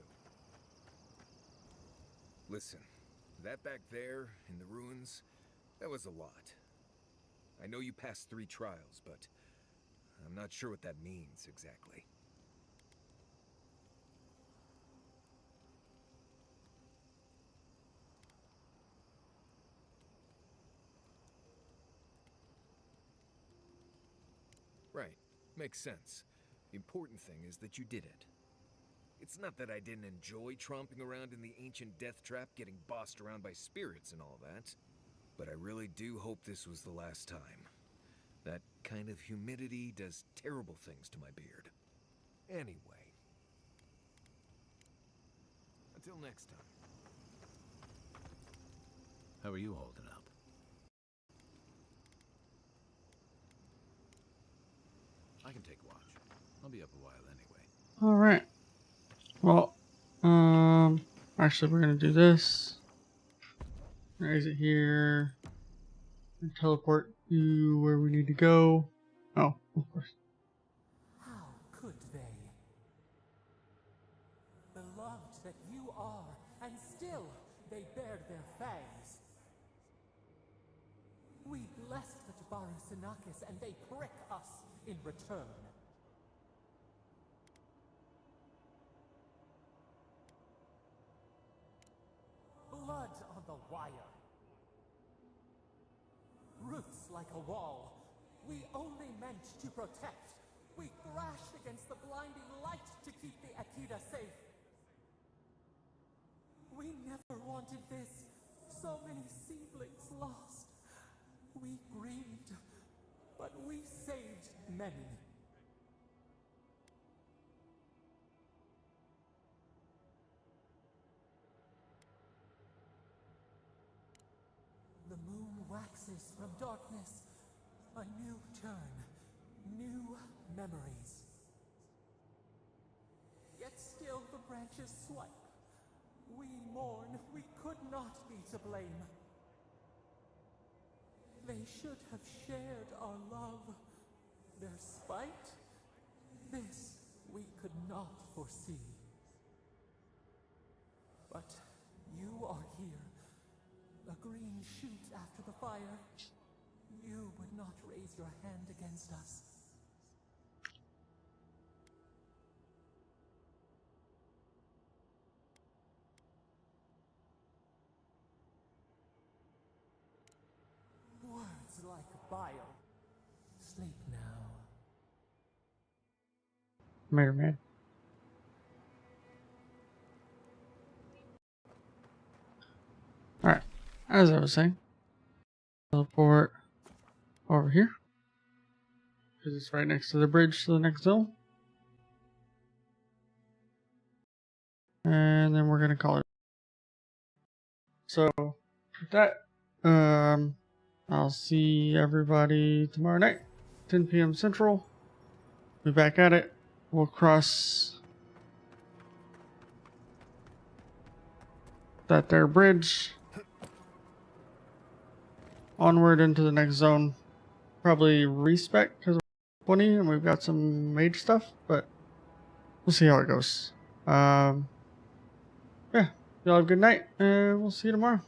Listen, that back there, in the ruins, that was a lot. I know you passed 3 trials, but I'm not sure what that means, exactly. Right. Makes sense. The important thing is that you did it. It's not that I didn't enjoy tromping around in the ancient death trap, getting bossed around by spirits and all that, but I really do hope this was the last time. That kind of humidity does terrible things to my beard. Anyway. Until next time. How are you holding up? I can take watch. I'll be up a while anyway. All right. Well, actually, we're gonna do this. Exit here. And teleport you where we need to go. Oh, of course. How could they? Beloved that you are, and still they bared their fangs. We blessed the Tabaru Sinakis, and they prick us in return. Blood on the wire. Roots like a wall. We only meant to protect. We thrashed against the blinding light to keep the Akita safe. We never wanted this. So many seedlings lost. We grieved, but we saved many. The moon waxes from darkness. A new turn. New memories. Yet still the branches swipe. We mourn. We could not be to blame. They should have shared our love. Their spite? This we could not foresee. But you are here. A green shoot after the fire. You would not raise your hand against us. Words like bile. Sleep now. Mayor Man. Alright, as I was saying, teleport over here, because it's right next to the bridge to the next zone. And then we're going to call it. So, with that, I'll see everybody tomorrow night, 10 p.m. Central. Be back at it. We'll cross that there bridge onward into the next zone. Probably respec because we're 20 and we've got some mage stuff, but we'll see how it goes. Yeah, y'all have a good night and we'll see you tomorrow.